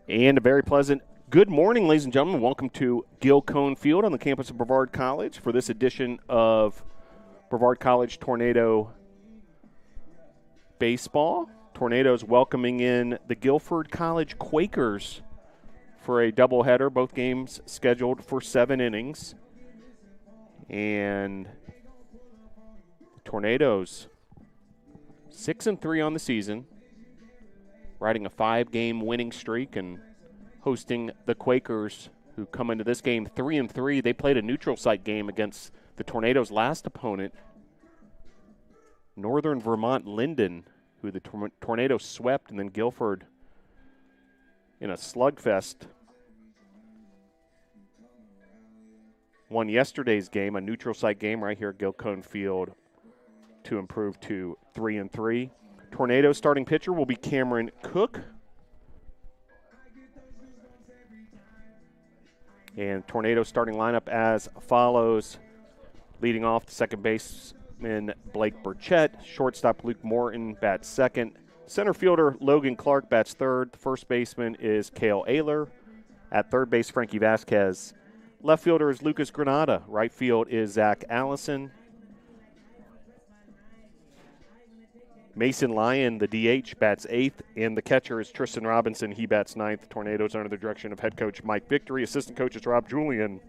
And a very pleasant good morning, ladies and gentlemen. Welcome to Guilford Field on the campus of Brevard College for this edition of Brevard College Tornado Baseball. Tornadoes welcoming in the Guilford College Quakers for a doubleheader, both games scheduled for 7 innings. And Tornadoes 6-3 on the season, riding a 5-game winning streak and hosting the Quakers, who come into this game 3-3. They played a neutral site game against the Tornadoes' last opponent, Northern Vermont Linden, who the Tornadoes swept, and then Guilford in a slugfest won yesterday's game, a neutral site game right here at Guilford Field, to improve to 3-3. Tornadoes starting pitcher will be Cameron Cook. And Tornadoes starting lineup as follows. Leading off, the second baseman Blake Burchett. Shortstop Luke Morton bats second. Center fielder Logan Clark bats third. The first baseman is Cale Ayler. At third base, Frankie Vasquez. Left fielder is Lucas Granada. Right field is Zach Allison. Mason Lyon, the DH, bats eighth, and the catcher is Tristan Robinson. He bats ninth. Tornadoes under the direction of head coach Mike Victory. Assistant coaches Rob Julian.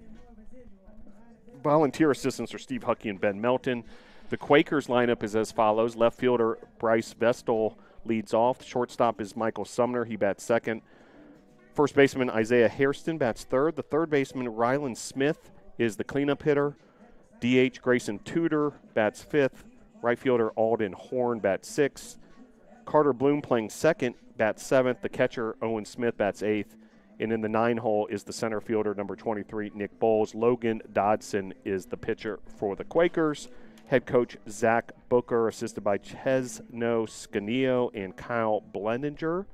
Volunteer assistants are Steve Huckey and Ben Melton. The Quakers lineup is as follows. Left fielder Bryce Vestal leads off. The shortstop is Michael Sumner. He bats second. First baseman Isaiah Hairston bats third. The third baseman Rylan Smith is the cleanup hitter. DH Grayson Tudor bats fifth. Right fielder Alden Horn bats sixth. Carter Bloom playing second, bats seventh. The catcher Owen Smith bats eighth. And in the 9-hole is the center fielder, number 23, Nick Bowles. Logan Dodson is the pitcher for the Quakers. Head coach Zach Booker, assisted by Chesno Scanio and Kyle Blendinger.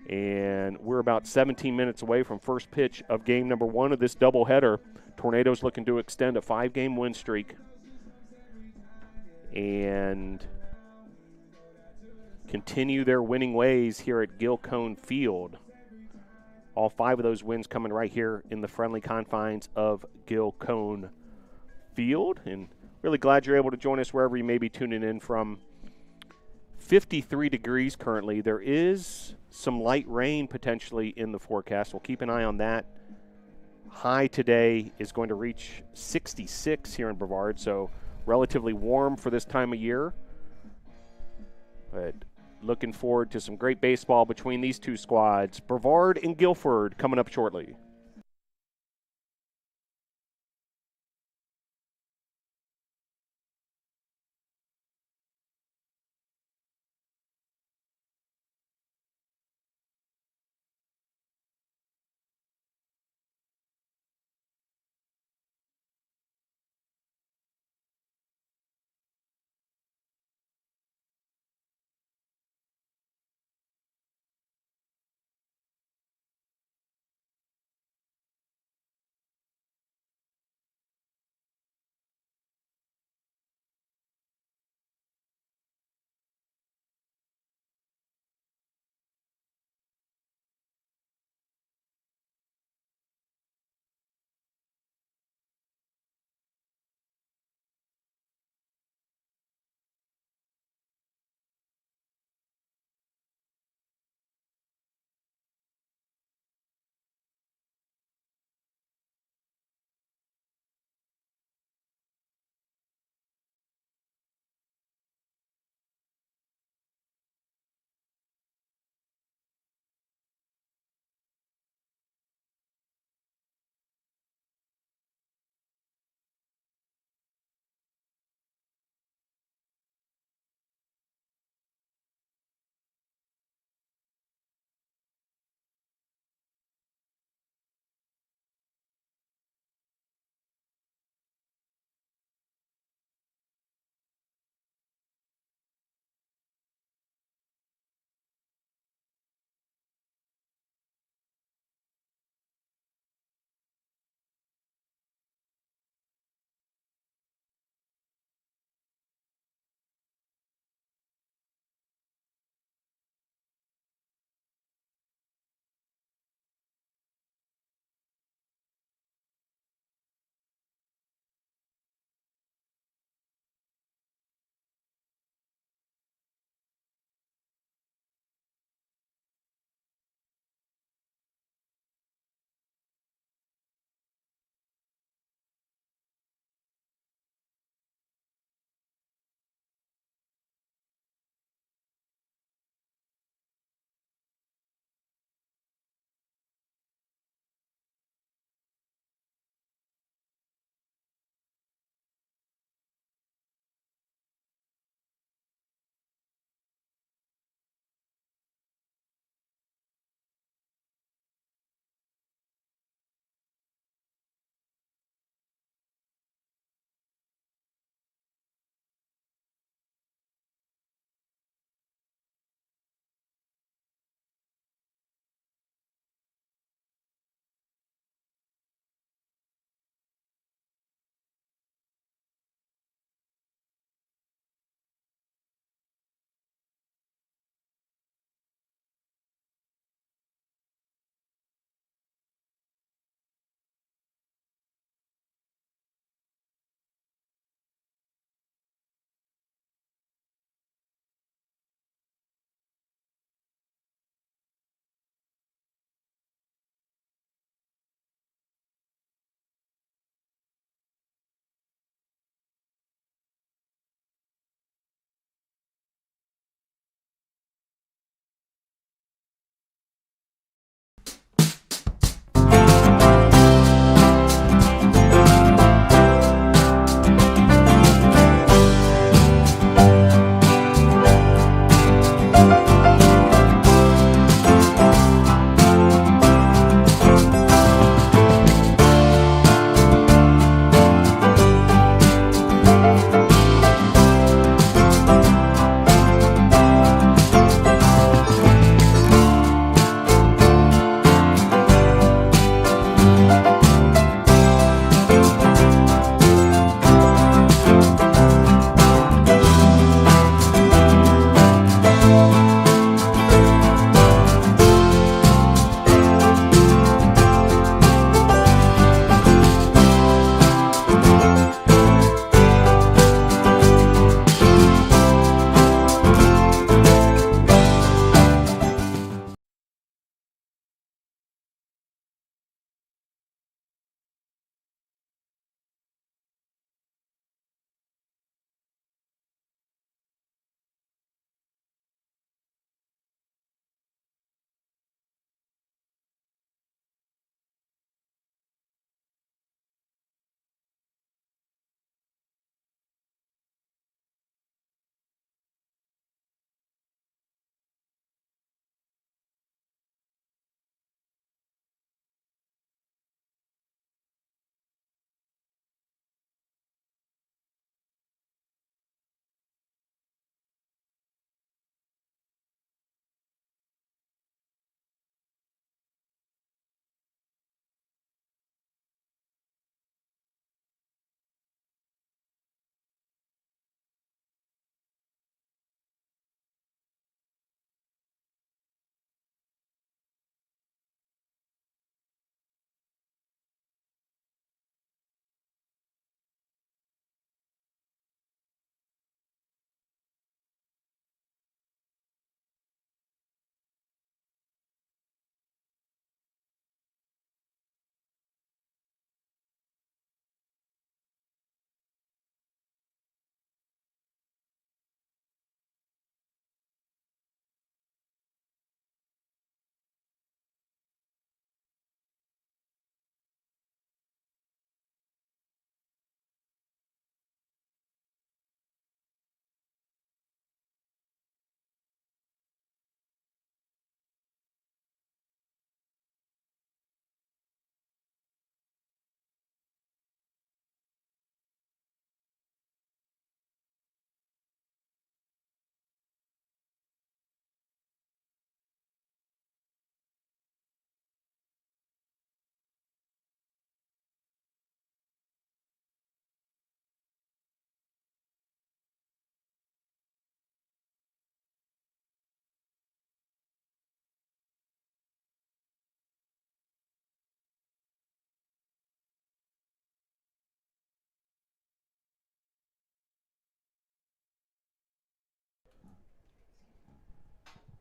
And we're about 17 minutes away from first pitch of game number 1 of this doubleheader. Tornadoes looking to extend a 5-game win streak and continue their winning ways here at Guilford Field. All 5 of those wins coming right here in the friendly confines of Guilford Field. And really glad you're able to join us wherever you may be tuning in from. 53 degrees currently. There is some light rain potentially in the forecast. We'll keep an eye on that. High today is going to reach 66 here in Brevard, so relatively warm for this time of year. But looking forward to some great baseball between these two squads. Brevard and Guilford coming up shortly.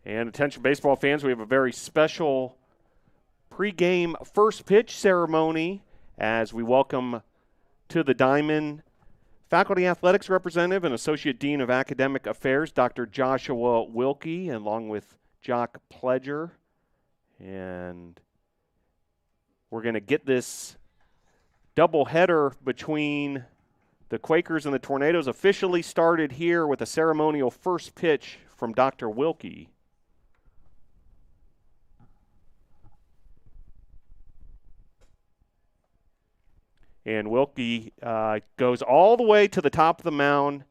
And attention baseball fans, we have a very special pregame first pitch ceremony as we welcome to the diamond Faculty Athletics Representative and Associate Dean of Academic Affairs, Dr. Joshua Wilkie, along with Jock Pledger. And we're going to get this doubleheader between the Quakers and the Tornadoes officially started here with a ceremonial first pitch from Dr. Wilkie. And Wilkie goes all the way to the top of the mound.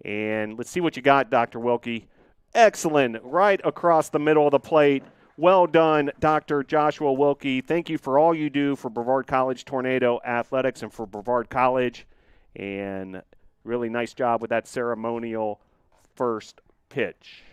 And let's see what you got, Dr. Wilkie. Excellent. Right across the middle of the plate. Well done, Dr. Joshua Wilkie. Thank you for all you do for Brevard College Tornado Athletics and for Brevard College. And really nice job with that ceremonial first pitch.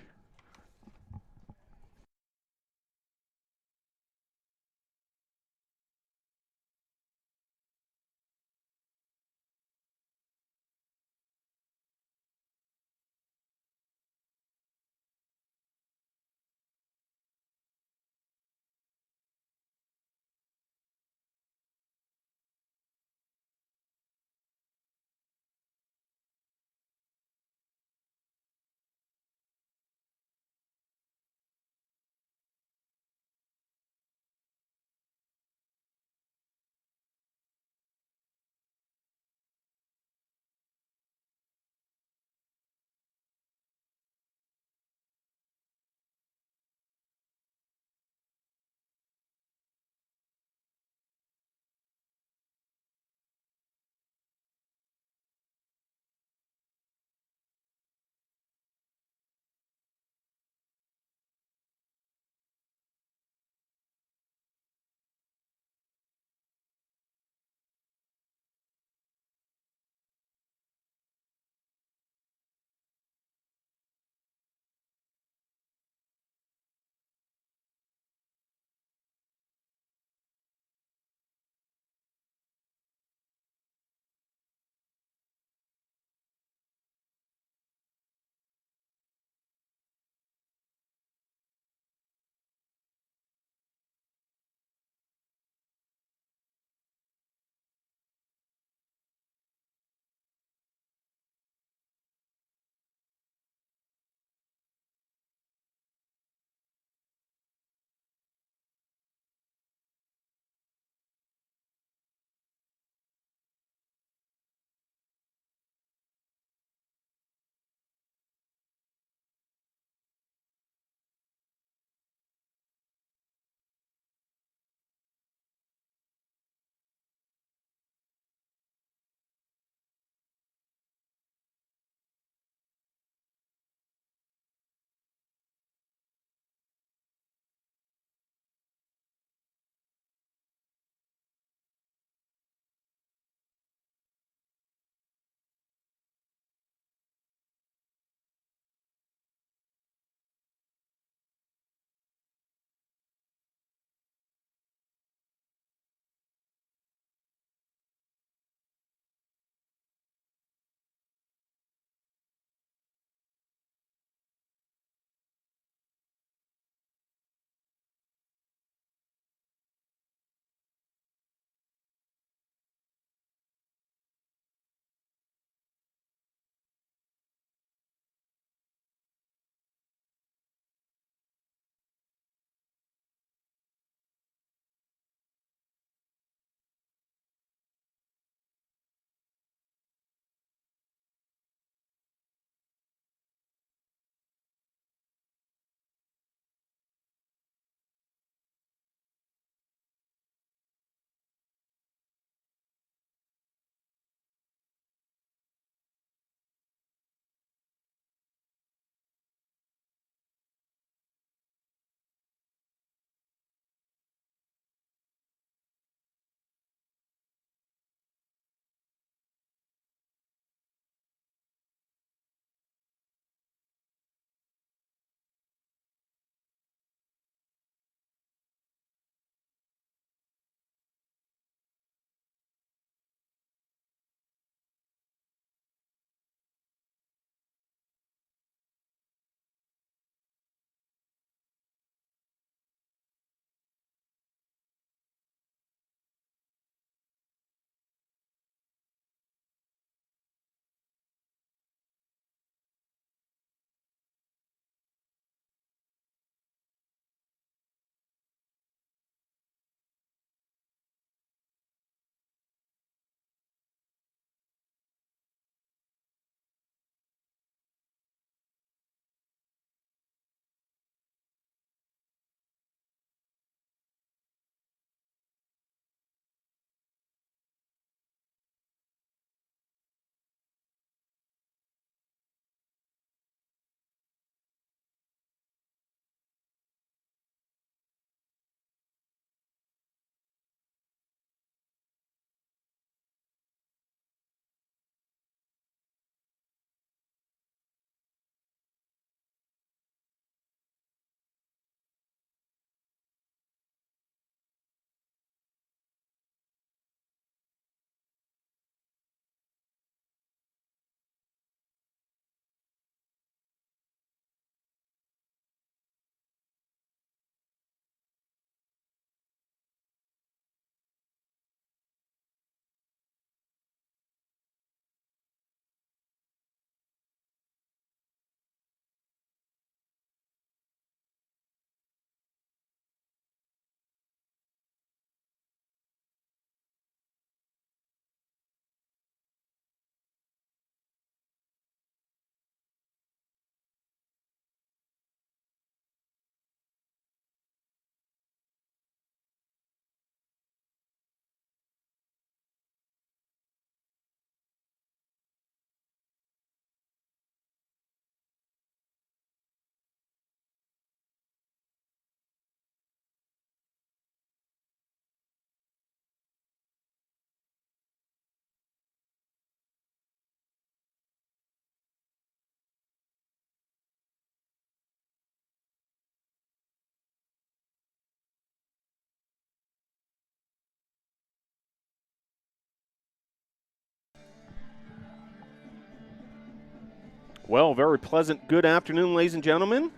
Well, very pleasant good afternoon, ladies and gentlemen.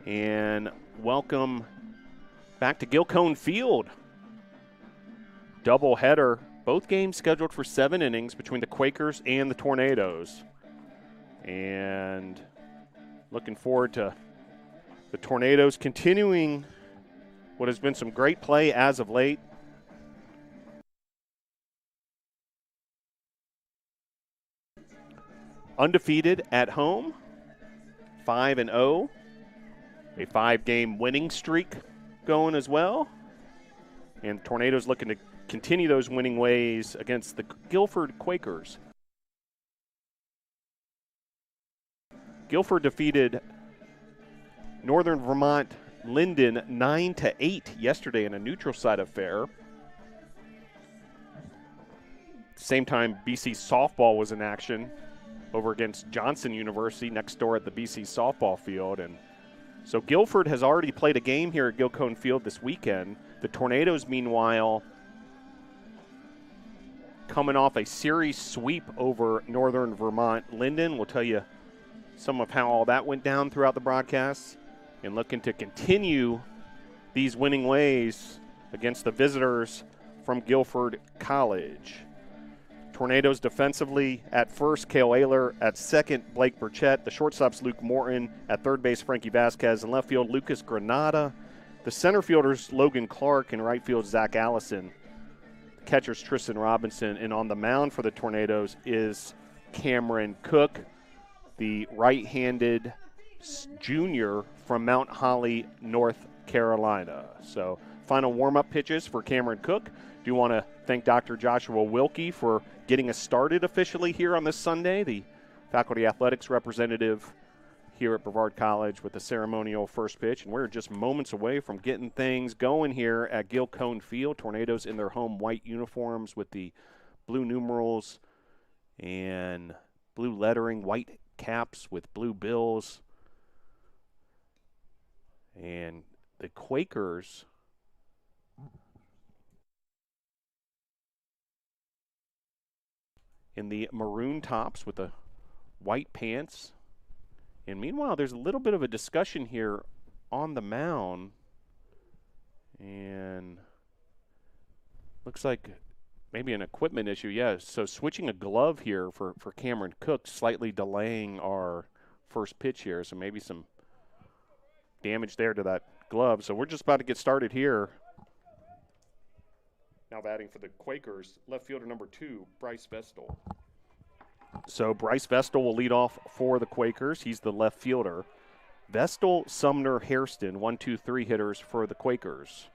And welcome back to Guilford Field. Doubleheader, both games scheduled for 7 innings between the Quakers and the Tornadoes. And looking forward to the Tornadoes continuing what has been some great play as of late. Undefeated at home, 5-0. A 5-game winning streak going as well. And Tornadoes looking to continue those winning ways against the Guilford Quakers. Guilford defeated Northern Vermont Linden 9-8 yesterday in a neutral site affair. Same time, BC softball was in action over against Johnson University next door at the BC softball field. And so Guilford has already played a game here at Guilford Field this weekend. The Tornadoes, meanwhile, coming off a series sweep over Northern Vermont Linden. We'll tell you some of how all that went down throughout the broadcast, and looking to continue these winning ways against the visitors from Guilford College. Tornadoes defensively at first, Cale Ayler. At second, Blake Burchett. The shortstops, Luke Morton. At third base, Frankie Vasquez. In left field, Lucas Granada. The center fielders, Logan Clark. And right field, Zach Allison. The catchers, Tristan Robinson. And on the mound for the Tornadoes is Cameron Cook, the right-handed junior from Mount Holly, North Carolina. So final warm-up pitches for Cameron Cook. Do want to thank Dr. Joshua Wilkie for getting us started officially here on this Sunday, the faculty athletics representative here at Brevard College with the ceremonial first pitch. And we're just moments away from getting things going here at Guilford Field. Tornadoes in their home white uniforms with the blue numerals and blue lettering, white caps with blue bills. And the Quakers in the maroon tops with the white pants. And meanwhile, there's a little bit of a discussion here on the mound. And looks like maybe an equipment issue. Yeah, so switching a glove here for Cameron Cook, slightly delaying our first pitch here. So maybe some damage there to that glove. So we're just about to get started here. Now batting for the Quakers, left fielder number 2, Bryce Vestal. So Bryce Vestal will lead off for the Quakers. He's the left fielder. Vestal, Sumner, Hairston, 1, 2, 3 hitters for the Quakers.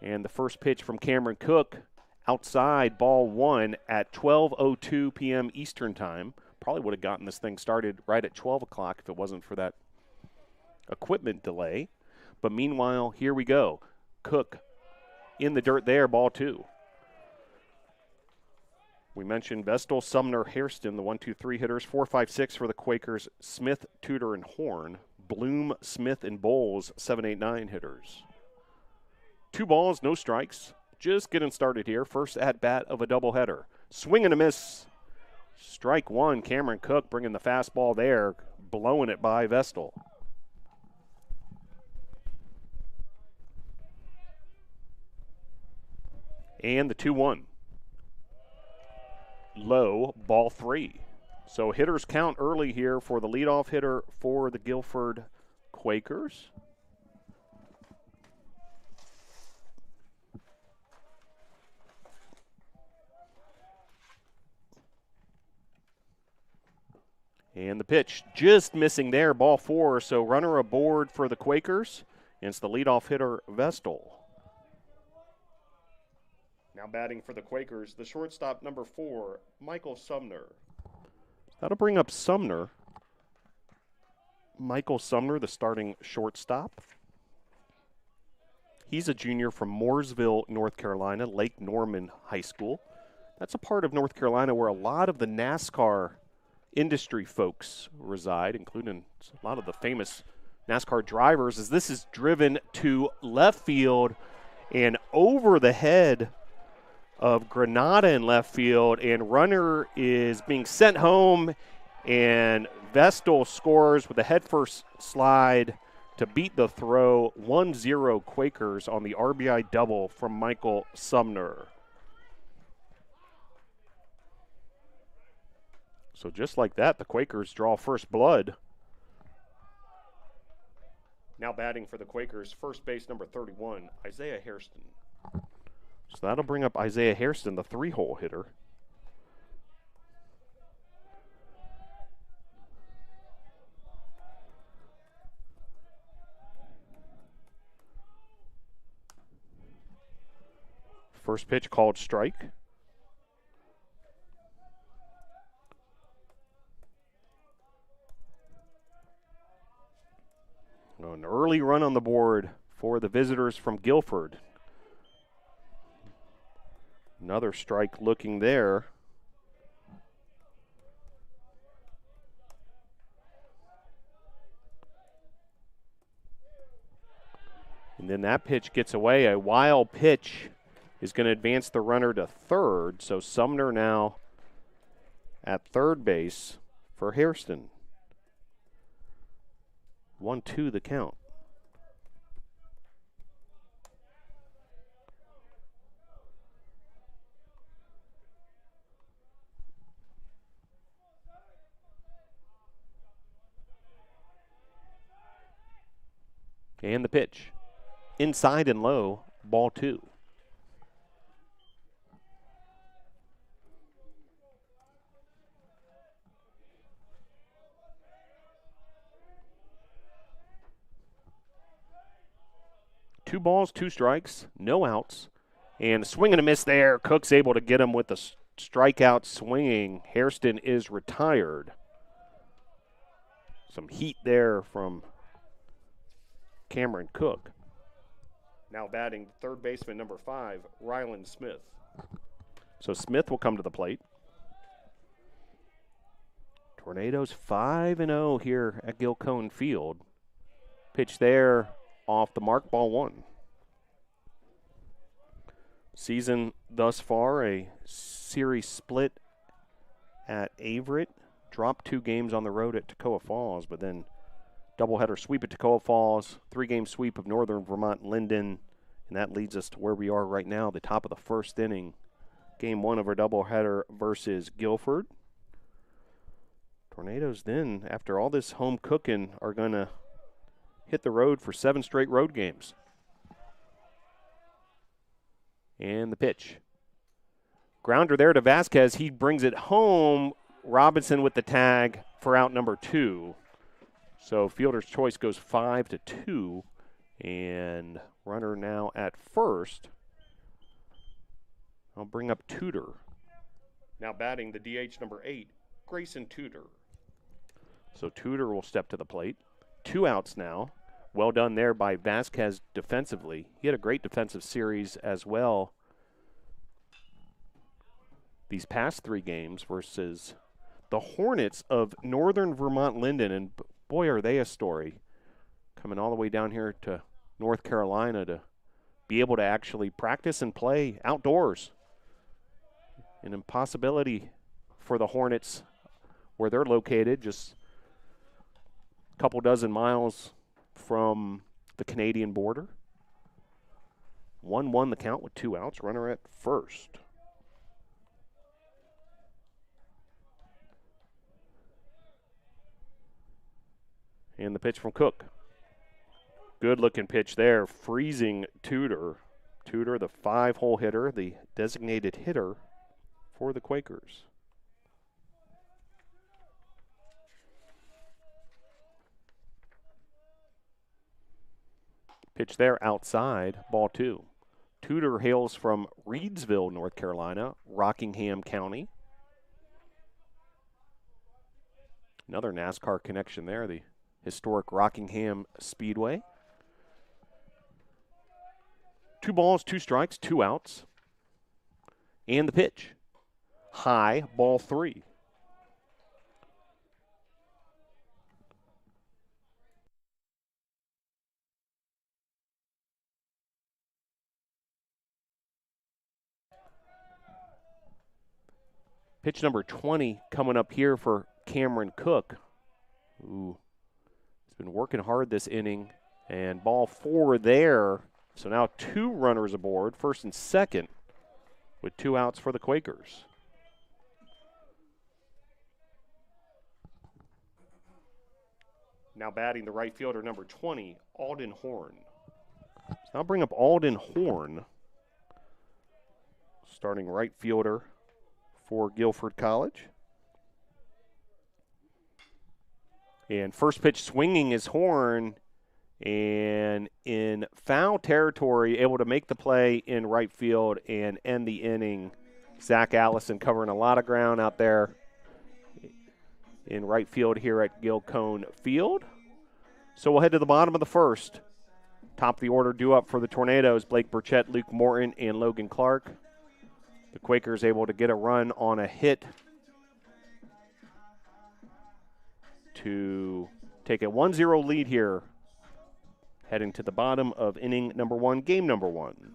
And the first pitch from Cameron Cook, outside, ball 1 at 12:02 p.m. Eastern time. Probably would have gotten this thing started right at 12 o'clock if it wasn't for that equipment delay. But meanwhile, here we go. Cook in the dirt there, ball 2. We mentioned Vestal, Sumner, Hairston, the 1, 2, 3 hitters. 4, 5, 6 for the Quakers, Smith, Tudor, and Horn. Bloom, Smith, and Bowles, 7, 8, 9 hitters. 2 balls, no strikes. Just getting started here. First at bat of a doubleheader. Swing and a miss. Strike 1, Cameron Cook bringing the fastball there, blowing it by Vestal. And the 2-1. Low, ball 3. So hitters count early here for the leadoff hitter for the Guilford Quakers. And the pitch just missing there, ball 4. So runner aboard for the Quakers. And it's the leadoff hitter, Vestal. Now batting for the Quakers, the shortstop number 4, Michael Sumner. That'll bring up Sumner. Michael Sumner, the starting shortstop. He's a junior from Mooresville, North Carolina, Lake Norman High School. That's a part of North Carolina where a lot of the NASCAR industry folks reside, including a lot of the famous NASCAR drivers, as this is driven to left field and over the head of Granada in left field, and runner is being sent home, and Vestal scores with a headfirst slide to beat the throw. 1-0 Quakers on the RBI double from Michael Sumner. So just like that, the Quakers draw first blood. Now batting for the Quakers, first base number 31, Isaiah Hairston. So that'll bring up Isaiah Hairston, the 3-hole hitter. First pitch called strike. An early run on the board for the visitors from Guilford. Another strike looking there. And then that pitch gets away. A wild pitch is going to advance the runner to third. So Sumner now at third base for Hairston. 1-2 the count. And the pitch. Inside and low, ball 2. Two balls, 2 strikes, no outs. And a swing and a miss there. Cook's able to get him with the strikeout swinging. Hairston is retired. Some heat there from Cameron Cook. Now batting third baseman number 5, Ryland Smith. So Smith will come to the plate. Tornadoes 5-0 here at Gilcone Field. Pitch there off the mark, ball 1. Season thus far, a series split at Averett. Dropped 2 games on the road at Toccoa Falls, but then doubleheader sweep at Toccoa Falls, 3-game sweep of Northern Vermont Linden, and that leads us to where we are right now, the top of the first inning. Game 1 of our doubleheader versus Guilford. Tornadoes then, after all this home cooking, are going to hit the road for 7 straight road games. And the pitch. Grounder there to Vasquez. He brings it home. Robinson with the tag for out number 2. So fielder's choice goes 5-2. And runner now at first. I'll bring up Tudor. Now batting the DH number 8, Grayson Tudor. So Tudor will step to the plate. 2 outs now. Well done there by Vasquez defensively. He had a great defensive series as well these past 3 games versus the Hornets of Northern Vermont Linden. And boy, are they a story. Coming all the way down here to North Carolina to be able to actually practice and play outdoors. An impossibility for the Hornets where they're located, just a couple dozen miles from the Canadian border. 1-1 the count with 2 outs. Runner at first. And the pitch from Cook. Good looking pitch there. Freezing Tudor. Tudor, the 5-hole hitter, the designated hitter for the Quakers. Pitch there outside, ball 2. Tudor hails from Reidsville, North Carolina, Rockingham County. Another NASCAR connection there, the historic Rockingham Speedway. 2 balls, 2 strikes, 2 outs. And the pitch. High, ball 3. Pitch number 20 coming up here for Cameron Cook. Ooh, he's been working hard this inning. And ball 4 there. So now 2 runners aboard, first and second, with 2 outs for the Quakers. Now batting the right fielder, number 20, Alden Horn. So I'll bring up Alden Horn, starting right fielder for Guilford College. And first pitch swinging is Horn, and in foul territory, able to make the play in right field and end the inning. Zach Allison covering a lot of ground out there in right field here at Gilcone Field. So we'll head to the bottom of the first. Top of the order due up for the Tornadoes, Blake Burchett, Luke Morton, and Logan Clark. The Quakers able to get a run on a hit to take a 1-0 lead here, heading to the bottom of inning number 1, game number 1.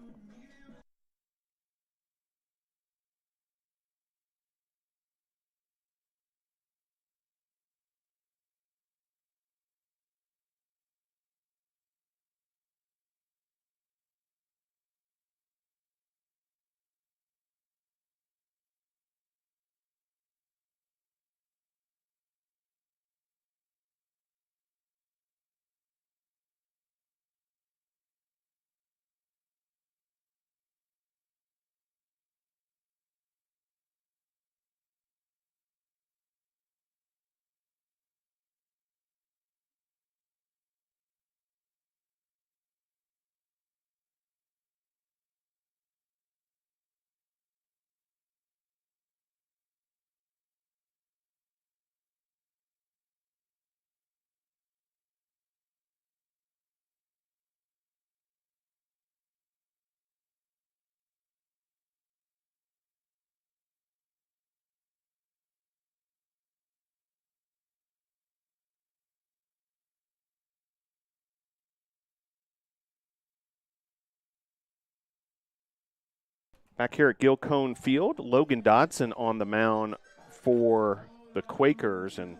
Back here at Gilcone Field, Logan Dodson on the mound for the Quakers, and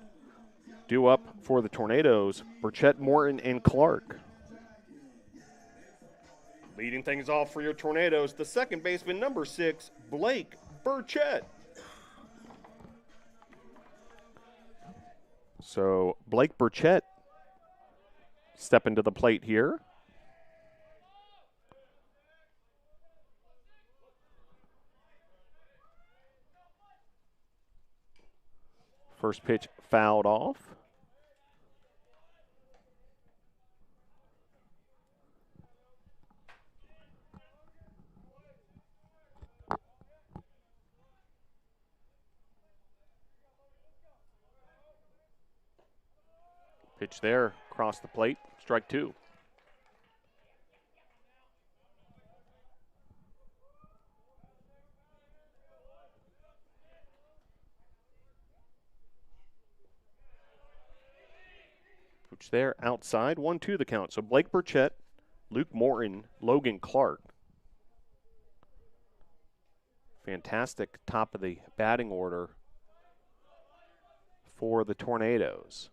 due up for the Tornadoes, Burchett, Morton, and Clark. Leading things off for your Tornadoes, the second baseman, number 6, Blake Burchett. So Blake Burchett stepping to the plate here. First pitch fouled off. Pitch there, across the plate, strike 2. Pitch there, outside, 1-2 the count. So Blake Burchett, Luke Morton, Logan Clark. Fantastic top of the batting order for the Tornadoes.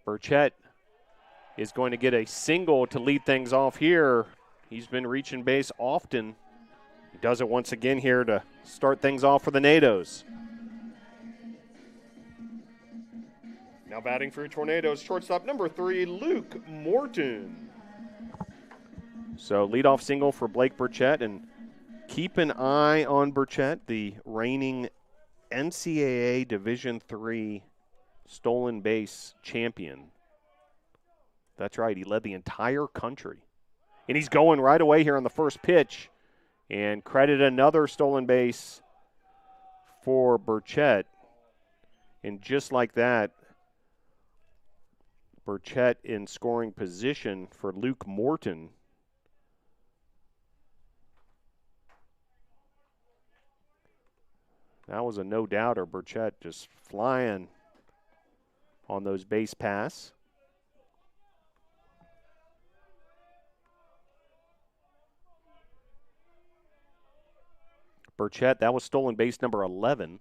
Burchett is going to get a single to lead things off here. He's been reaching base often. He does it once again here to start things off for the Nados. Now batting for your Tornadoes, shortstop number 3, Luke Morton. So leadoff single for Blake Burchett, and keep an eye on Burchett, the reigning NCAA Division III stolen base champion. That's right, he led the entire country. And he's going right away here on the first pitch, and credit another stolen base for Burchett. And just like that, Burchett in scoring position for Luke Morton. That was a no-doubter. Burchett just flying on those base pass. Burchett, that was stolen base number 11.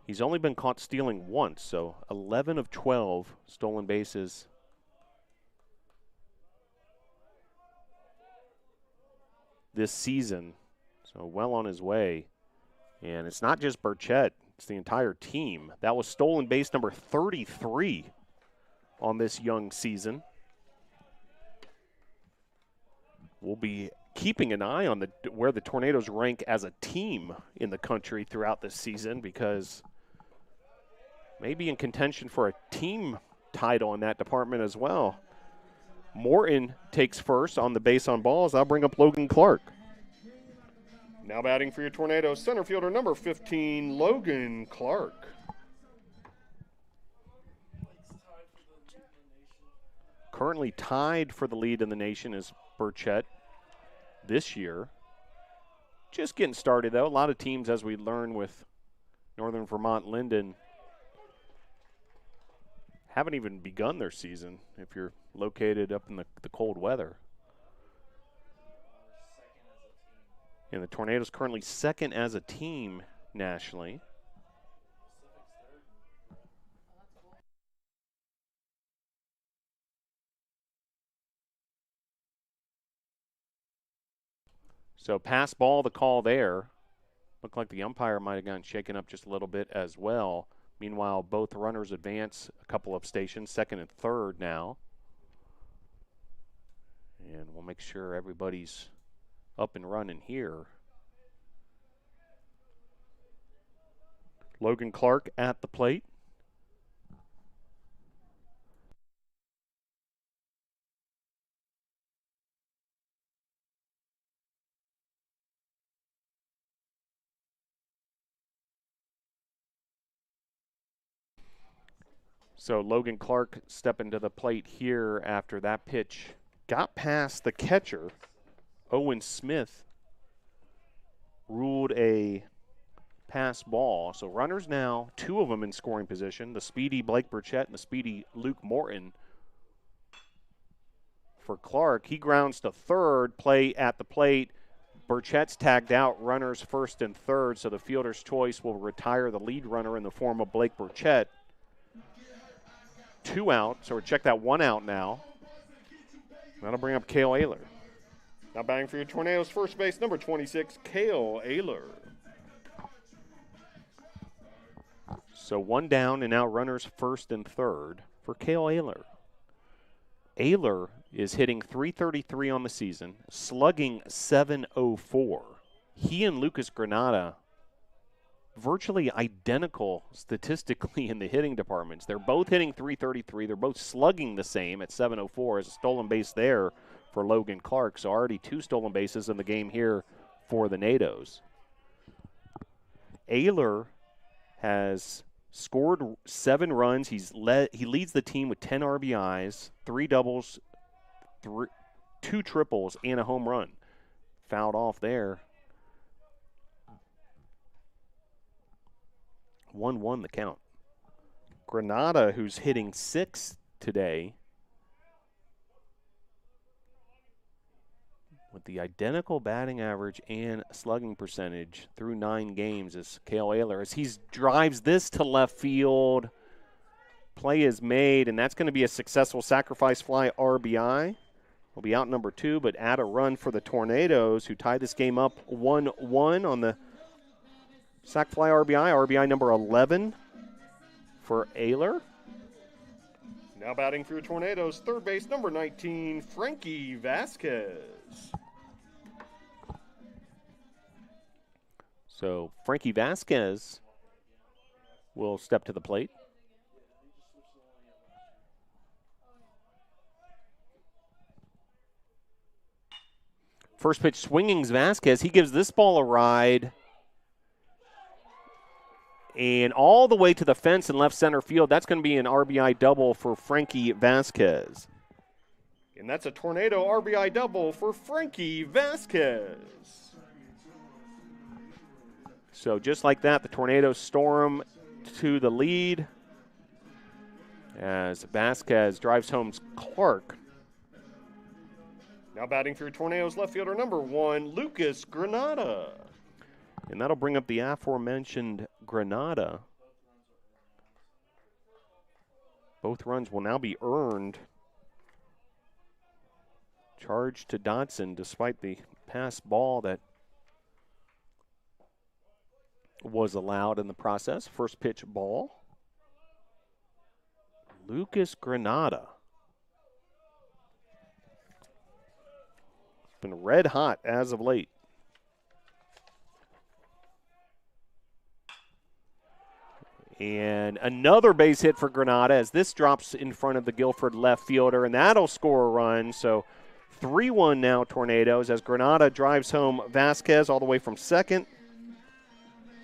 He's only been caught stealing once, so 11 of 12 stolen bases. This season, so well on his way. And it's not just Burchett, it's the entire team. That was stolen base number 33 on this young season. We'll be keeping an eye on where the Tornadoes rank as a team in the country throughout this season, because maybe in contention for a team title in that department as well. Morton takes first on the base on balls. I'll bring up Logan Clark. Now batting for your Tornadoes, center fielder number 15, Logan Clark. Currently tied for the lead in the nation is Burchett this year. Just getting started, though. A lot of teams, as we learn with Northern Vermont Linden, haven't even begun their season if you're located up in the cold weather. And the Tornadoes currently second as a team nationally. So pass ball, the call there. Looked like the umpire might have gotten shaken up just a little bit as well. Meanwhile, both runners advance a couple of stations, second and third now. And we'll make sure everybody's up and running here. Logan Clark at the plate. So Logan Clark stepping to the plate here after that pitch got past the catcher. Owen Smith ruled a pass ball. So runners now, two of them in scoring position, the speedy Blake Burchett and the speedy Luke Morton. For Clark, he grounds to third, play at the plate. Burchett's tagged out, runners first and third, so the fielder's choice will retire the lead runner in the form of Blake Burchett. 2 out, so we'll check that 1 out now. That'll bring up Cale Ayler. Now batting for your Tornadoes, first base, number 26, Cale Ayler. So 1 down, and now runners first and third for Cale Ayler. Ayler is hitting .333 on the season, slugging .704. He and Lucas Granada virtually identical statistically in the hitting departments. They're both hitting .333. They're both slugging the same at .704. As a stolen base there for Logan Clark. So already 2 stolen bases in the game here for the NATOs. Ayler has scored 7 runs. He leads the team with 10 RBIs, 3 doubles, 2 triples, and a home run. Fouled off there. 1-1 the count. Granada, who's hitting 6 today, with the identical batting average and slugging percentage through 9 games, is Cale Ayler. As he drives this to left field, play is made, and that's going to be a successful sacrifice fly RBI. Will be out number 2, but add a run for the Tornadoes, who tied this game up 1-1 on the sac fly RBI number 11 for Ayler. Now batting for your Tornadoes, third base, number 19, Frankie Vasquez. So Frankie Vasquez will step to the plate. First pitch swinging Vasquez. He gives this ball a ride. And all the way to the fence in left center field. That's going to be an RBI double for Frankie Vasquez. And that's a Tornado RBI double for Frankie Vasquez. So just like that, the Tornadoes storm to the lead as Vasquez drives home Clark. Now batting for your Tornadoes, left fielder number 1, Lucas Granada. And that'll bring up the aforementioned Granada. Both runs will now be earned. Charge to Dodson despite the pass ball that was allowed in the process. First pitch ball. Lucas Granada. Been red hot as of late. And another base hit for Granada as this drops in front of the Guilford left fielder, and that'll score a run. So 3-1 now Tornadoes as Granada drives home Vasquez all the way from second.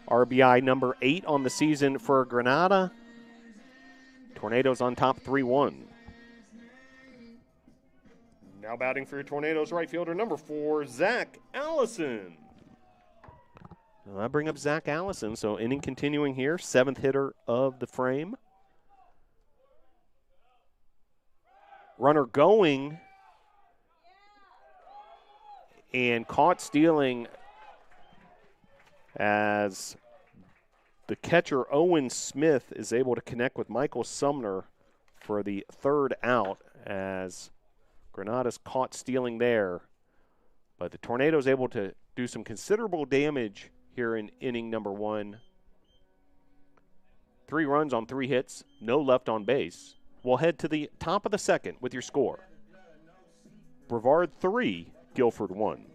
RBI number 8 on the season for Granada. Tornadoes on top 3-1. Now batting for your Tornadoes right fielder number 4, Zach Allison. I bring up Zach Allison, so inning continuing here, 7th hitter of the frame. Runner going and caught stealing as the catcher Owen Smith is able to connect with Michael Sumner for the 3rd out as Granada's caught stealing there. But the Tornadoes able to do some considerable damage here in inning number 1. 3 runs on 3 hits, no left on base. We'll head to the top of the 2nd with your score. Brevard 3, Guilford 1.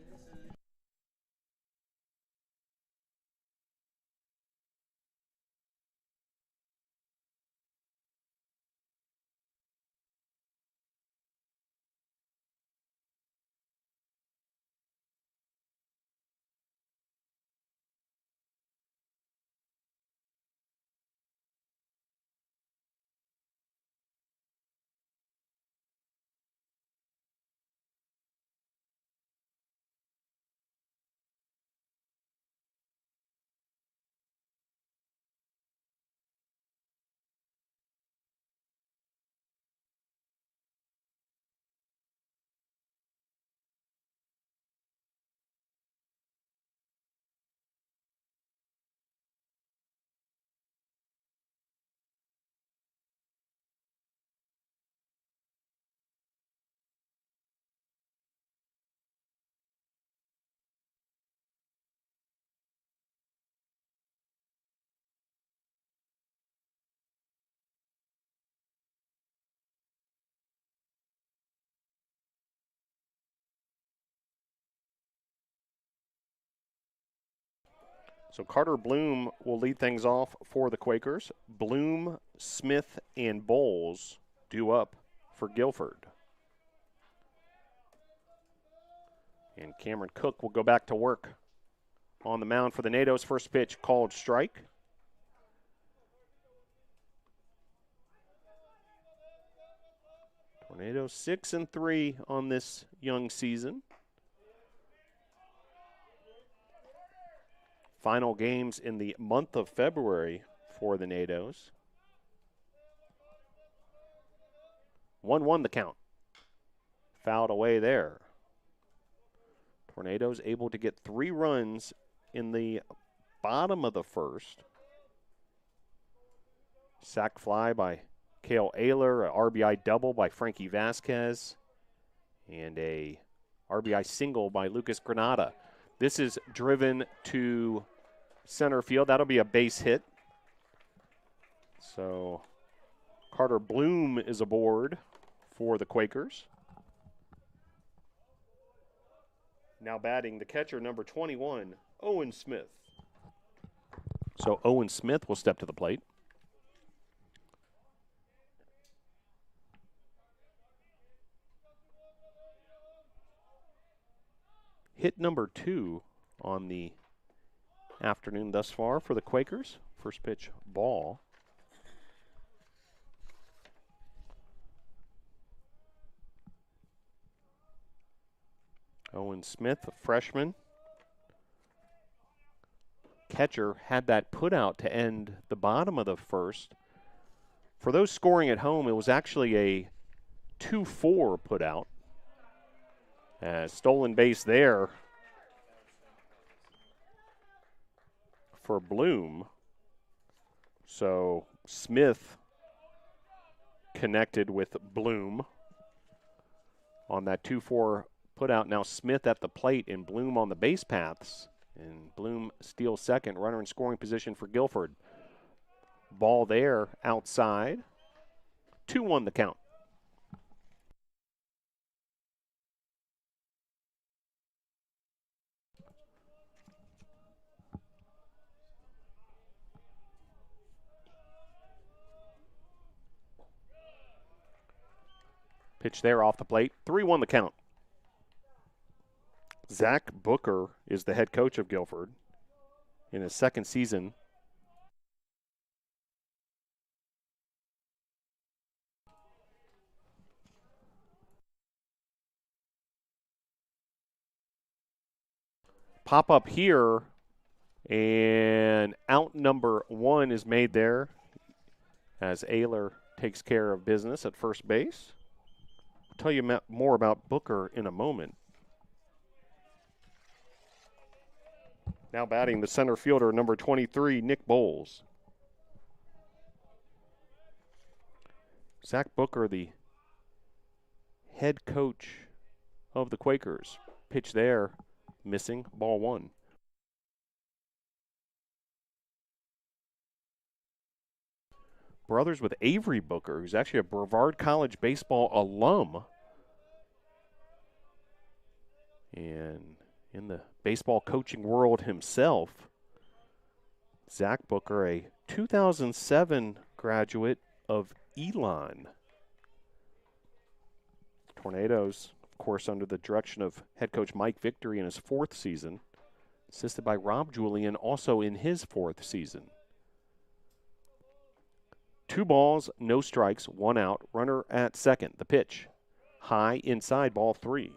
So Carter Bloom will lead things off for the Quakers. Bloom, Smith, and Bowles due up for Guilford. And Cameron Cook will go back to work on the mound for the Nados. First pitch called strike. Tornadoes 6-3 on this young season. Final games in the month of February for the Nados. 1-1 the count. Fouled away there. Tornadoes able to get 3 runs in the bottom of the 1st. Sac fly by Cale Ayler, a RBI double by Frankie Vasquez, and a RBI single by Lucas Granada. This is driven to center field. That'll be a base hit. So Carter Bloom is aboard for the Quakers. Now batting the catcher, number 21, Owen Smith. So Owen Smith will step to the plate. Hit number 2 on the afternoon thus far for the Quakers. First pitch ball. Owen Smith, a freshman. Catcher had that put out to end the bottom of the 1st. For those scoring at home, it was actually a 2-4 put out. Stolen base there for Bloom. So Smith connected with Bloom on that 2-4 putout. Now Smith at the plate and Bloom on the base paths. And Bloom steals second. Runner in scoring position for Guilford. Ball there outside. 2-1 the count. Pitch there off the plate. 3-1 the count. Zach Booker is the head coach of Guilford in his second season. Pop up here, and out number 1 is made there as Ayler takes care of business at first base. I'll tell you more about Booker in a moment. Now batting the center fielder, number 23, Nick Bowles. Zach Booker, the head coach of the Quakers. Pitch there, missing, ball 1. Brothers with Avery Booker, who's actually a Brevard College baseball alum. And in the baseball coaching world himself, Zach Booker, a 2007 graduate of Elon. Tornadoes, of course, under the direction of head coach Mike Victory in his 4th season, assisted by Rob Julian also in his 4th season. 2 balls, no strikes, 1 out. Runner at second. The pitch. High inside, ball 3.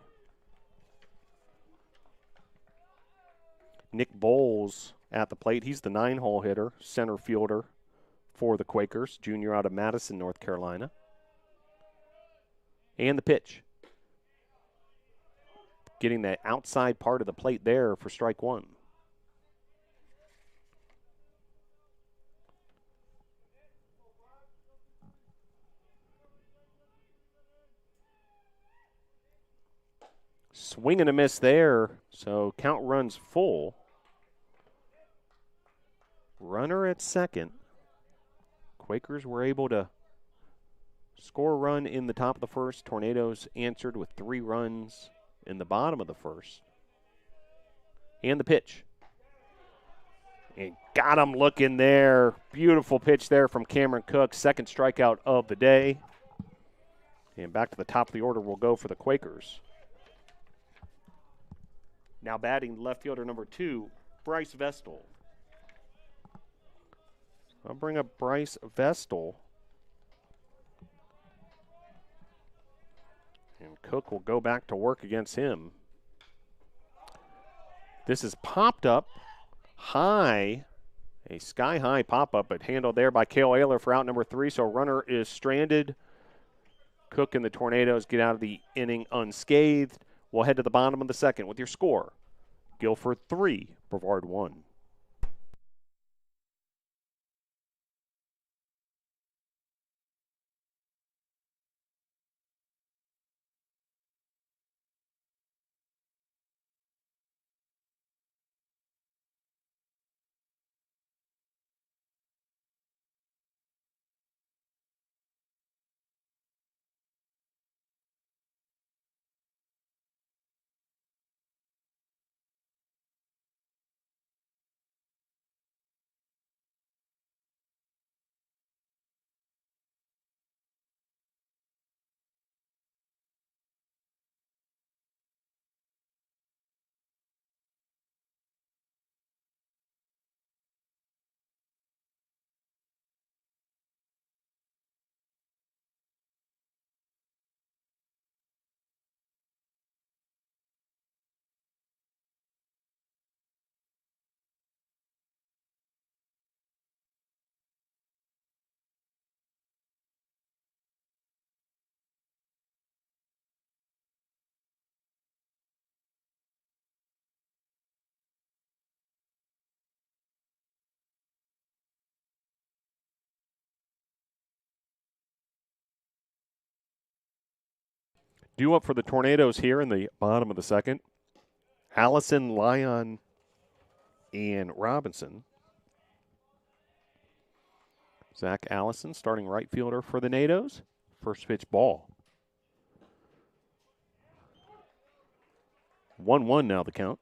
Nick Bowles at the plate. He's the 9-hole hitter, center fielder for the Quakers, junior out of Madison, North Carolina. And the pitch. Getting that outside part of the plate there for strike 1. Swing and a miss there, so count runs full. Runner at second. Quakers were able to score a run in the top of the first. Tornadoes answered with 3 runs in the bottom of the first. And the pitch. And got him looking there. Beautiful pitch there from Cameron Cook. Second strikeout of the day. And back to the top of the order we'll go for the Quakers. Now batting left fielder number 2, Bryce Vestal. I'll bring up Bryce Vestal. And Cook will go back to work against him. This is popped up high, a sky-high pop-up, but handled there by Cale Ayler for out number 3. So runner is stranded. Cook and the Tornadoes get out of the inning unscathed. We'll head to the bottom of the second with your score. Guilford 3, Brevard 1. Due up for the Tornadoes here in the bottom of the second. Allison, Lyon, and Robinson. Zach Allison, starting right fielder for the Nados. First pitch ball. 1-1 now the count.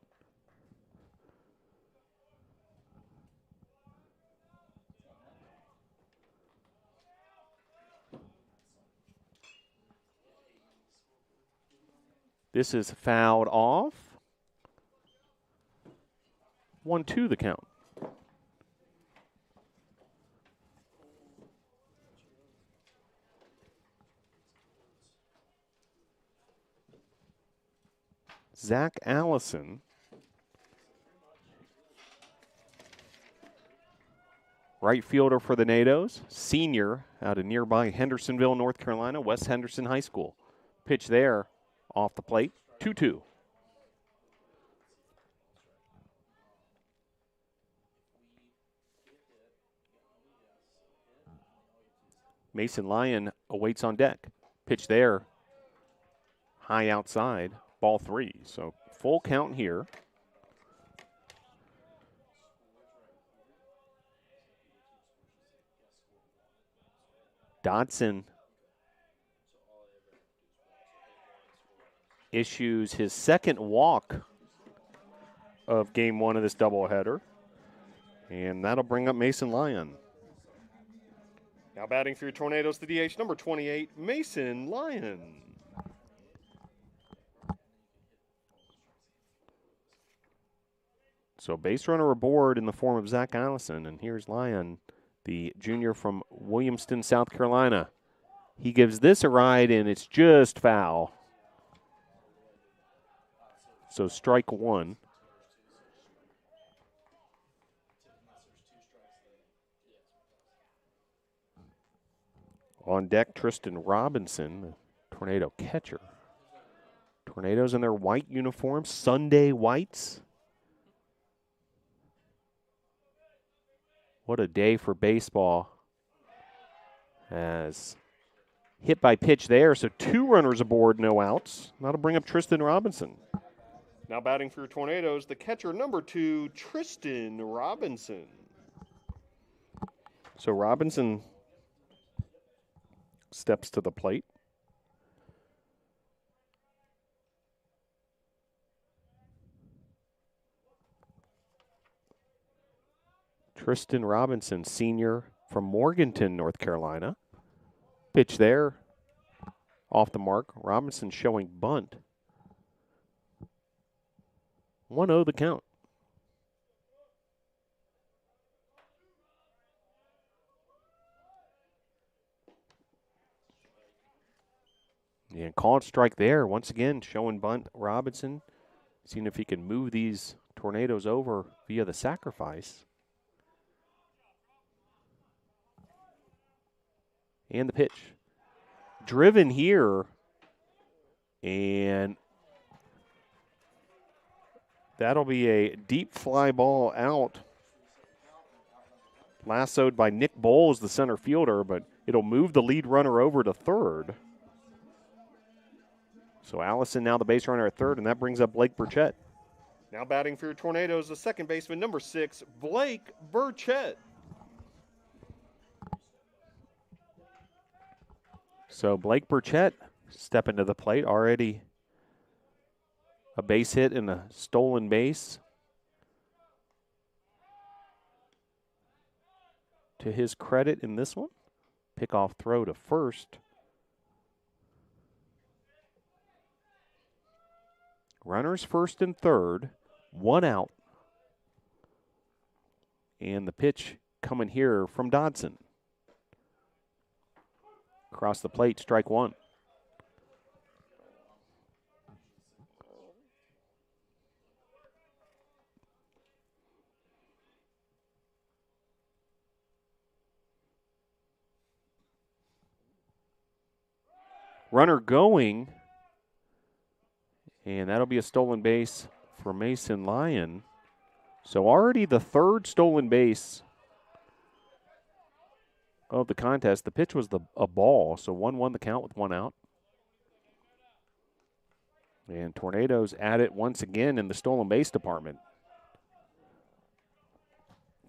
This is fouled off. 1-2 the count. Zach Allison, right fielder for the Nados, senior out of nearby Hendersonville, North Carolina, West Henderson High School. Pitch there, off the plate, 2-2. Mason Lyon awaits on deck. Pitch there, high outside, ball 3. So full count here. Dodson issues his second walk of game 1 of this doubleheader. And that'll bring up Mason Lyon. Now batting for your Tornadoes, the DH, number 28, Mason Lyon. So base runner aboard in the form of Zach Allison, and here's Lyon, the junior from Williamston, South Carolina. He gives this a ride, and it's just foul. So strike 1. On deck, Tristan Robinson, the Tornado catcher. Tornadoes in their white uniforms, Sunday whites. What a day for baseball. As hit by pitch there, so 2 runners aboard, no outs. That'll bring up Tristan Robinson. Now batting for your Tornadoes, the catcher, number 2, Tristan Robinson. So Robinson steps to the plate. Tristan Robinson, senior from Morganton, North Carolina. Pitch there, off the mark. Robinson showing bunt. 1-0 the count. And called strike there. Once again, showing bunt Robinson. Seeing if he can move these Tornadoes over via the sacrifice. And the pitch. Driven here. And that'll be a deep fly ball out. Lassoed by Nick Bowles, the center fielder, but it'll move the lead runner over to third. So Allison now the base runner at third, and that brings up Blake Burchett. Now batting for your Tornadoes, the second baseman, number 6, Blake Burchett. So Blake Burchett stepping to the plate, already a base hit and a stolen base. To his credit in this one, pickoff throw to first. Runners first and third, 1 out. And the pitch coming here from Dodson. Across the plate, strike 1. Runner going. And that'll be a stolen base for Mason Lyon. So already the third stolen base of the contest. The pitch was a ball, so 1-1 the count with 1 out. And Tornadoes at it once again in the stolen base department.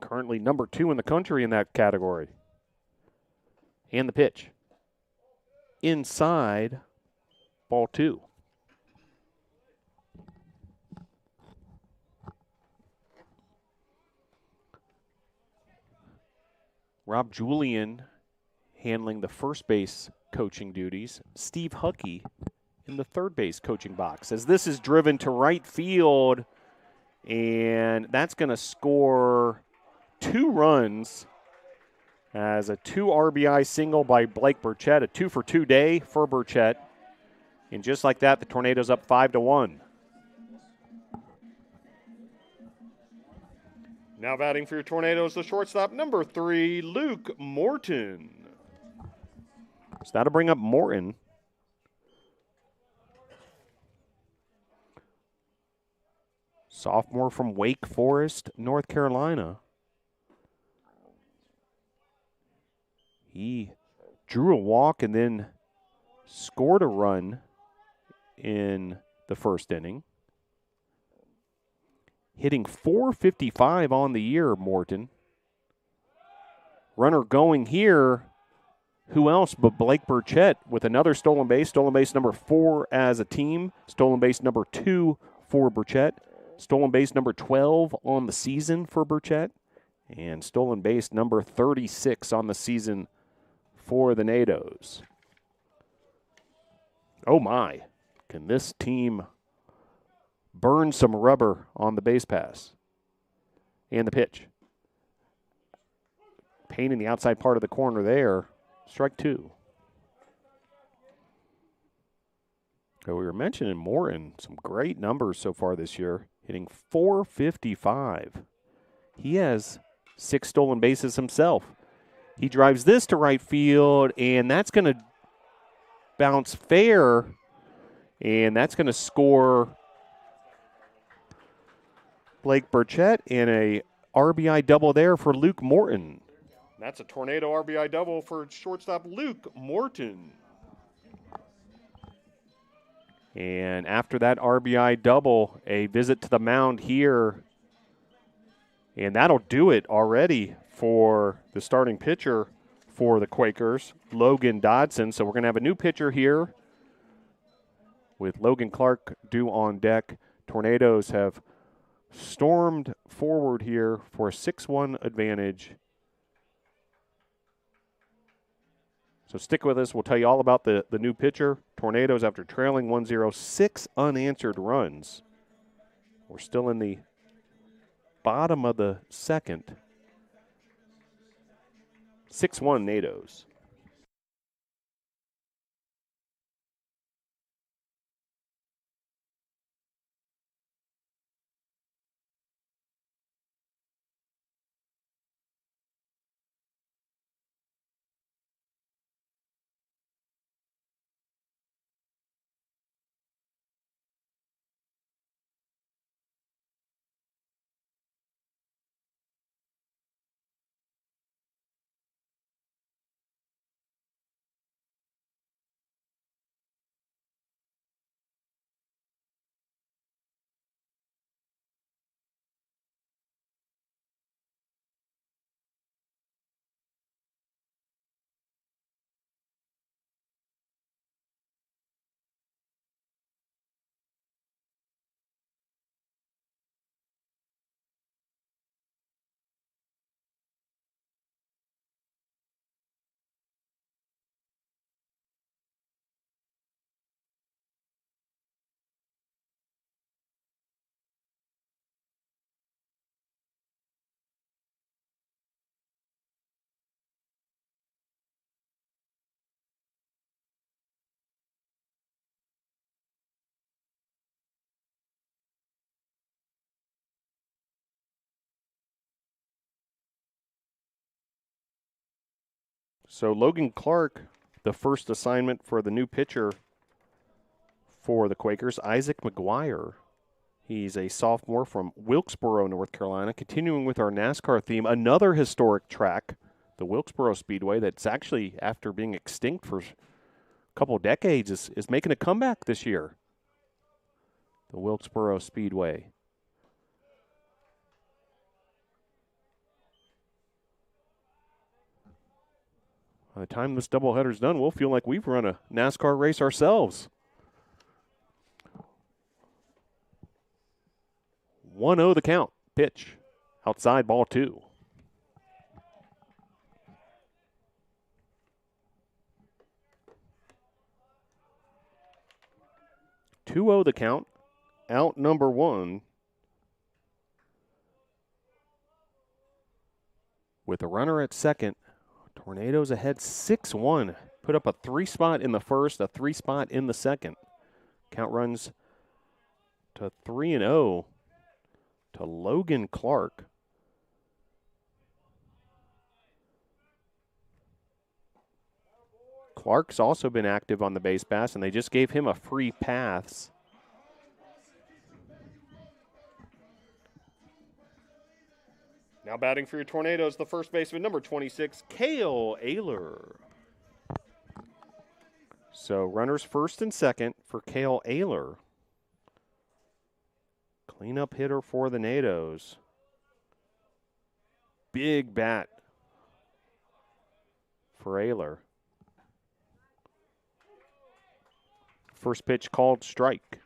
Currently number 2 in the country in that category. And the pitch. Inside, ball 2. Rob Julian handling the first base coaching duties. Steve Huckey in the third base coaching box. As this is driven to right field, and that's going to score 2 runs as a 2 RBI single by Blake Burchett, a 2-for-2 day for Burchett. And just like that, the Tornadoes up 5-1. Now batting for your Tornadoes, the shortstop, number 3, Luke Morton. So that'll bring up Morton. Sophomore from Wake Forest, North Carolina. He drew a walk and then scored a run in the first inning. Hitting .455 on the year, Morton. Runner going here. Who else but Blake Burchett with another stolen base number 4 as a team, stolen base number 2 for Burchett, stolen base number 12 on the season for Burchett, and stolen base number 36 on the season for the Nados. Oh my, can this team burn some rubber on the base pass? And the pitch. Pain in the outside part of the corner there. Strike 2. So we were mentioning Morton, some great numbers so far this year, hitting .455. He has 6 stolen bases himself. He drives this to right field, and that's going to bounce fair, and that's going to score Blake Burchett and a RBI double there for Luke Morton. That's a Tornado RBI double for shortstop Luke Morton. And after that RBI double, a visit to the mound here. And that'll do it already for the starting pitcher for the Quakers, Logan Dodson. So we're going to have a new pitcher here with Logan Clark due on deck. Tornadoes have stormed forward here for a 6-1 advantage. So stick with us. We'll tell you all about the new pitcher. Tornadoes, after trailing 1-0, 6 unanswered runs. We're still in the bottom of the second. 6-1 Nados. So Logan Clark, the first assignment for the new pitcher for the Quakers, Isaac McGuire. He's a sophomore from Wilkesboro, North Carolina. Continuing with our NASCAR theme, another historic track, the Wilkesboro Speedway, that's actually, after being extinct for a couple of decades, is making a comeback this year. the Wilkesboro Speedway. By the time this doubleheader's done, we'll feel like we've run a NASCAR race ourselves. 1-0 the count. Pitch. Outside, ball 2. The count. Out number 1. With a runner at second, Tornadoes ahead 6-1. Put up a 3-spot in the first, a 3-spot in the second. Count runs to 3-0 to Logan Clark. Clark's also been active on the base pass, and they just gave him a free pass. Now batting for your Tornadoes, the first baseman, number 26, Cale Ayler. So runners first and second for Cale Ayler. Cleanup hitter for the Nados. Big bat for Ayler. First pitch called strike.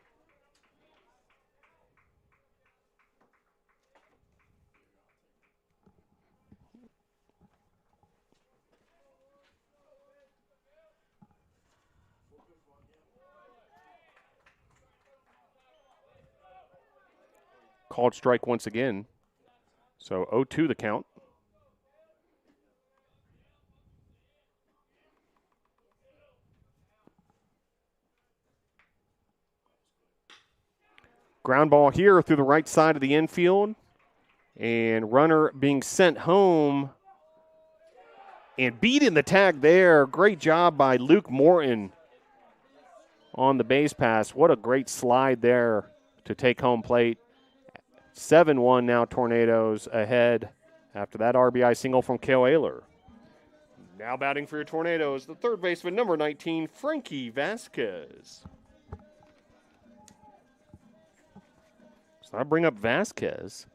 Called strike once again. So 0-2 the count. Ground ball here through the right side of the infield. And runner being sent home. And beating the tag there. Great job by Luke Morton on the base pass. What a great slide there to take home plate. 7-1 now, Tornadoes ahead after that RBI single from Cale Ayler. Now batting for your Tornadoes, the third baseman, number 19, Frankie Vasquez. So I bring up Vasquez.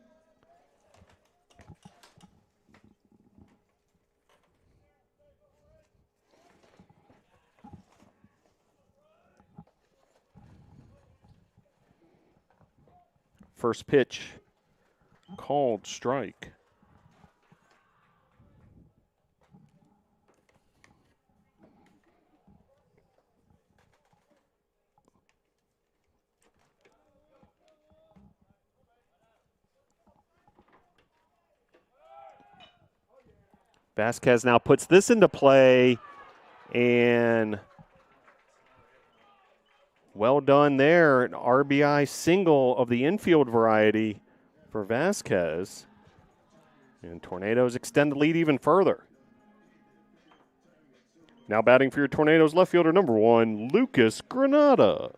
First pitch, called strike. Vasquez now puts this into play, and well done there. An RBI single of the infield variety for Vasquez. And Tornadoes extend the lead even further. Now batting for your Tornadoes, left fielder number 1, Lucas Granada.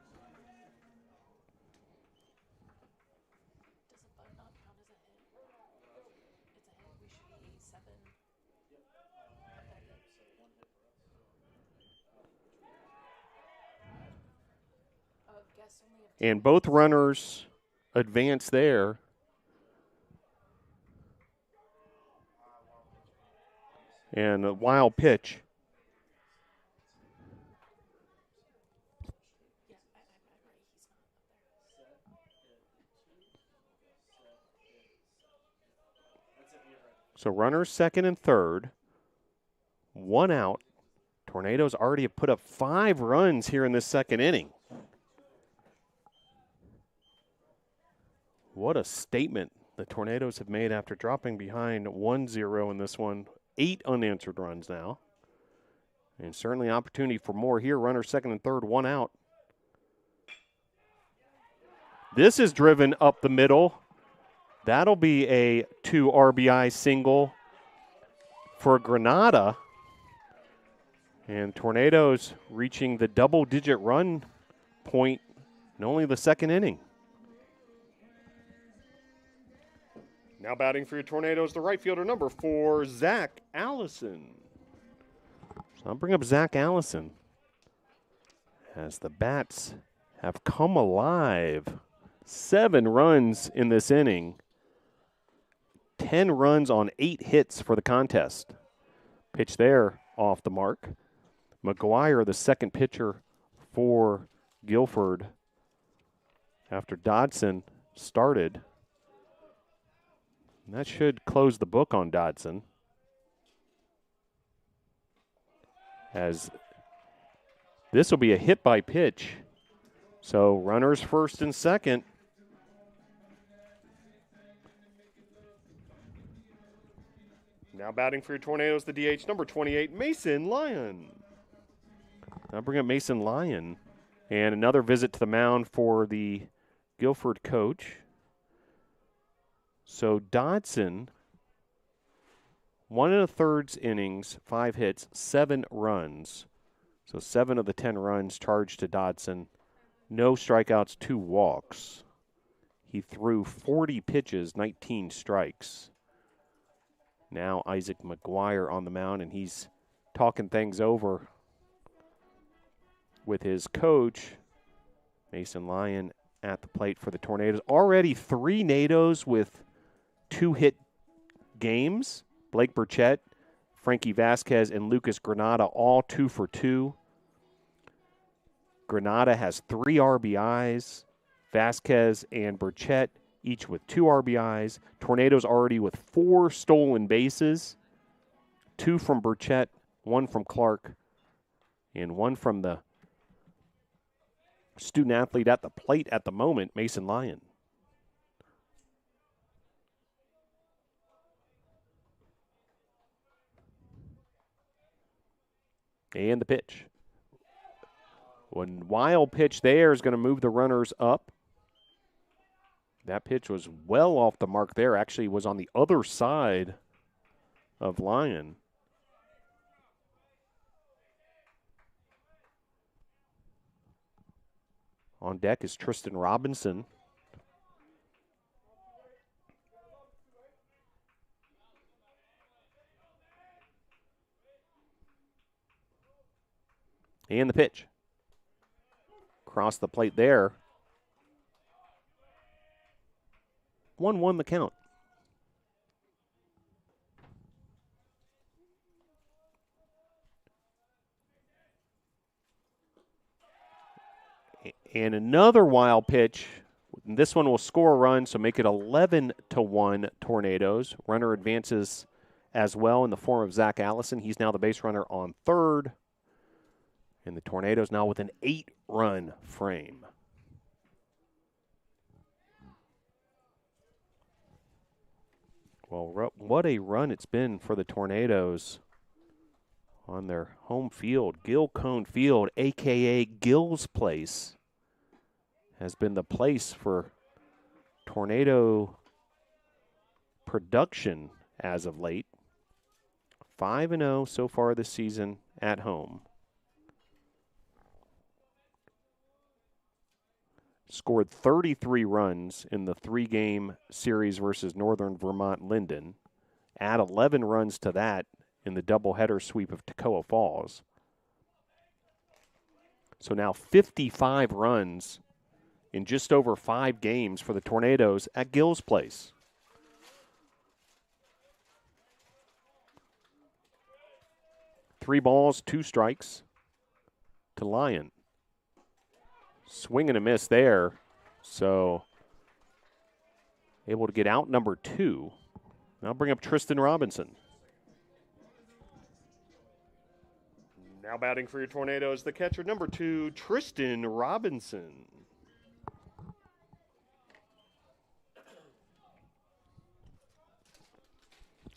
And both runners advance there. And a wild pitch. So runners second and third. 1 out. Tornadoes already have put up 5 runs here in this second inning. What a statement the Tornadoes have made after dropping behind 1-0 in this one. 8 unanswered runs now. And certainly opportunity for more here. Runners second and third, 1 out. This is driven up the middle. That'll be a 2 RBI single for Granada. And Tornadoes reaching the double-digit run point in only the second inning. Now batting for your Tornadoes, the right fielder number 4, Zach Allison. So I'll bring up Zach Allison as the bats have come alive 7 runs in this inning. 10 runs on 8 hits for the contest. Pitch there off the mark. McGuire, the second pitcher for Guilford after Dodson started. And that should close the book on Dodson, as this will be a hit by pitch. So runners first and second. Now batting for your Tornadoes, the DH, number 28, Mason Lyon. Now bring up Mason Lyon. And another visit to the mound for the Guilford coach. So Dodson, 1 1/3 innings, 5 hits, 7 runs. So 7 of the 10 runs charged to Dodson. No strikeouts, 2 walks. He threw 40 pitches, 19 strikes. Now Isaac McGuire on the mound, and he's talking things over with his coach, Mason Lyon, at the plate for the Tornadoes. Already 3 NATOs with 2-hit games. Blake Burchett, Frankie Vasquez, and Lucas Granada, all 2 for 2. Granada has 3 RBIs. Vasquez and Burchett each with 2 RBIs. Tornadoes already with 4 stolen bases. 2 from Burchett, 1 from Clark, and 1 from the student athlete at the plate at the moment, Mason Lyon. And the pitch. One wild pitch there is going to move the runners up. That pitch was well off the mark there. Actually was on the other side of Lyon. On deck is Tristan Robinson. And the pitch. Across the plate there. 1-1 the count. And another wild pitch. This one will score a run, so make it 11-1 Tornadoes. Runner advances as well in the form of Zach Allison. He's now the base runner on third. And the Tornadoes now with an 8-run frame. Well, what a run it's been for the Tornadoes on their home field. Gil Cone Field, a.k.a. Gil's Place, has been the place for Tornado production as of late. 5-0 so far this season at home. Scored 33 runs in the 3-game series versus Northern Vermont Linden. Add 11 runs to that in the doubleheader sweep of Toccoa Falls. So now 55 runs in just over 5 games for the Tornadoes at Gil's Place. Three balls, 2 strikes to Lyon. Swing and a miss there, so able to get out number 2. Now bring up Tristan Robinson. Now batting for your Tornadoes, the catcher, number 2, Tristan Robinson.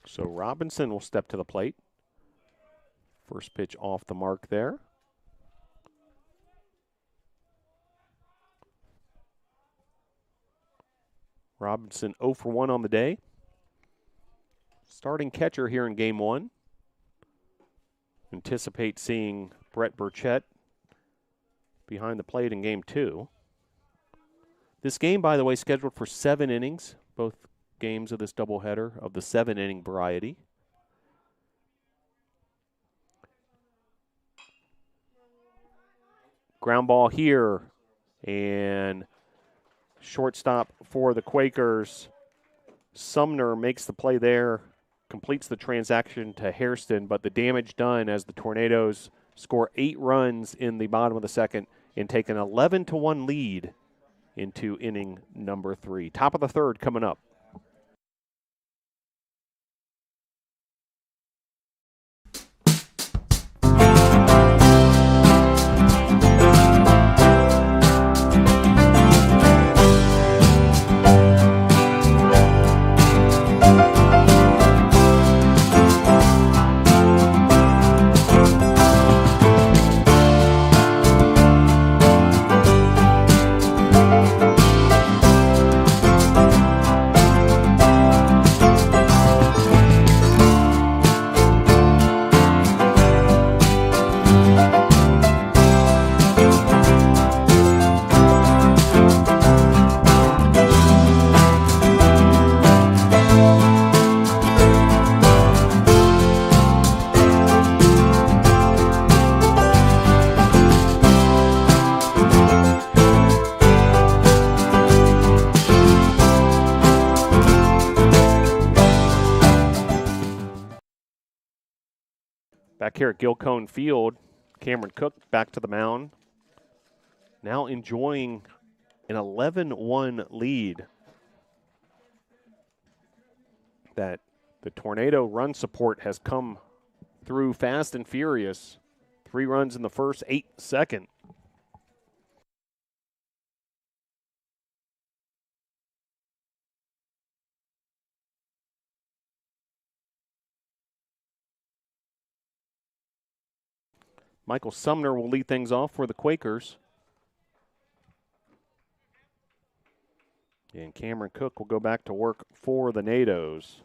So Robinson will step to the plate. First pitch off the mark there. Robinson 0 for 1 on the day. Starting catcher here in game 1. Anticipate seeing Brett Burchett behind the plate in game 2. This game, by the way, scheduled for 7 innings. Both games of this doubleheader of the 7-inning variety. Ground ball here, and Shortstop for the Quakers. Sumner makes the play there, completes the transaction to Hairston, but the damage done as the Tornadoes score 8 runs in the bottom of the second and take an 11-1 lead into inning number 3. Top of the third coming up. Back here at Guilford Field, Cameron Cook back to the mound. Now enjoying an 11-1 lead. That the Tornado run support has come through fast and furious. 3 runs in the first, 8 second. Michael Sumner will lead things off for the Quakers. And Cameron Cook will go back to work for the Nados.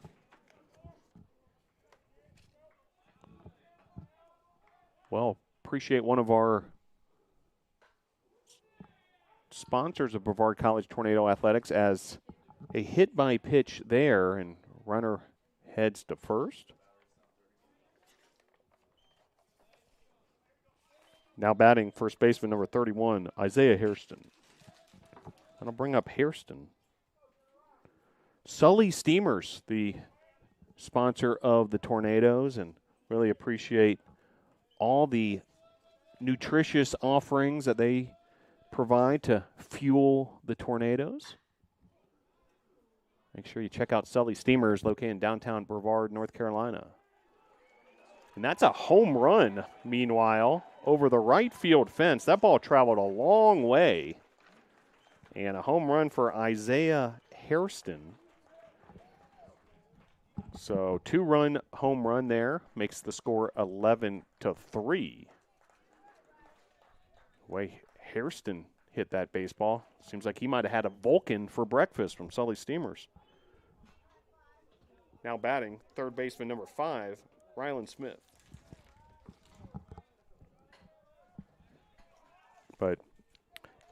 Well, appreciate one of our sponsors of Brevard College Tornado Athletics as a hit by pitch there, and runner heads to first. Now batting first baseman number 31, Isaiah Hairston. That'll bring up Hairston. Sully Steamers, the sponsor of the Tornadoes, and really appreciate all the nutritious offerings that they provide to fuel the Tornadoes. Make sure you check out Sully Steamers, located in downtown Brevard, North Carolina. And that's a home run, meanwhile, over the right field fence. That ball traveled a long way. And a home run for Isaiah Hairston. So 2-run home run there makes the score 11-3. The way Hairston hit that baseball, seems like he might have had a Vulcan for breakfast from Sully Steamers. Now batting, third baseman number 5, Rylan Smith. But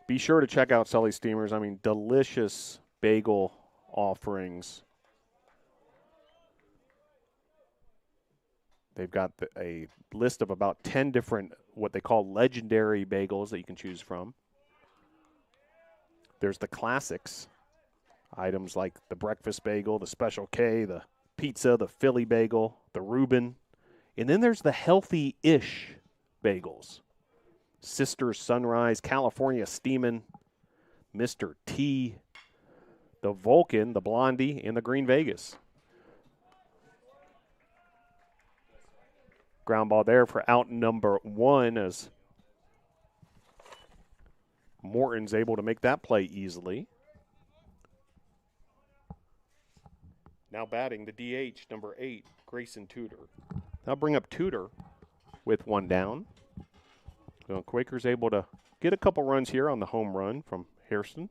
be sure to check out Sully Steamers. I mean, delicious bagel offerings. They've got a list of about 10 different what they call legendary bagels that you can choose from. There's the classics, items like the breakfast bagel, the Special K, the pizza, the Philly bagel, the Reuben. And then there's the healthy-ish bagels. Sister's Sunrise, California Steamin', Mr. T, the Vulcan, the Blondie, and the Green Vegas. Ground ball there for out number 1 as Morton's able to make that play easily. Now batting the DH, number 8, Grayson Tudor. That'll bring up Tudor with 1 down. So Quakers able to get a couple runs here on the home run from Hairston.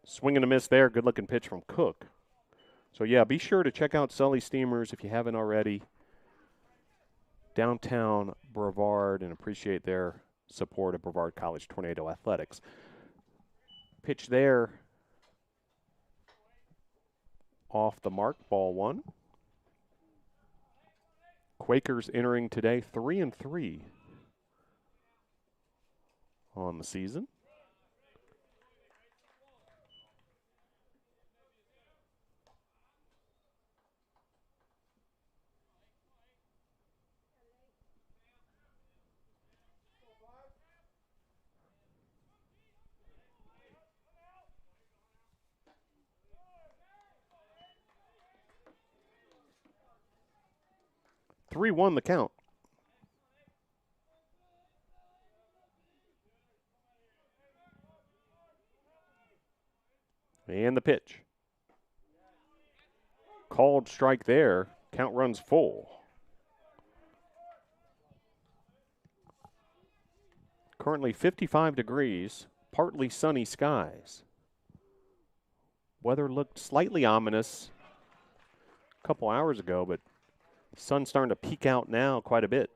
Swing and a miss there. Good-looking pitch from Cook. So, yeah, be sure to check out Sully Steamers if you haven't already. Downtown Brevard, and appreciate their support of Brevard College Tornado Athletics. Pitch there off the mark, ball 1. Quakers entering today 3-3 on the season. 3-1 the count. And the pitch. Called strike there. Count runs full. Currently 55 degrees, partly sunny skies. Weather looked slightly ominous a couple hours ago, but the sun's starting to peek out now quite a bit.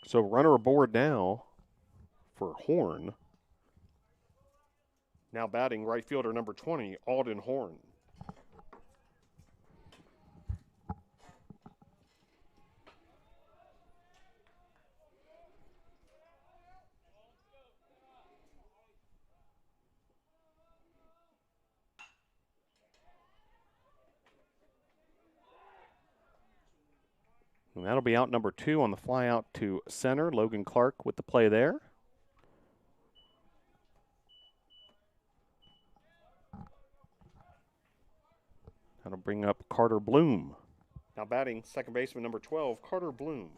So runner aboard now for Horn. Now batting right fielder number 20, Alden Horn. And that'll be out number 2 on the fly out to center. Logan Clark with the play there. That'll bring up Carter Bloom. Now batting second baseman number 12, Carter Bloom.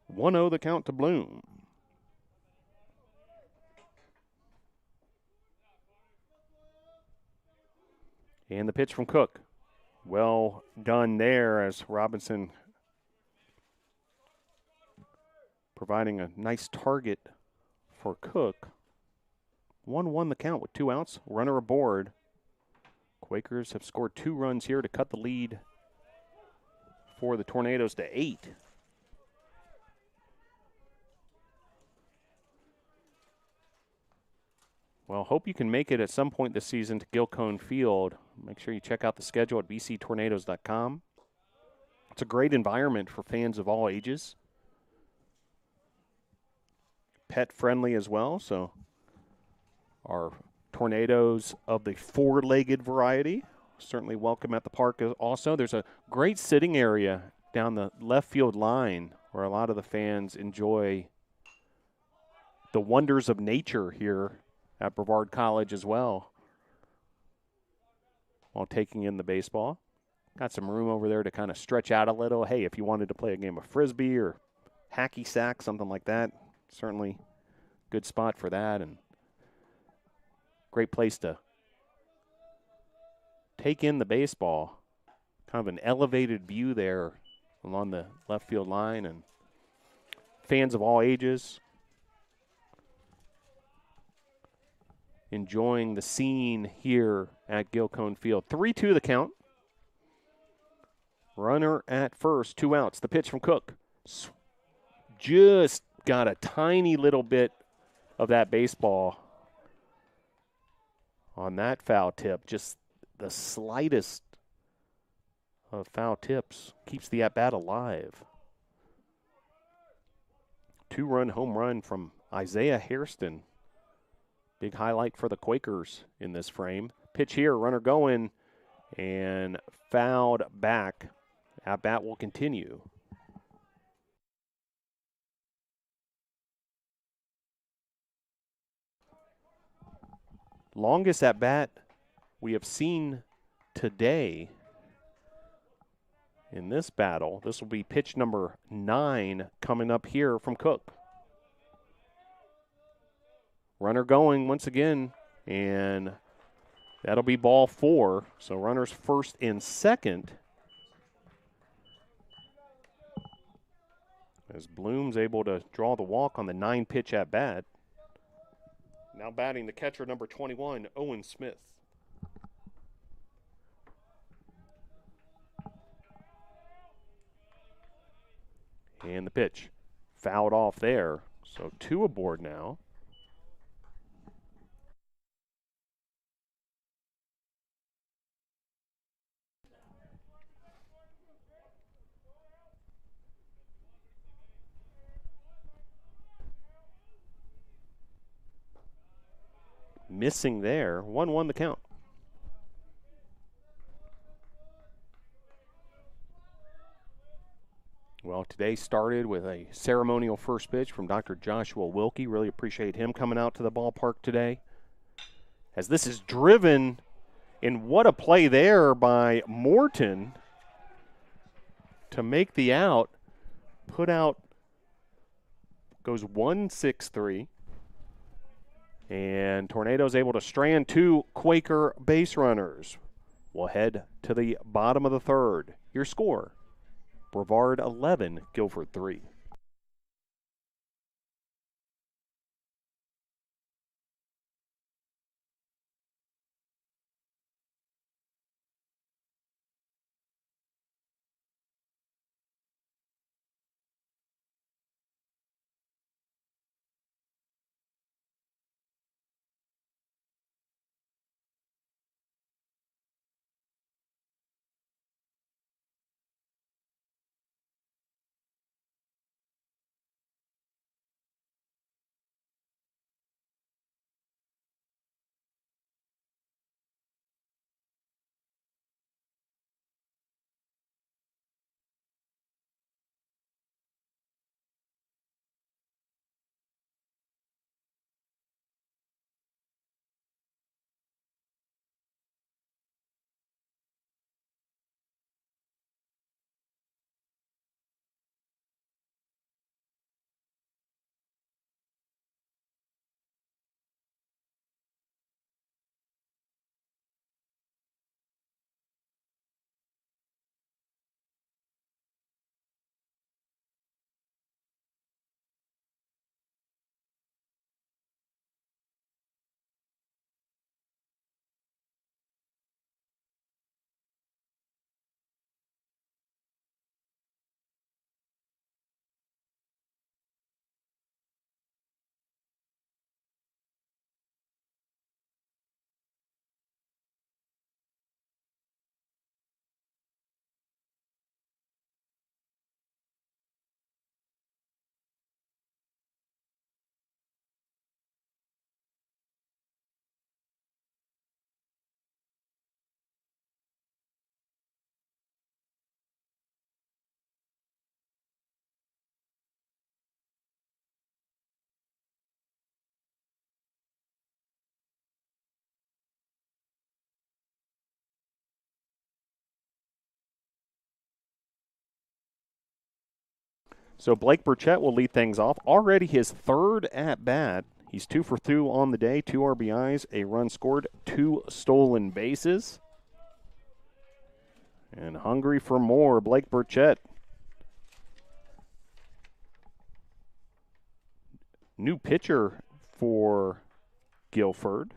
One 0 the count to Bloom. And the pitch from Cook. Well done there as Robinson providing a nice target for Cook. 1-1 the count with 2 outs. Runner aboard. Quakers have scored 2 runs here to cut the lead for the Tornadoes to 8. Well, hope you can make it at some point this season to Guilford Field. Make sure you check out the schedule at bctornadoes.com. It's a great environment for fans of all ages. Pet friendly as well, so our Tornadoes of the 4-legged variety certainly welcome at the park also. There's a great sitting area down the left field line where a lot of the fans enjoy the wonders of nature here at Brevard College as well while taking in the baseball. Got some room over there to kind of stretch out a little. Hey, if you wanted to play a game of Frisbee or hacky sack, something like that, certainly good spot for that, and great place to take in the baseball. Kind of an elevated view there along the left field line, and fans of all ages enjoying the scene here at Guilford Field. 3-2 the count. Runner at first, 2 outs. The pitch from Cook. Just got a tiny little bit of that baseball on that foul tip. Just the slightest of foul tips keeps the at-bat alive. 2-run home run from Isaiah Hairston. Big highlight for the Quakers in this frame. Pitch here, runner going, and fouled back. At-bat will continue. Longest at-bat we have seen today in this battle. This will be pitch number 9 coming up here from Cook. Runner going once again, and that'll be ball 4. So runners first and second. As Bloom's able to draw the walk on the 9-pitch at bat. Now batting the catcher number 21, Owen Smith. And the pitch fouled off there. So 2 aboard now. missing there. 1-1 the count. Well, today started with a ceremonial first pitch from Dr. Joshua Wilkie. Really appreciate him coming out to the ballpark today. As this is driven, and what a play there by Morton to make the out. Put out, goes 1-6-3. And Tornadoes able to strand 2 Quaker base runners. We'll head to the bottom of the third. Your score, Brevard 11, Guilford 3. So Blake Burchett will lead things off. Already his third at bat. He's 2 for 2 on the day, 2 RBIs, a run scored, 2 stolen bases. And hungry for more, Blake Burchett. New pitcher for Guilford.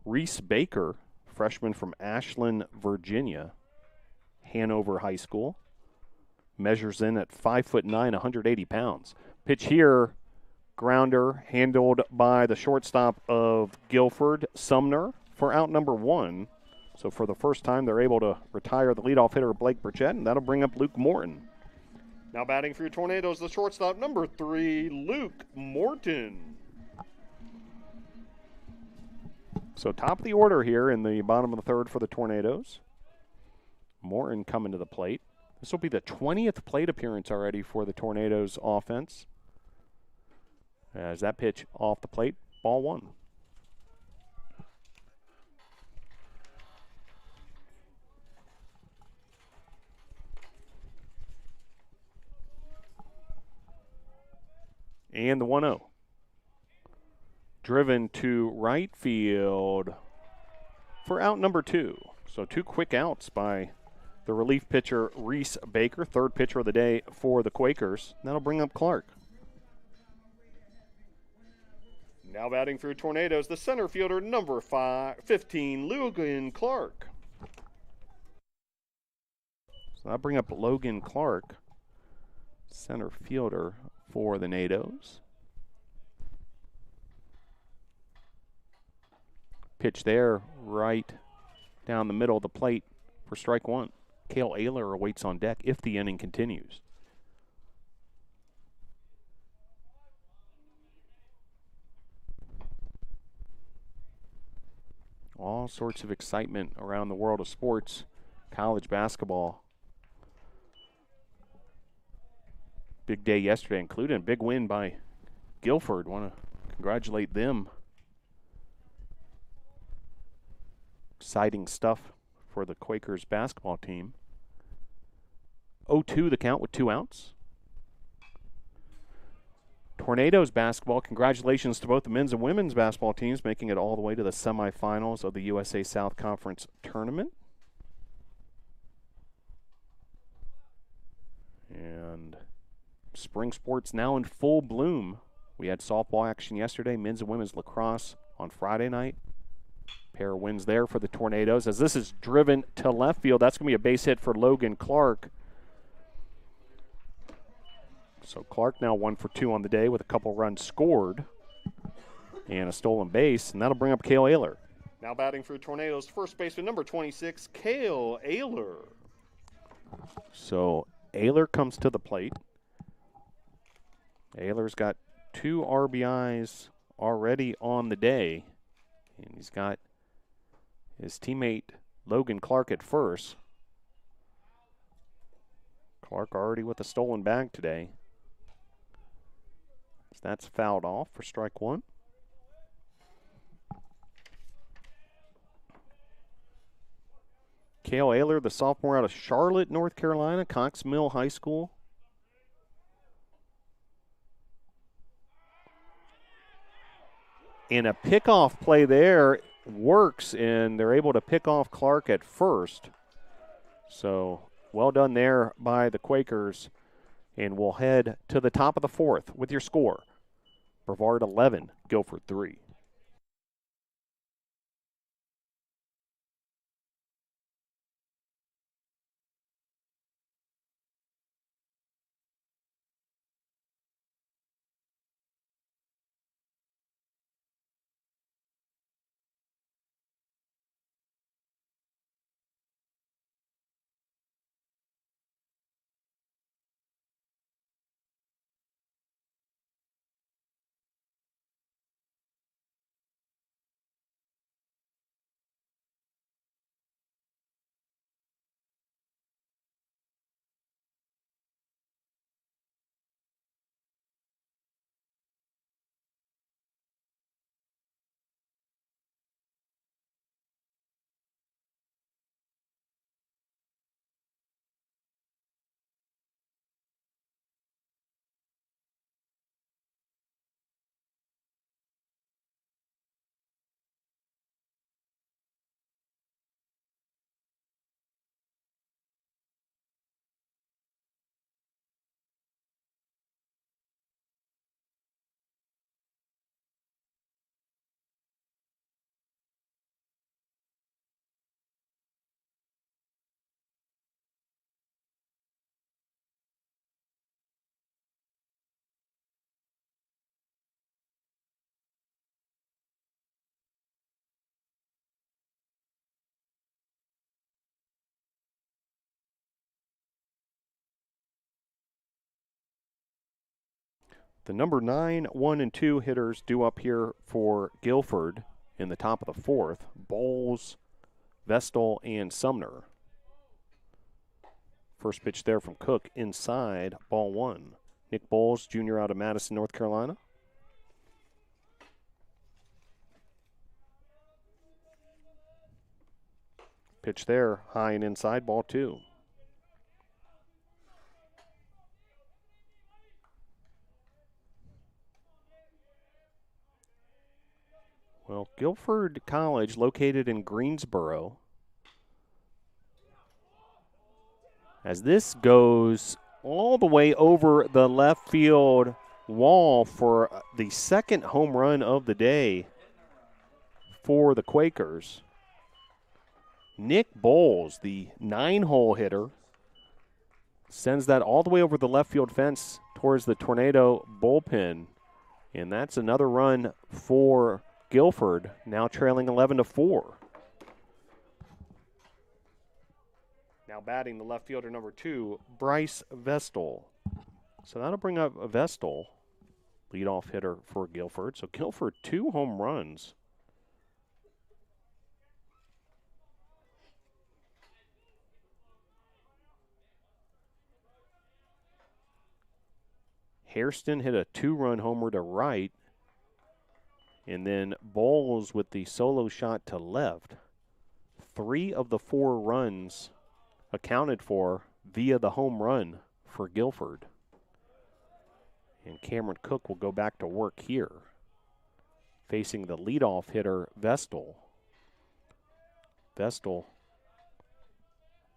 Reese Baker, freshman from Ashland, Virginia, Hanover High School. Measures in at 5'9", 180 pounds. Pitch here, grounder handled by the shortstop of Guilford, Sumner, for out number 1. So for the first time, they're able to retire the leadoff hitter, Blake Burchett, and that'll bring up Luke Morton. Now batting for your Tornadoes, the shortstop, number 3, Luke Morton. So top of the order here in the bottom of the third for the Tornadoes. Morton coming to the plate. This will be the 20th plate appearance already for the Tornadoes offense. As that pitch off the plate, ball 1. And the 1-0. Driven to right field for out number 2. So 2 quick outs by the relief pitcher, Reese Baker, third pitcher of the day for the Quakers. That'll bring up Clark. Now batting for Tornadoes, the center fielder, number 15, Logan Clark. So that'll bring up Logan Clark, center fielder for the Nados. Pitch there, right down the middle of the plate for strike 1. Cale Ayler awaits on deck if the inning continues. all sorts of excitement around the world of sports, college basketball. Big day yesterday, including a big win by Guilford. Want to congratulate them. Exciting stuff for the Quakers basketball team. 0-2 the count with 2 outs. Tornadoes basketball, congratulations to both the men's and women's basketball teams making it all the way to the semifinals of the USA South Conference tournament. And spring sports now in full bloom. We had softball action yesterday, men's and women's lacrosse on Friday night. Pair of wins there for the Tornadoes. As this is driven to left field, that's going to be a base hit for Logan Clark. So Clark now 1 for 2 on the day with a couple runs scored and a stolen base, and that'll bring up Cale Ayler. Now batting for the Tornadoes, first baseman number 26, Cale Ayler. So Ayler comes to the plate. Ayler's got 2 RBIs already on the day, and he's got his teammate Logan Clark at first. Clark already with a stolen bag today. So that's fouled off for strike 1. Cale Ayler, the sophomore out of Charlotte, North Carolina, Cox Mill High School. And a pickoff play there works, and they're able to pick off Clark at first. So well done there by the Quakers. And we'll head to the top of the 4th with your score. Brevard 11, Guilford 3. The number 9, 1, and 2 hitters due up here for Guilford in the top of the 4th. Bowles, Vestal, and Sumner. First pitch there from Cook inside, ball 1. Nick Bowles, junior out of Madison, North Carolina. Pitch there, high and inside, ball 2. Well, Guilford College, located in Greensboro. As this goes all the way over the left field wall for the second home run of the day for the Quakers. Nick Bowles, the 9-hole hitter, sends that all the way over the left field fence towards the Tornado bullpen. And that's another run for Guilford, now trailing 11-4. Now batting the left fielder number 2, Bryce Vestal. So that'll bring up Vestal, leadoff hitter for Guilford. So Guilford, 2 home runs. Hairston hit a 2-run homer to right. And then Bowles with the solo shot to left. 3 of the 4 runs accounted for via the home run for Guilford. And Cameron Cook will go back to work here, facing the leadoff hitter, Vestal. Vestal,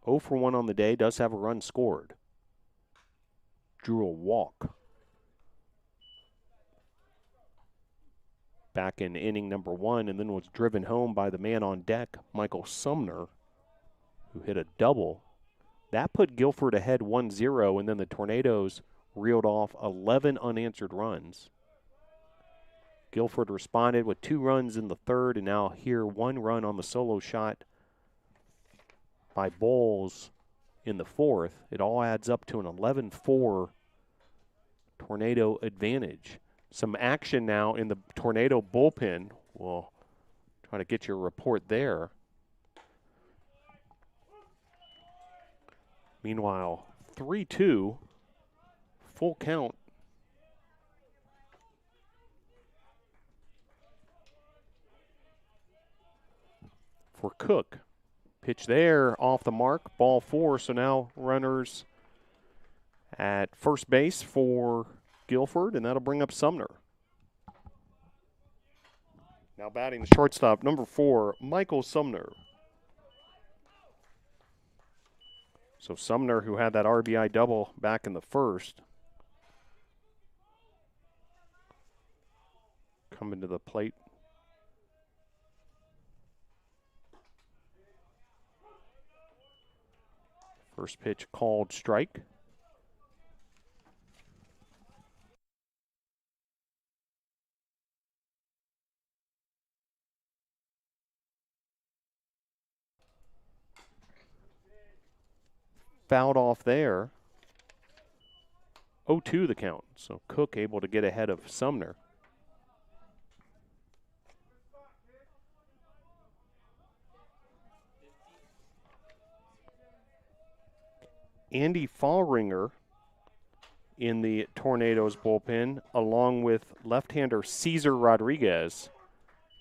0 for 1 on the day, does have a run scored. Drew a walk. Back in inning number 1, and then was driven home by the man on deck, Michael Sumner, who hit a double. That put Guilford ahead 1-0, and then the Tornadoes reeled off 11 unanswered runs. Guilford responded with 2 runs in the third, and now here 1 run on the solo shot by Bowles in the fourth. It all adds up to an 11-4 Tornado advantage. Some action now in the Tornado bullpen. We'll try to get your report there. Meanwhile, 3-2, full count. For Cook. Pitch there, off the mark, ball 4. So now runners at first base for Guilford, and that'll bring up Sumner. Now batting the shortstop, number 4, Michael Sumner. So Sumner, who had that RBI double back in the first, coming to the plate. First pitch called strike. Fouled off there. 0-2 the count. So Cook able to get ahead of Sumner. Andy Fallringer in the Tornadoes bullpen, along with left-hander Cesar Rodriguez.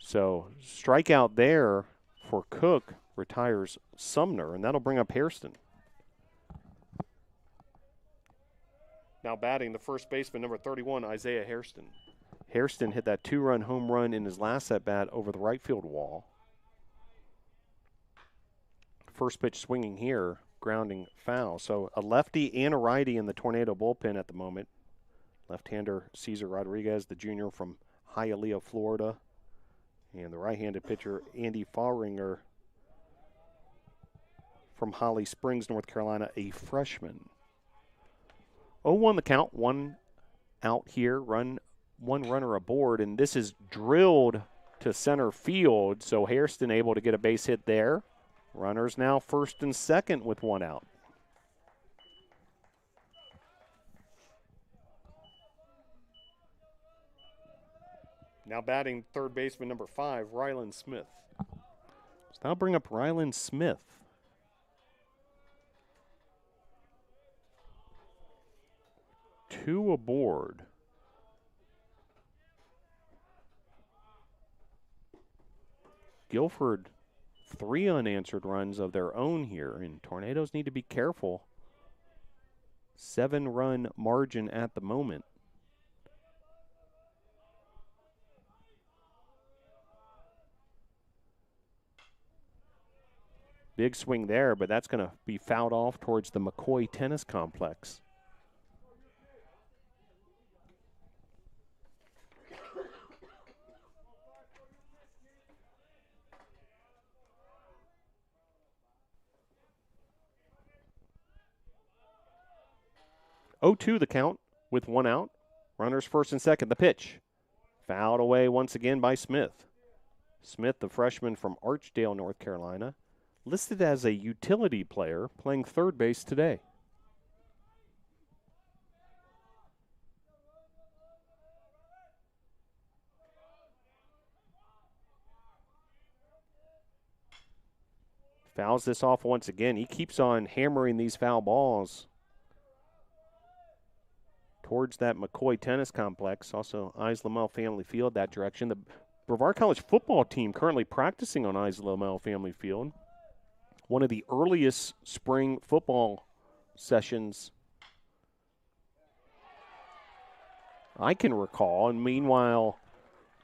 So strikeout there for Cook, retires Sumner, and that'll bring up Hairston. Now batting the first baseman, number 31, Isaiah Hairston. Hairston hit that 2-run home run in his last at-bat over the right field wall. First pitch swinging here, grounding foul. So a lefty and a righty in the Tornado bullpen at the moment. Left-hander Cesar Rodriguez, the junior from Hialeah, Florida. And the right-handed pitcher, Andy Fallringer from Holly Springs, North Carolina, a freshman. 0-1 the count, 1 out here, one runner aboard, and this is drilled to center field, so Hairston able to get a base hit there. Runners now first and second with 1 out. Now batting third baseman number 5, Ryland Smith. So that'll bring up Ryland Smith. Two aboard. Guilford, 3 unanswered runs of their own here, and Tornadoes need to be careful. 7-run margin at the moment. Big swing there, but that's going to be fouled off towards the McCoy Tennis Complex. Oh-2 the count with 1 out. Runners first and second. The pitch. Fouled away once again by Smith. Smith, the freshman from Archdale, North Carolina, listed as a utility player playing third base today. Fouls this off once again. He keeps on hammering these foul balls towards that McCoy Tennis Complex, also Isla Family Field that direction. The Brevard College football team currently practicing on Isla Family Field. One of the earliest spring football sessions I can recall. And meanwhile,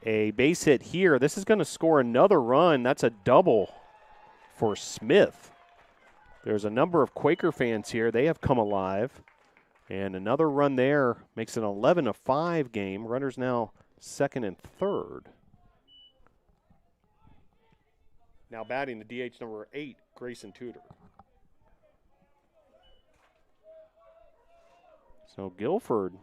a base hit here. This is going to score another run. That's a double for Smith. There's a number of Quaker fans here. They have come alive. And another run there makes it an 11-5 game. Runners now second and third. Now batting the DH number 8, Grayson Tudor. So Guilford,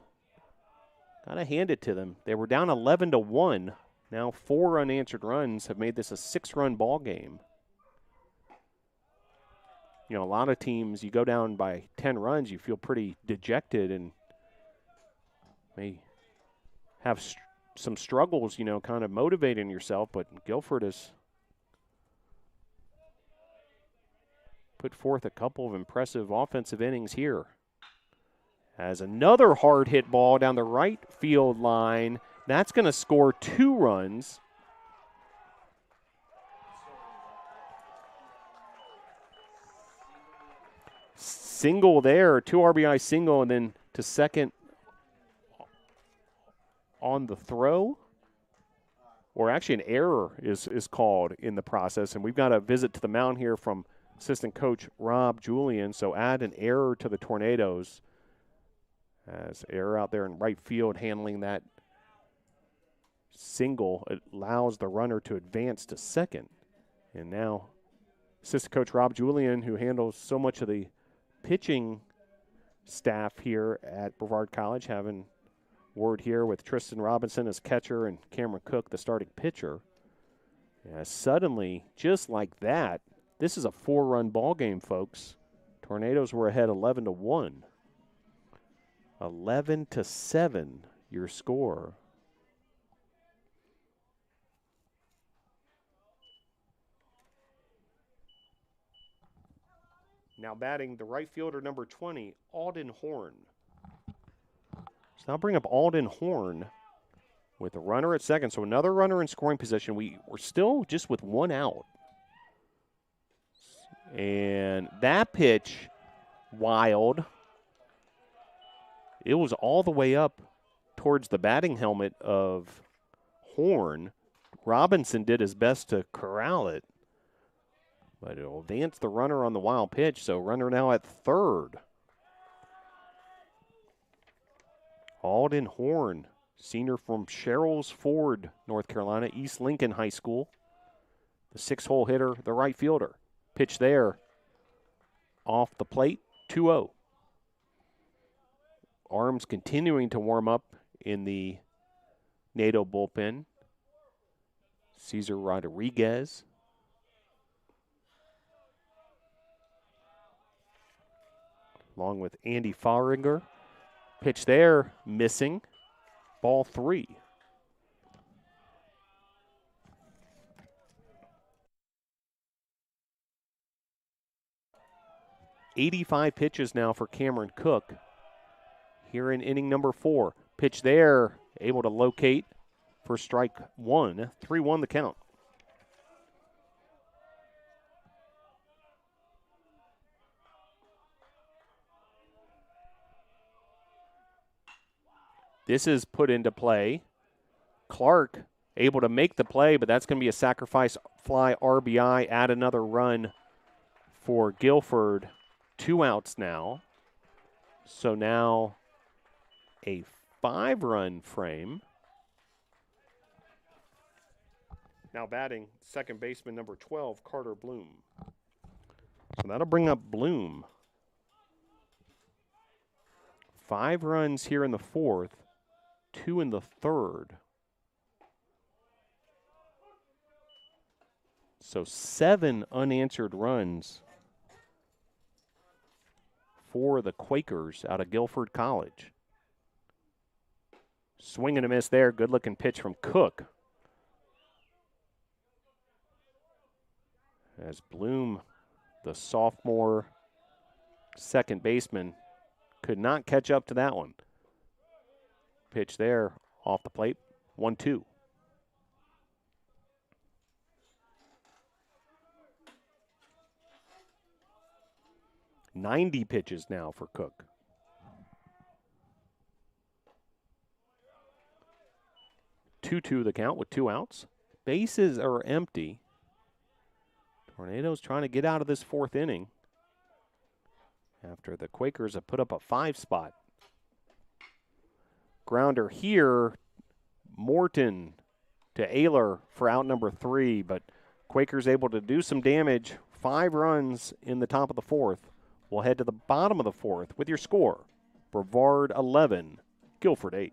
got to hand it to them. They were down 11-1. Now 4 unanswered runs have made this a 6-run ball game. You know, a lot of teams, you go down by 10 runs, you feel pretty dejected and may have some struggles, you know, kind of motivating yourself. But Guilford has put forth a couple of impressive offensive innings here. As another hard hit ball down the right field line, that's going to score 2 runs. Single there, 2 RBI single, and then to second on the throw. Or actually an error is called in the process. And we've got a visit to the mound here from assistant coach Rob Julian. So add an error to the Tornadoes. As error out there in right field handling that single. It allows the runner to advance to second. And now assistant coach Rob Julian, who handles so much of the pitching staff here at Brevard College, having word here with Tristan Robinson as catcher and Cameron Cook, the starting pitcher. Suddenly, just like that, this is a 4-run ball game, folks. Tornadoes were ahead 11-1. 11-7, your score. Now batting the right fielder, number 20, Alden Horn. So now bring up Alden Horn with a runner at second. So another runner in scoring position. We're still just with 1 out. And that pitch, wild. It was all the way up towards the batting helmet of Horn. Robinson did his best to corral it. But it'll advance the runner on the wild pitch, so runner now at third. Alden Horn, senior from Sherrills Ford, North Carolina, East Lincoln High School. The 6-hole hitter, the right fielder. Pitch there, off the plate, 2-0. Arms continuing to warm up in the NATO bullpen. Cesar Rodriguez. Along with Andy Fahringer. Pitch there, missing. Ball 3. $85 pitches now for Cameron Cook here in inning number 4. Pitch there, able to locate for strike 1. 3-1 the count. This is put into play. Clark able to make the play, but that's going to be a sacrifice fly RBI. Add another run for Guilford. 2 outs now. So now a 5-run frame. Now batting second baseman number 12, Carter Bloom. So that'll bring up Bloom. 5 runs here in the 4th. 2 in the 3rd. So 7 unanswered runs for the Quakers out of Guilford College. Swing and a miss there. Good looking pitch from Cook. As Bloom, the sophomore second baseman, could not catch up to that one. pitch there off the plate. 1-2. "90 pitches now for Cook. 2-2 the count with 2 outs. Bases are empty. Tornadoes trying to get out of this 4th inning after the Quakers have put up a 5 spot. Grounder here, Morton to Ayler for out number 3, but Quakers able to do some damage. 5 runs in the top of the 4th. We'll head to the bottom of the 4th with your score. Brevard 11, Guilford 8.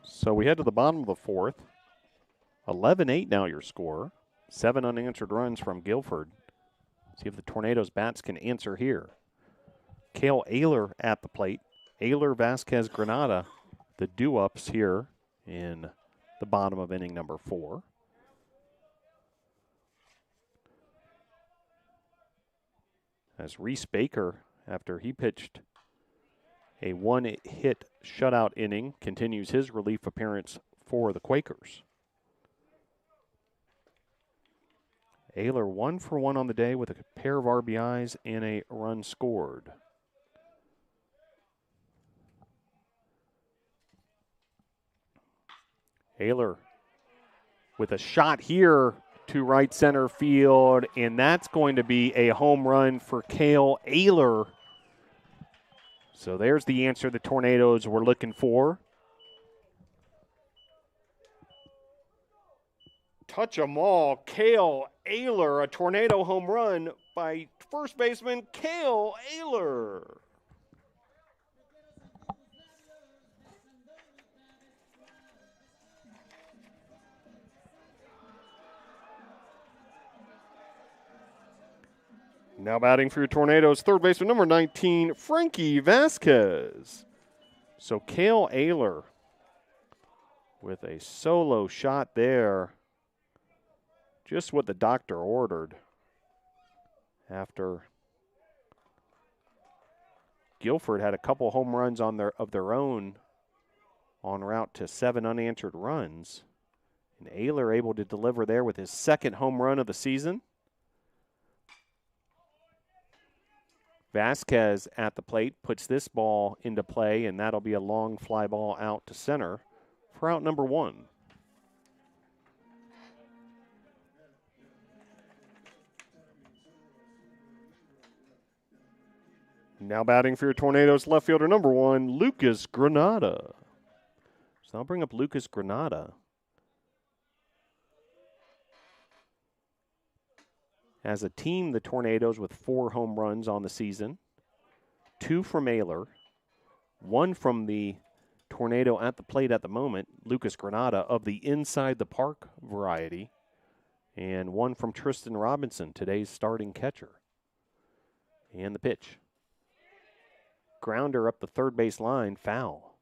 So we head to the bottom of the 4th. 11-8 now your score. 7 unanswered runs from Guilford. See if the Tornadoes bats can answer here. Cale Ayler at the plate. Ayler, Vasquez, Granada, the do-ups here in the bottom of inning number 4. As Reese Baker, after he pitched a 1-hit shutout inning, continues his relief appearance for the Quakers. Ayler 1 for 1 on the day with a pair of RBIs and a run scored. Ayler with a shot here to right center field, and that's going to be a home run for Cale Ayler. So there's the answer the Tornadoes were looking for. Touch 'em all, Cale Ayler, a Tornado home run by first baseman Cale Ayler. Now batting for your Tornadoes, third baseman number 19, Frankie Vasquez. So Cale Ayler with a solo shot there. Just what the doctor ordered after Guilford had a couple home runs of their own en route to 7 unanswered runs. And Ayler able to deliver there with his second home run of the season. Vasquez at the plate puts this ball into play, and that'll be a long fly ball out to center for out number 1. Now batting for your Tornadoes, left fielder number 1, Lucas Granada. So I'll bring up Lucas Granada. As a team, the Tornadoes with 4 home runs on the season. 2 from Ayler. 1 from the Tornado at the plate at the moment, Lucas Granada, of the inside the park variety. And one from Tristan Robinson, today's starting catcher. And the pitch. Grounder up the third base line, foul.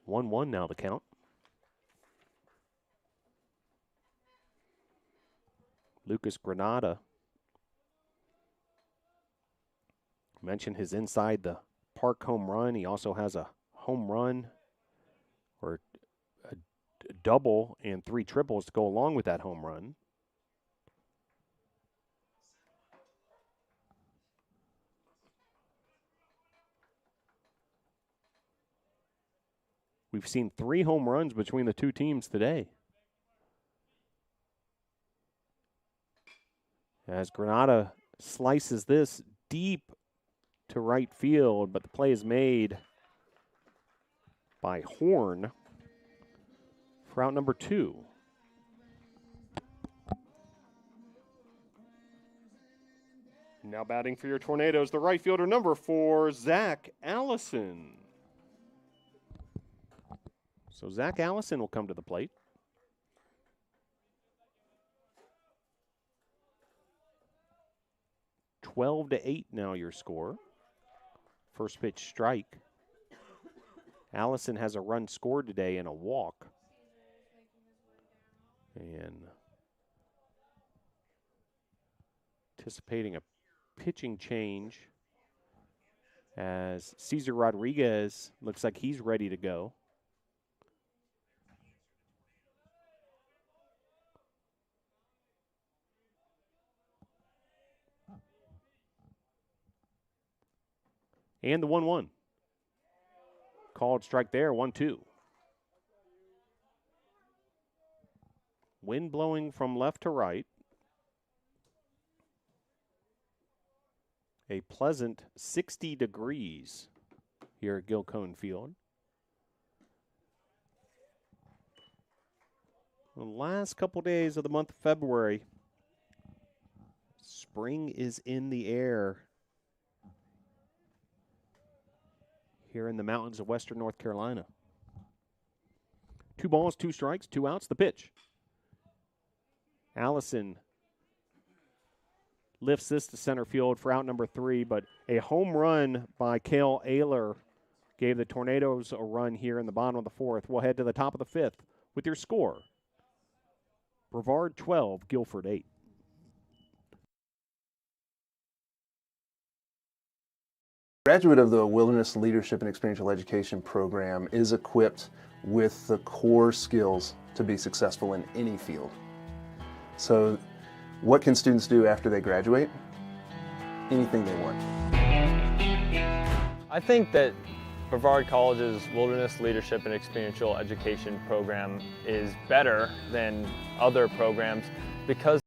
1-1 now the count. Lucas Granada. Mentioned his inside the park home run. He also has a home run or a double and 3 triples to go along with that home run. We've seen 3 home runs between the two teams today. As Granada slices this deep to right field, but the play is made by Horn for out number 2. Now batting for your Tornadoes, the right fielder, number 4, Zach Allison. So Zach Allison will come to the plate. (12-8) now your score. First pitch strike. Allison has a run scored today and a walk. And anticipating a pitching change as Cesar Rodriguez looks like he's ready to go. And the 1-1. Called strike there, 1-2. Wind blowing from left to right. A pleasant 60 degrees here at Gilcone Field. The last couple days of the month of February, spring is in the air here in the mountains of western North Carolina. 2 balls, 2 strikes, 2 outs, the pitch. Allison lifts this to center field for out number 3, but a home run by Cale Ayler gave the Tornadoes a run here in the bottom of the 4th. We'll head to the top of the 5th with your score. Brevard 12, Guilford 8. Graduate of the Wilderness Leadership and Experiential Education program is equipped with the core skills to be successful in any field. So what can students do after they graduate? Anything they want. I think that Brevard College's Wilderness Leadership and Experiential Education program is better than other programs because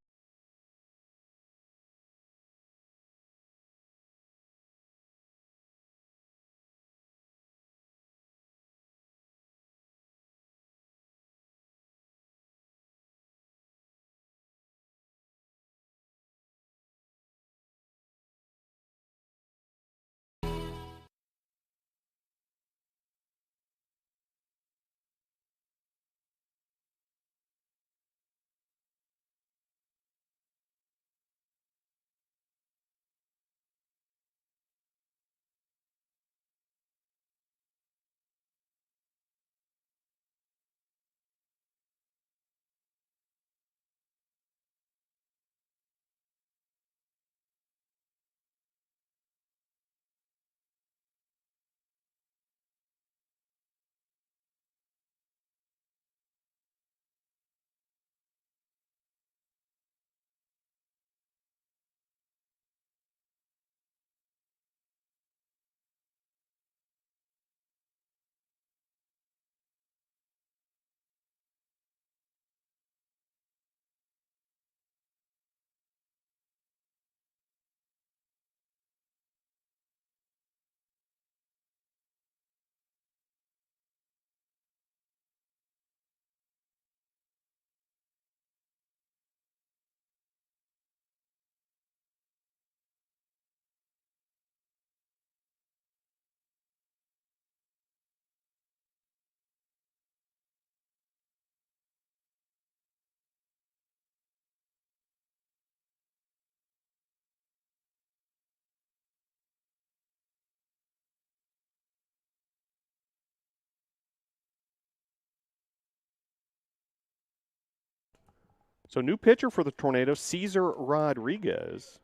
So new pitcher for the Tornadoes, Cesar Rodriguez.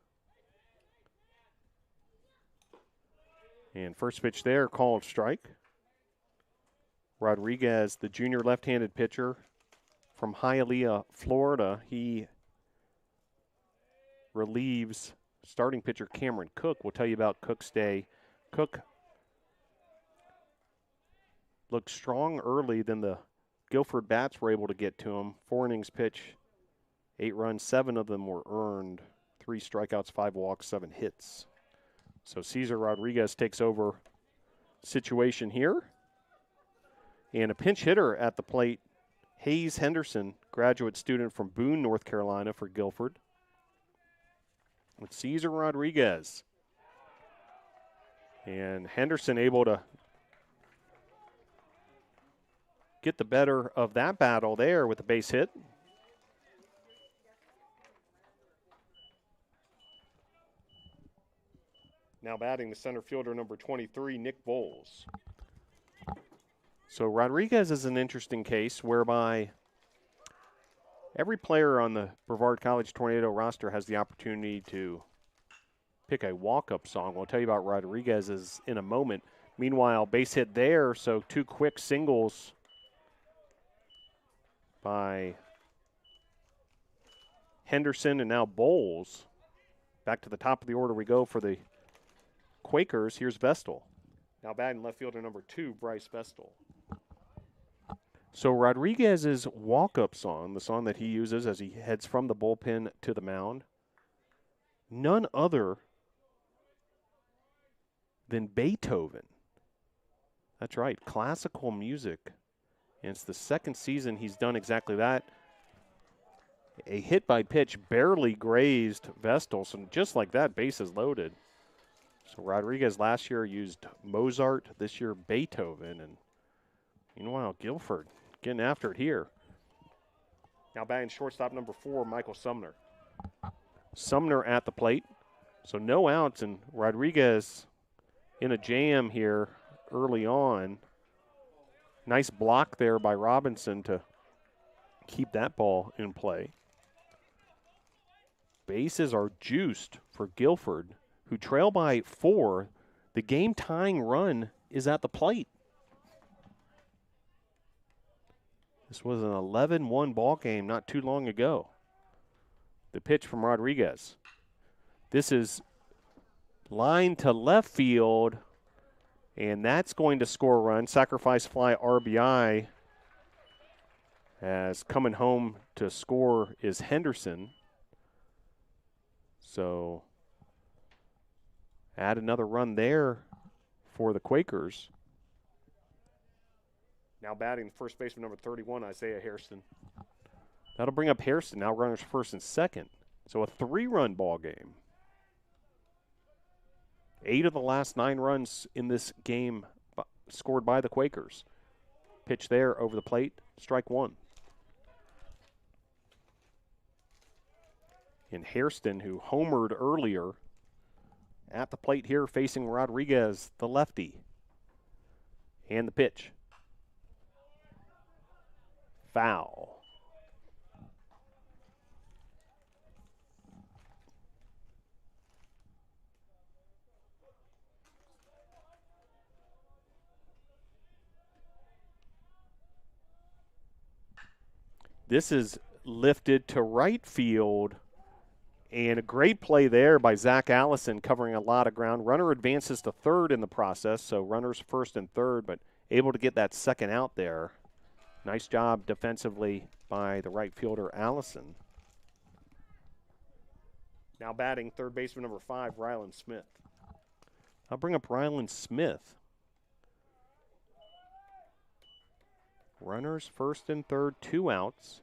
And first pitch there, called strike. Rodriguez, the junior left-handed pitcher from Hialeah, Florida. He relieves starting pitcher Cameron Cook. We'll tell you about Cook's day. Cook looked strong early, then the Guilford bats were able to get to him. 4 innings pitch, 8 runs, 7 of them were earned. 3 strikeouts, 5 walks, 7 hits. So Cesar Rodriguez takes over situation here. And a pinch hitter at the plate, Hayes Henderson, graduate student from Boone, North Carolina for Guilford. With Cesar Rodriguez. And Henderson able to get the better of that battle there with the base hit. Now batting the center fielder, number 23, Nick Bowles. So Rodriguez is an interesting case whereby every player on the Brevard College Tornado roster has the opportunity to pick a walk-up song. We'll tell you about Rodriguez's in a moment. Meanwhile, base hit there, so 2 quick singles by Henderson and now Bowles. Back to the top of the order we go for the Quakers. Here's Vestal. Now batting left fielder number 2, Bryce Vestal. So Rodriguez's walk-up song, the song that he uses as he heads from the bullpen to the mound, none other than Beethoven. That's right, classical music. And it's the second season he's done exactly that. A hit by pitch barely grazed Vestal, so just like that, bases loaded. So Rodriguez last year used Mozart, this year Beethoven, and meanwhile Guilford getting after it here. Now batting shortstop number 4, Michael Sumner. Sumner at the plate, so no outs, and Rodriguez in a jam here early on. Nice block there by Robinson to keep that ball in play. Bases are juiced for Guilford, who trail by 4. The game-tying run is at the plate. This was an 11-1 ball game not too long ago. The pitch from Rodriguez. This is line to left field, and that's going to score a run. Sacrifice fly RBI, as coming home to score is Henderson. So add another run there for the Quakers. Now batting first baseman number 31, Isaiah Hairston. That'll bring up Hairston, now runners first and second. So a 3-run ball game. 8 of the last 9 runs in this game scored by the Quakers. Pitch there over the plate, strike 1. And Hairston, who homered earlier, at the plate here facing Rodriguez, the lefty. And the pitch. Foul. This is lifted to right field, and a great play there by Zach Allison covering a lot of ground. Runner advances to third in the process, so runners first and third, but able to get that second out there. Nice job defensively by the right fielder, Allison. Now batting third baseman number 5, Ryland Smith. I'll bring up Ryland Smith. Runners first and third, 2 outs.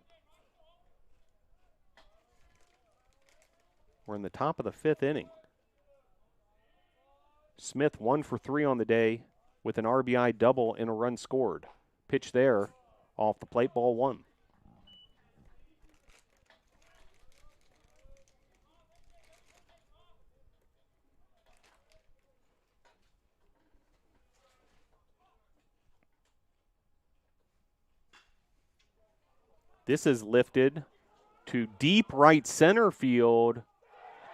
We're in the top of the 5th inning. Smith 1 for 3 on the day with an RBI double and a run scored. Pitch there off the plate, ball 1. This is lifted to deep right center field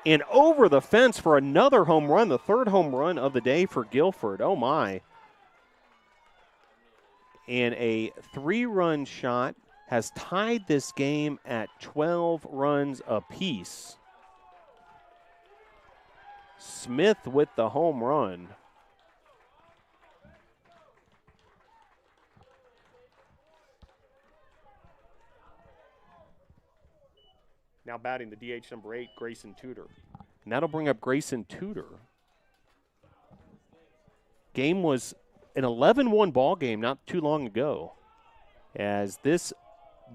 and over the fence for another home run, the third home run of the day for Guilford. Oh, my. And a 3-run shot has tied this game at 12 runs apiece. Smith with the home run. Now batting the DH number 8, Grayson Tudor. And that'll bring up Grayson Tudor. Game was an 11-1 ball game not too long ago, as this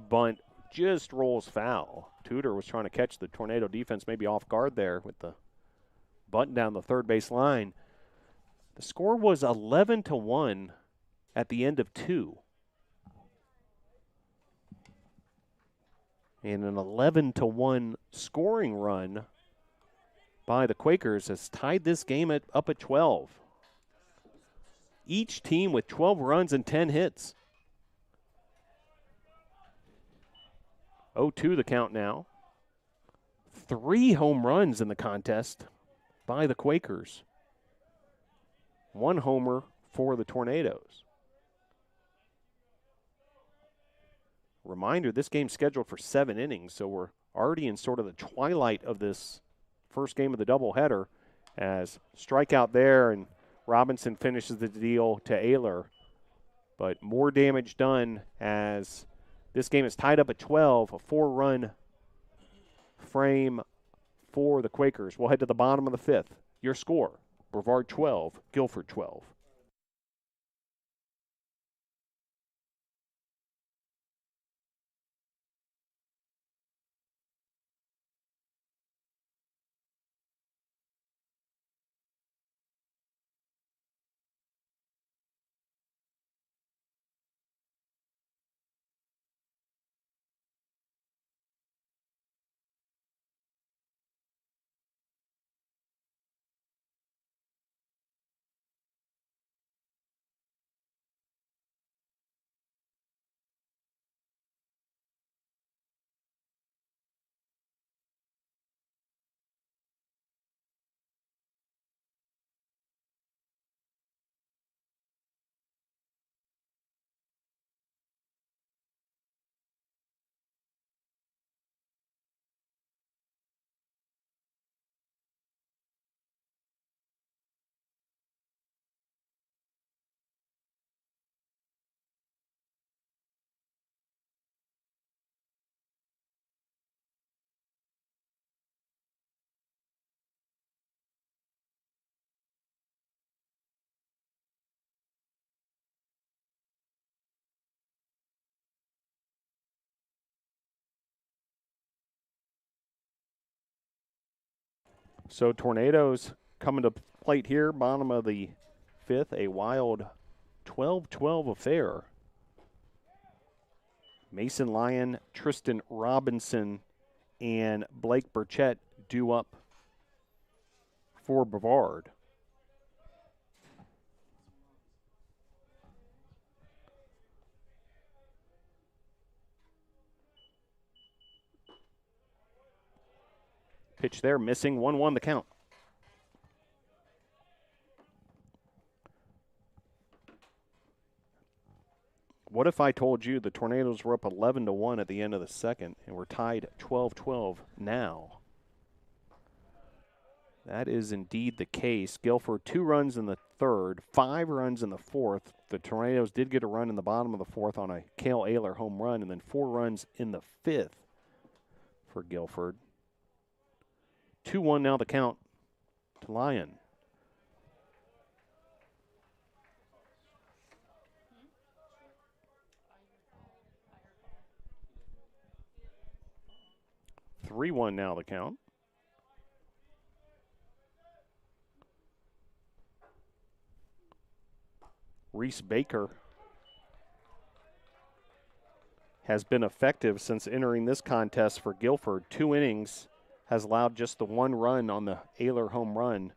bunt just rolls foul. Tudor was trying to catch the Tornado defense maybe off guard there with the bunt down the third base line. The score was 11-1 at the end of 2. And an 11-1 scoring run by the Quakers has tied this game up at 12. Each team with 12 runs and 10 hits. 0-2 the count now. 3 home runs in the contest by the Quakers. 1 homer for the Tornadoes. Reminder, this game's scheduled for 7 innings, so we're already in sort of the twilight of this first game of the doubleheader, as strikeout there and Robinson finishes the deal to Ayler. But more damage done as this game is tied up at 12, a 4-run frame for the Quakers. We'll head to the bottom of the 5th. Your score, Brevard 12, Guilford 12. So Tornadoes coming to plate here, bottom of the 5th, a wild 12-12 affair. Mason Lyon, Tristan Robinson, and Blake Burchett due up for Brevard. Pitch there, missing, 1-1 the count. What if I told you the Tornadoes were up 11-1 at the end of the second and we're tied 12-12 now? That is indeed the case. Guilford 2 runs in the 3rd, 5 runs in the 4th. The Tornadoes did get a run in the bottom of the 4th on a Cale Ayler home run, and then 4 runs in the 5th for Guilford. 2-1 now the count to Lyon. Three-1 now the count. Reese Baker has been effective since entering this contest for Guilford. 2 innings, has allowed just the 1 run on the Ayler home run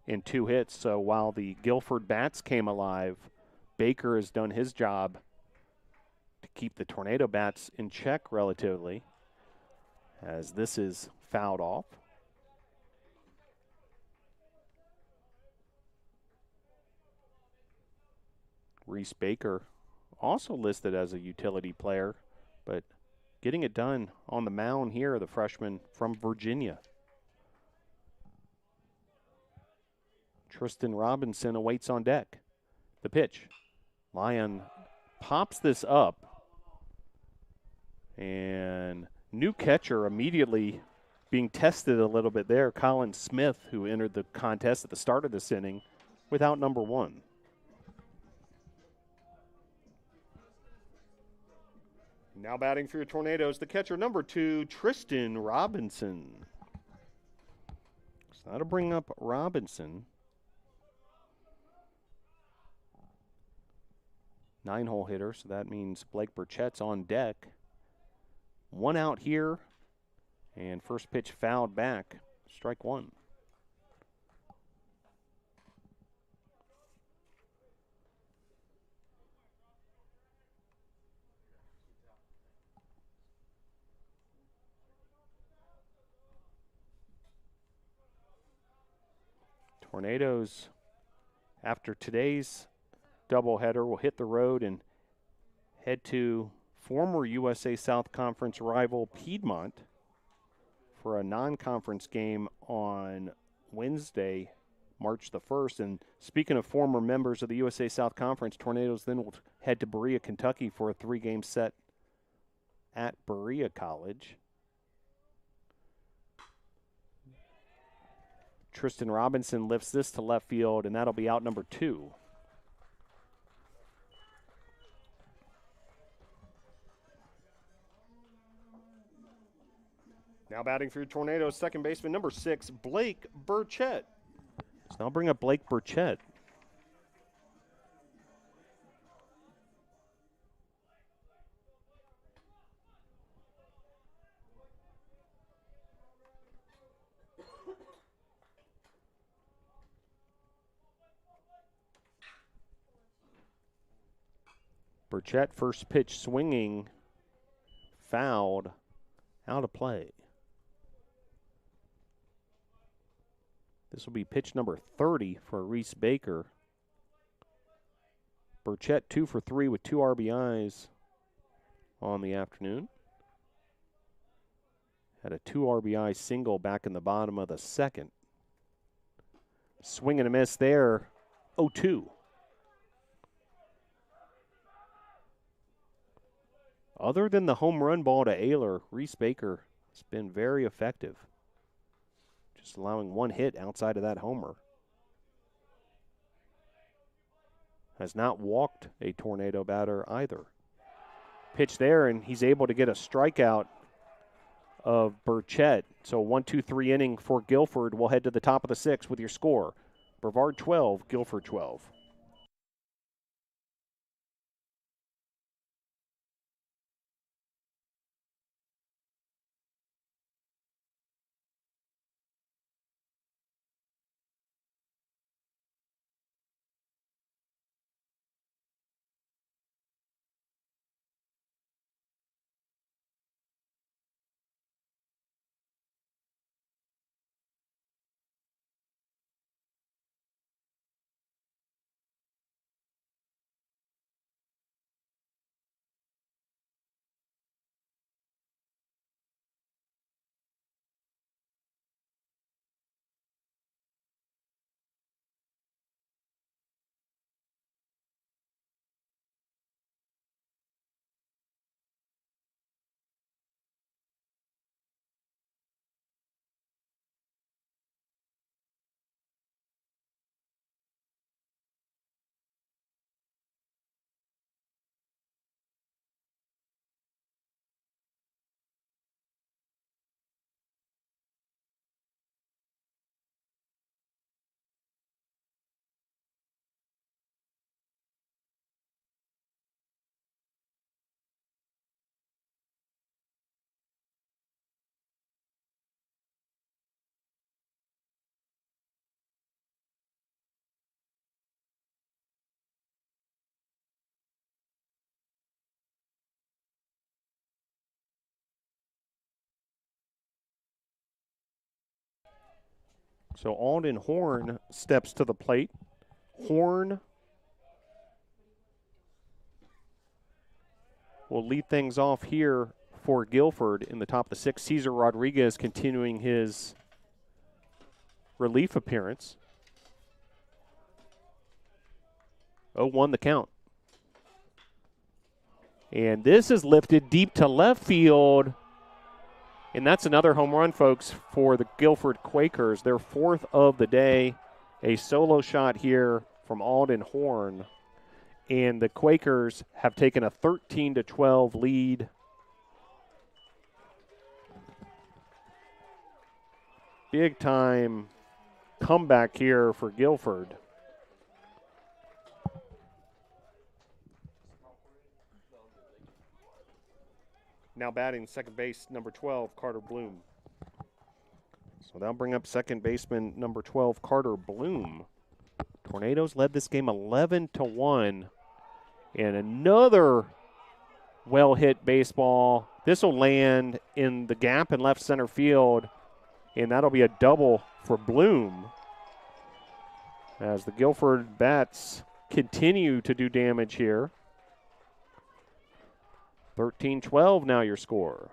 in 2 hits. So while the Guilford bats came alive, Baker has done his job to keep the Tornado bats in check relatively. as this is fouled off. Reese Baker also listed as a utility player, but getting it done on the mound here, the freshman from Virginia. Tristan Robinson awaits on deck. The pitch. Lyon pops this up, and new catcher immediately being tested a little bit there, Colin Smith, who entered the contest at the start of this inning without number 1. Now batting for your Tornadoes, the catcher, number 2, Tristan Robinson. So that'll bring up Robinson. 9-hole hitter, so that means Blake Burchett's on deck. 1 out here, and first pitch fouled back. Strike 1. Tornadoes, after today's doubleheader, will hit the road and head to former USA South Conference rival Piedmont for a non-conference game on Wednesday, March the 1st. And speaking of former members of the USA South Conference, Tornadoes then will head to Berea, Kentucky for a 3-game set at Berea College. Tristan Robinson lifts this to left field, and that'll be out number 2. Now batting for your Tornadoes, second baseman, number 6, Blake Burchett. So I'll bring up Blake Burchett. Burchett, first pitch swinging, fouled, out of play. This will be pitch number 30 for Reese Baker. Burchett 2 for 3 with 2 RBIs on the afternoon. Had a 2 RBI single back in the bottom of the second. Swing and a miss there, 0-2. Other than the home run ball to Ayler, Reese Baker has been very effective. Just allowing 1 hit outside of that homer. Has not walked a Tornado batter either. Pitch there, and he's able to get a strikeout of Burchett. So 1-2-3 inning for Guilford. We'll head to the top of the 6th with your score. Brevard 12, Guilford 12. So Alden Horn steps to the plate. Horn will lead things off here for Guilford in the top of the sixth. Cesar Rodriguez continuing his relief appearance. 0-1 the count. And this is lifted deep to left field. And that's another home run, folks, for the Guilford Quakers. Their fourth of the day. A solo shot here from Alden Horn. And the Quakers have taken a 13-12 lead. Big time comeback here for Guilford. Now batting second base, number 12, Carter Bloom. So that'll bring up second baseman, number 12, Carter Bloom. Tornadoes led this game 11-1. And another well-hit baseball. This will land in the gap in left center field, and that'll be a double for Bloom as the Guilford bats continue to do damage here. 13-12 now your score.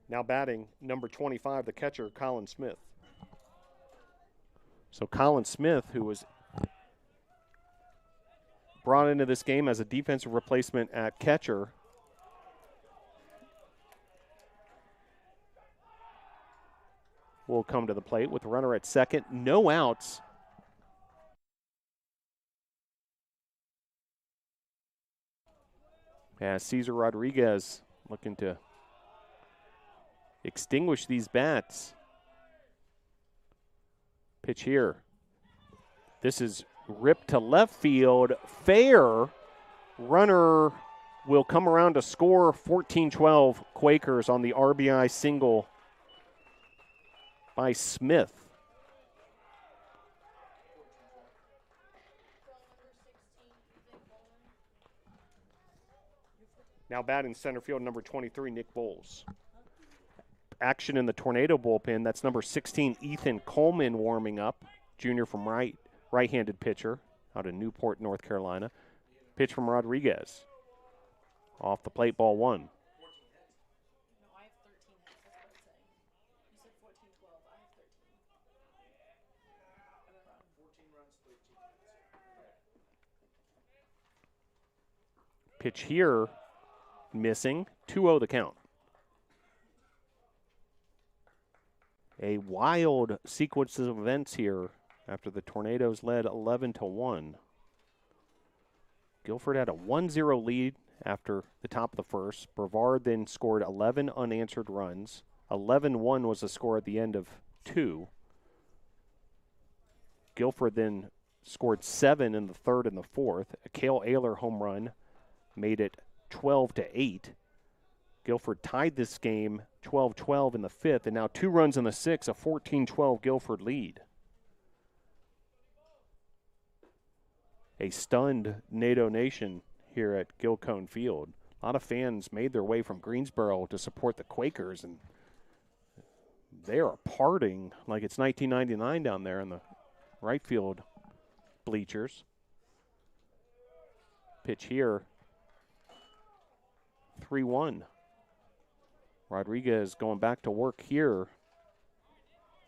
Now batting, number 25, the catcher, Colin Smith. So Colin Smith, who was brought into this game as a defensive replacement at catcher, will come to the plate with the runner at second. No outs. As Cesar Rodriguez looking to extinguish these bats. Pitch here. This is ripped to left field. Fair. Runner will come around to score. 14-12 Quakers on the RBI single by Smith. Now batting center field, number 23, Nick Bowles. Action in the Tornado bullpen. That's number 16, Ethan Coleman, warming up. Junior from right-handed pitcher out of Newport, North Carolina. Pitch from Rodriguez. Off the plate, ball one. Pitch here, missing. 2-0 the count. A wild sequence of events here after the Tornadoes led 11-1. Guilford had a 1-0 lead after the top of the first. Brevard then scored 11 unanswered runs. 11-1 was the score at the end of two. Guilford then scored 7 in the third and the fourth. A Cale Ayler home run made it 12-8. Guilford tied this game 12-12 in the fifth, and now 2 runs in the sixth, a 14-12 Guilford lead. A stunned NATO Nation here at Gilcone Field. A lot of fans made their way from Greensboro to support the Quakers, and they are partying like it's 1999 down there in the right field bleachers. Pitch here. 3-1. Rodriguez going back to work here,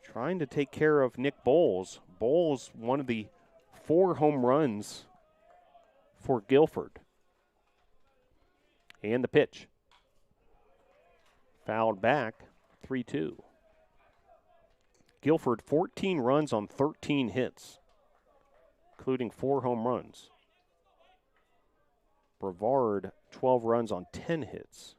trying to take care of Nick Bowles. Bowles, one of the 4 home runs for Guilford. And the pitch. Fouled back, 3-2. Guilford, 14 runs on 13 hits, including 4 home runs. Brevard, 12 runs on 10 hits.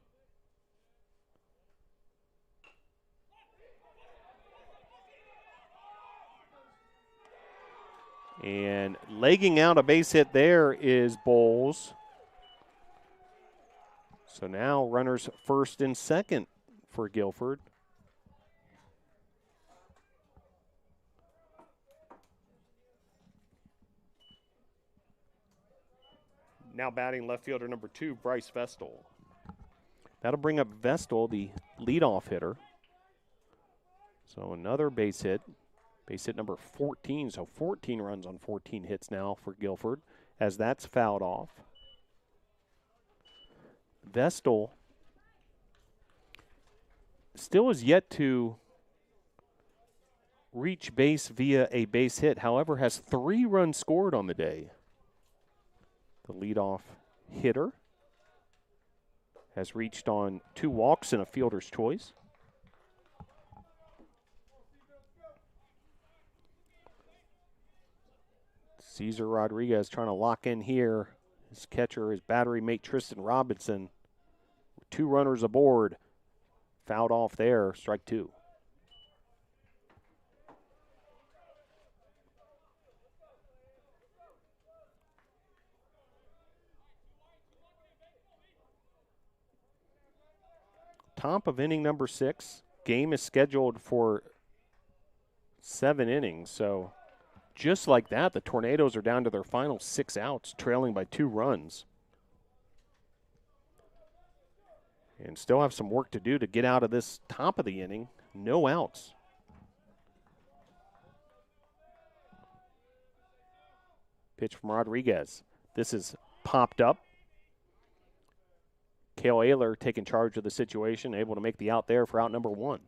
And legging out a base hit there is Bowles. So now runners first and second for Guilford. Now batting left fielder number 2, Bryce Vestal. That'll bring up Vestal, the leadoff hitter. So another base hit number 14. So 14 runs on 14 hits now for Guilford as that's fouled off. Vestal still is yet to reach base via a base hit, however, has 3 runs scored on the day. The leadoff hitter has reached on 2 walks and a fielder's choice. Cesar Rodriguez trying to lock in here. His catcher, his battery mate Tristan Robinson. 2 runners aboard. Fouled off there, strike 2. Top of inning number 6. Game is scheduled for 7 innings, so just like that, the Tornadoes are down to their final 6 outs, trailing by 2 runs. And still have some work to do to get out of this top of the inning. No outs. Pitch from Rodriguez. This is popped up. Cale Ayler taking charge of the situation, able to make the out there for out number 1.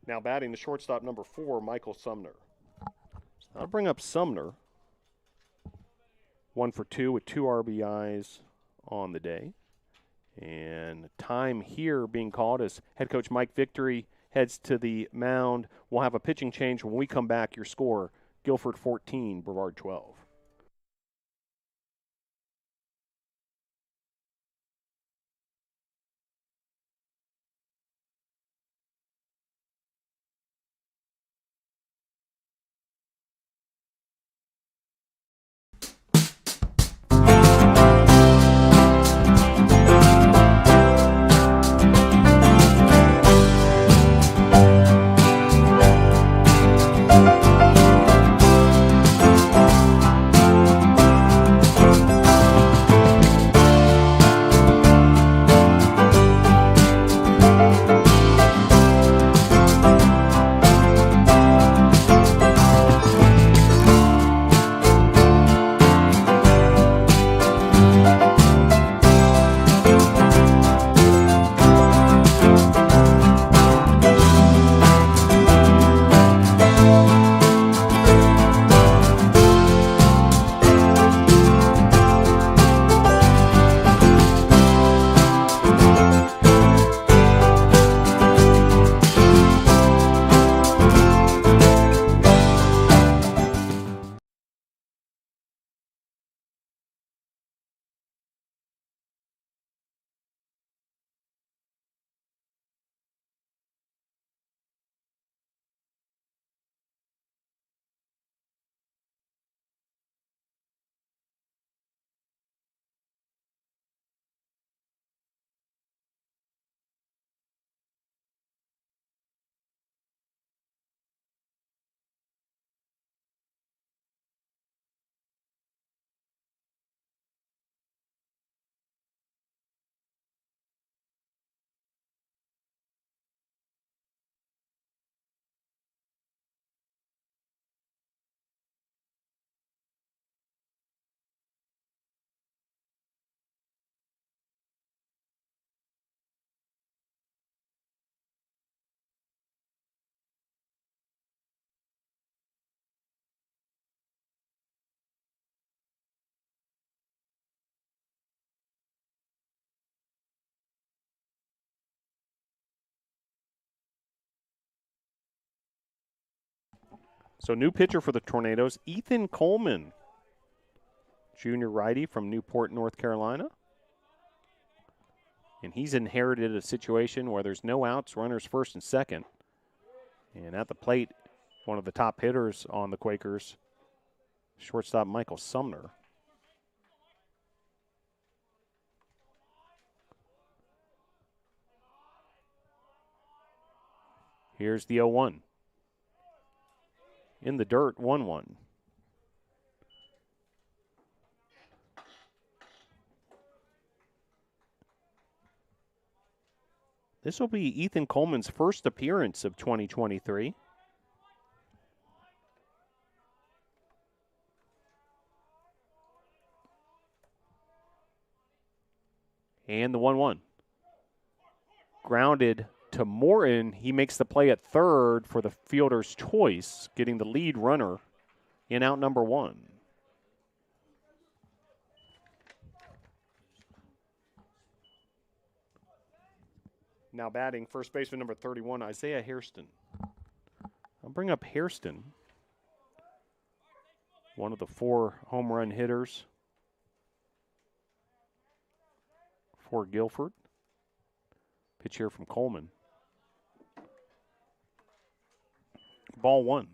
Now batting the shortstop number 4, Michael Sumner. So I'll bring up Sumner. 1 for 2 with 2 RBIs on the day. And time here being called as head coach Mike Victory heads to the mound. We'll have a pitching change when we come back. Your score, Guilford 14, Brevard 12. So new pitcher for the Tornadoes, Ethan Coleman, junior righty from Newport, North Carolina. And he's inherited a situation where there's no outs, runners first and second. And at the plate, one of the top hitters on the Quakers, shortstop Michael Sumner. Here's the 0-1. In the dirt, 1-1. This will be Ethan Coleman's first appearance of 2023. And the 1-1. Grounded to Morton. He makes the play at third for the fielder's choice, getting the lead runner in out number 1. Now batting, first baseman number 31, Isaiah Hairston. I'll bring up Hairston, one of the 4 home run hitters for Guilford. Pitch here from Coleman. Ball 1.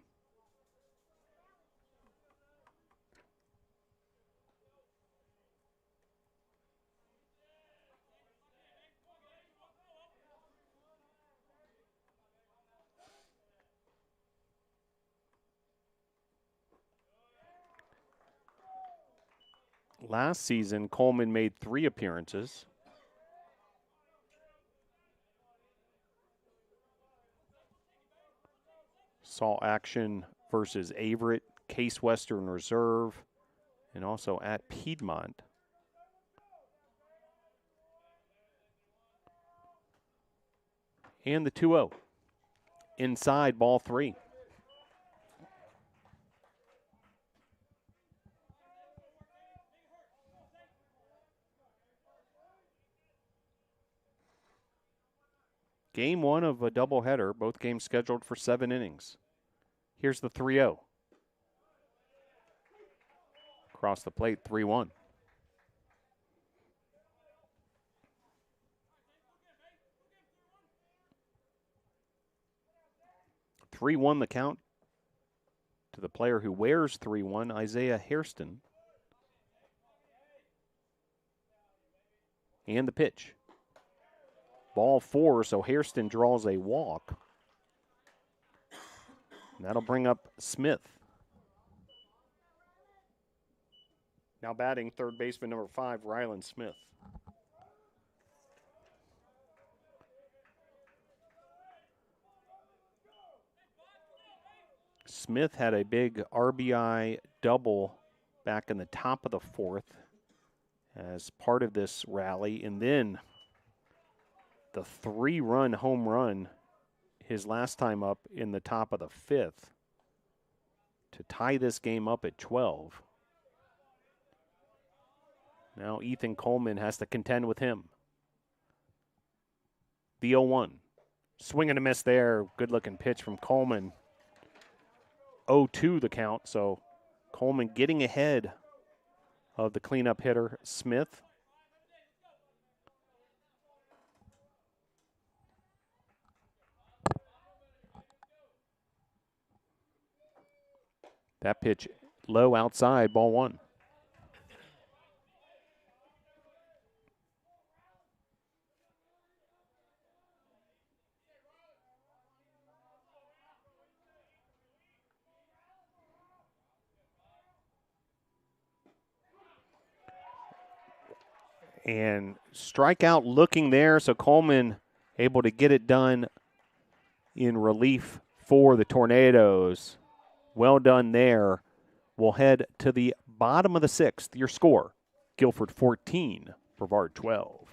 Last season, Coleman made 3 appearances. Saw action versus Averett, Case Western Reserve, and also at Piedmont. And the 2-0. Inside, ball 3. Game 1 of a doubleheader, both games scheduled for 7 innings. Here's the 3-0. Across the plate, 3-1. The count to the player who wears 3-1, Isaiah Hairston. And the pitch. Ball 4, so Hairston draws a walk. That'll bring up Smith. Now batting, third baseman number 5, Ryland Smith. Smith had a big RBI double back in the top of the 4th as part of this rally, and then the 3-run home run his last time up in the top of the 5th to tie this game up at 12. Now Ethan Coleman has to contend with him. The 0-1. Swing and a miss there. Good-looking pitch from Coleman. 0-2 the count, so Coleman getting ahead of the cleanup hitter, Smith. That pitch low outside, ball 1. And strikeout looking there, so Coleman able to get it done in relief for the Tornadoes. Well done there. We'll head to the bottom of the 6th. Your score, Guilford 14, Brevard 12.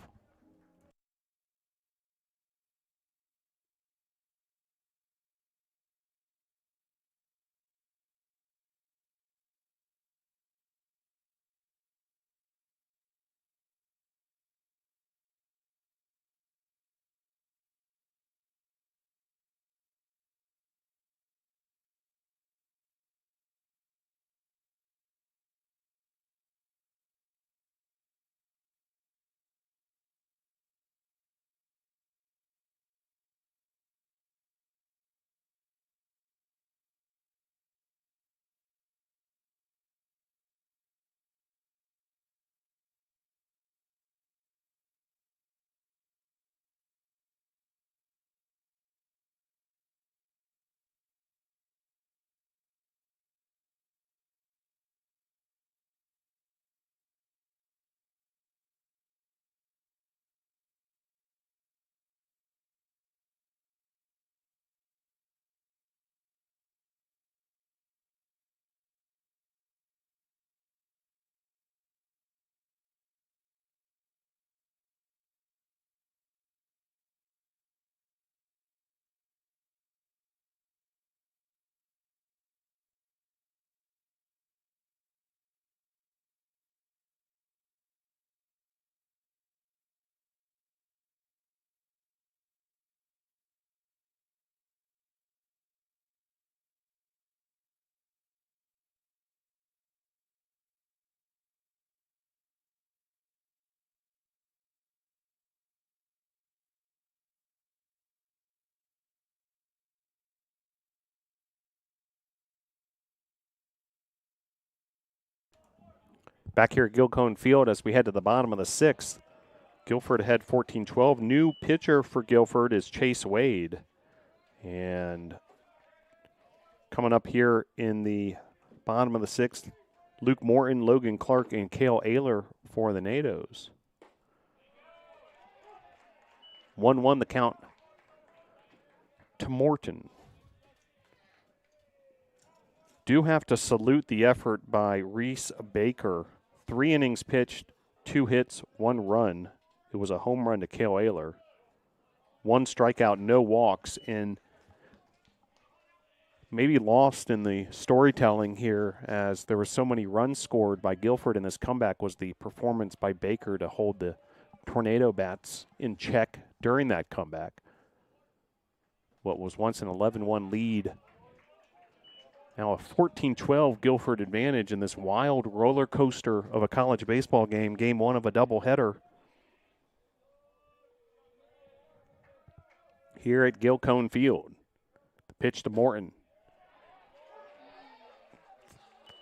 Back here at Guilford Field as we head to the bottom of the 6th. Guilford ahead 14-12. New pitcher for Guilford is Chase Wade. And coming up here in the bottom of the 6th, Luke Morton, Logan Clark, and Cale Ayler for the NATOs. 1-1 the count to Morton. Do have to salute the effort by Reese Baker. 3 innings pitched, 2 hits, 1 run. It was a home run to Cale Ayler. 1 strikeout, no walks, and maybe lost in the storytelling here as there were so many runs scored by Guilford in this comeback was the performance by Baker to hold the Tornado bats in check during that comeback. What was once an 11-1 lead. Now a 14-12 Guilford advantage in this wild roller coaster of a college baseball game, game 1 of a doubleheader here at Guilford Field. The pitch to Morton.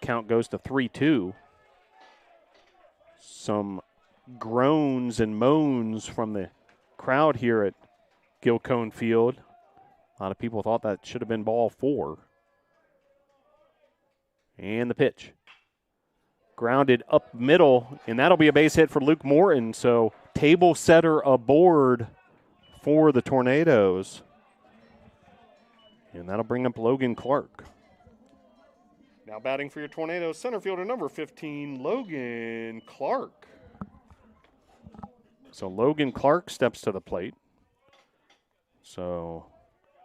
Count goes to 3-2. Some groans and moans from the crowd here at Guilford Field. A lot of people thought that should have been ball 4. And the pitch. Grounded up middle, and that'll be a base hit for Luke Morton. So table setter aboard for the Tornadoes. And that'll bring up Logan Clark. Now batting for your Tornadoes, center fielder number 15, Logan Clark. So Logan Clark steps to the plate. So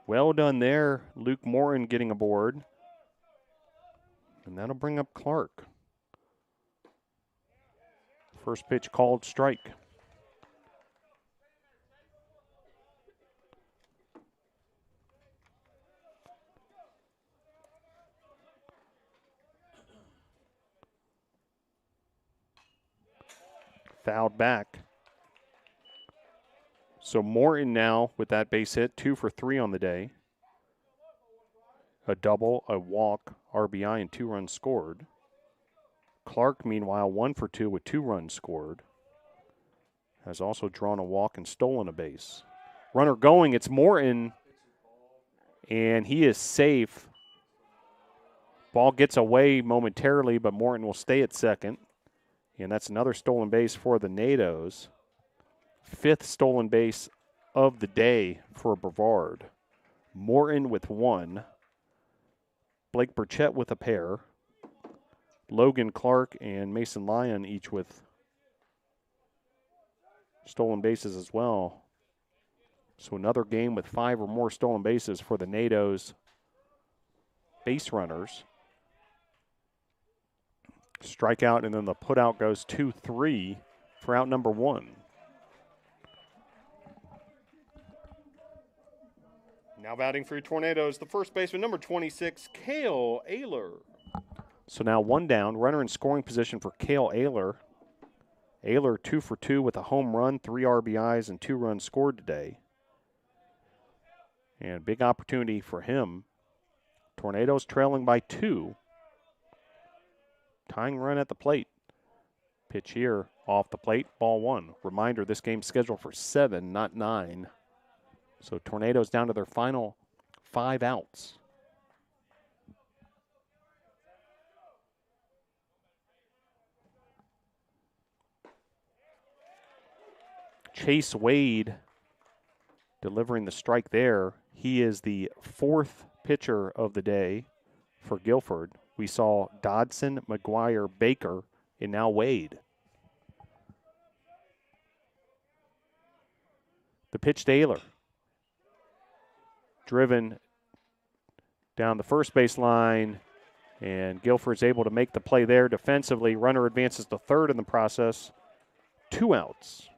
well done there, Luke Morton getting aboard. And that'll bring up Clark. First pitch called strike. Fouled back. So Morton now with that base hit, 2 for 3 on the day. A double, a walk, RBI, and 2 runs scored. Clark, meanwhile, 1 for 2 with 2 runs scored. Has also drawn a walk and stolen a base. Runner going, it's Morton, and he is safe. Ball gets away momentarily, but Morton will stay at second. And that's another stolen base for the NATOs. 5th stolen base of the day for Brevard. Morton with 1. Blake Burchett with a pair. Logan Clark and Mason Lyon each with stolen bases as well. So another game with 5 or more stolen bases for the NATOs base runners. Strikeout, and then the putout goes 2-3 for out number 1. Now batting for your Tornadoes, the first baseman, number 26, Cale Ayler. So now 1 down, runner in scoring position for Cale Ayler. Ayler 2 for 2 with a home run, 3 RBIs, and 2 runs scored today. And big opportunity for him. Tornadoes trailing by 2. Tying run at the plate. Pitch here off the plate, ball 1. Reminder, this game's scheduled for 7, not 9. So Tornadoes down to their final 5 outs. Chase Wade delivering the strike there. He is the 4th pitcher of the day for Guilford. We saw Dodson, McGuire, Baker, and now Wade. The pitch to Ayler. Driven down the first base line, and Guilford's able to make the play there defensively. Runner advances to third in the process. 2 outs.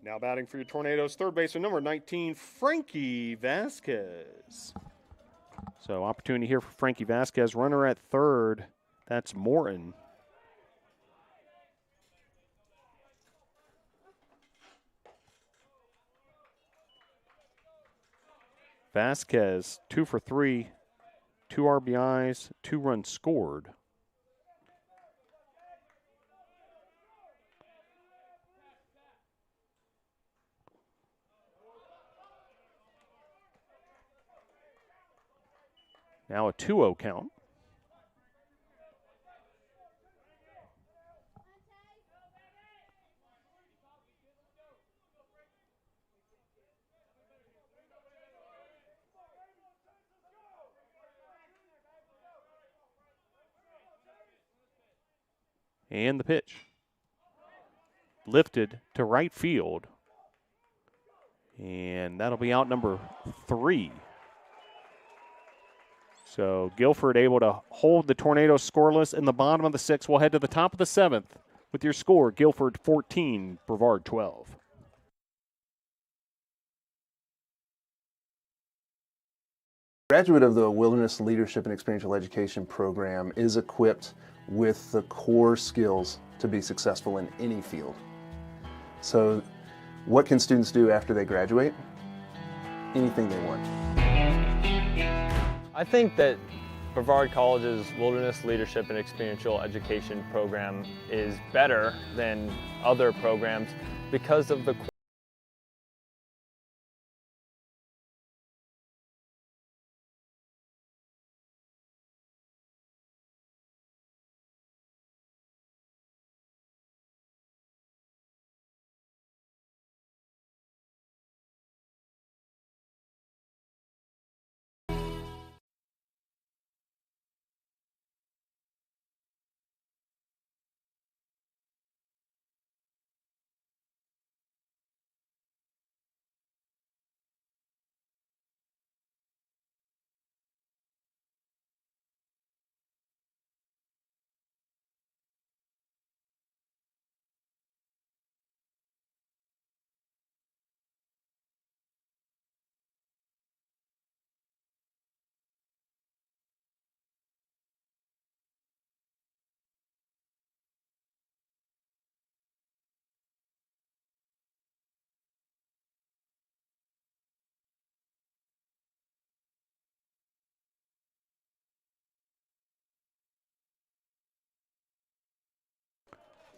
Now batting for your Tornadoes, third baseman number 19, Frankie Vasquez. So opportunity here for Frankie Vasquez. Runner at third, that's Morton. Vasquez, 2 for 3 2 RBIs, 2 runs scored. Now a 2-0 count. And the pitch. Lifted to right field. And that'll be out number 3. So Guilford able to hold the Tornadoes scoreless in the bottom of the 6th. We'll head to the top of the 7th with your score, Guilford 14, Brevard 12. Graduate of the Wilderness Leadership and Experiential Education program is equipped with the core skills to be successful in any field. So what can students do after they graduate? Anything they want. I think that Brevard College's Wilderness Leadership and Experiential Education program is better than other programs because of the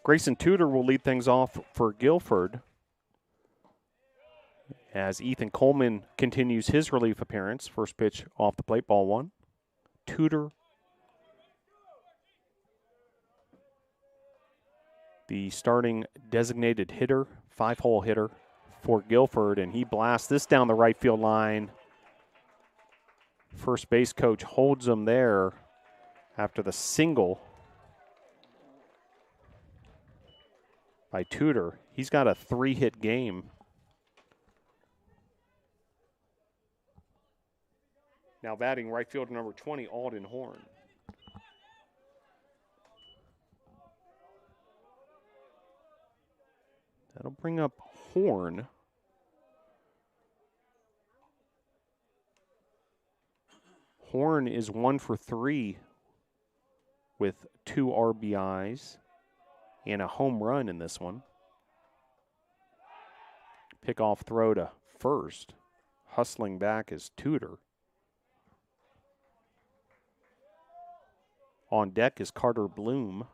Grayson Tudor will lead things off for Guilford as Ethan Coleman continues his relief appearance. First pitch off the plate, ball 1. Tudor, the starting designated hitter, 5-hole hitter for Guilford, and he blasts this down the right field line. First base coach holds him there after the single by Tudor. He's got a 3-hit game. Now batting right fielder number 20, Alden Horn. That'll bring up Horn. Horn is 1 for 3 with 2 RBIs and a home run in this one. Pickoff throw to first. Hustling back is Tudor. On deck is Carter Bloom.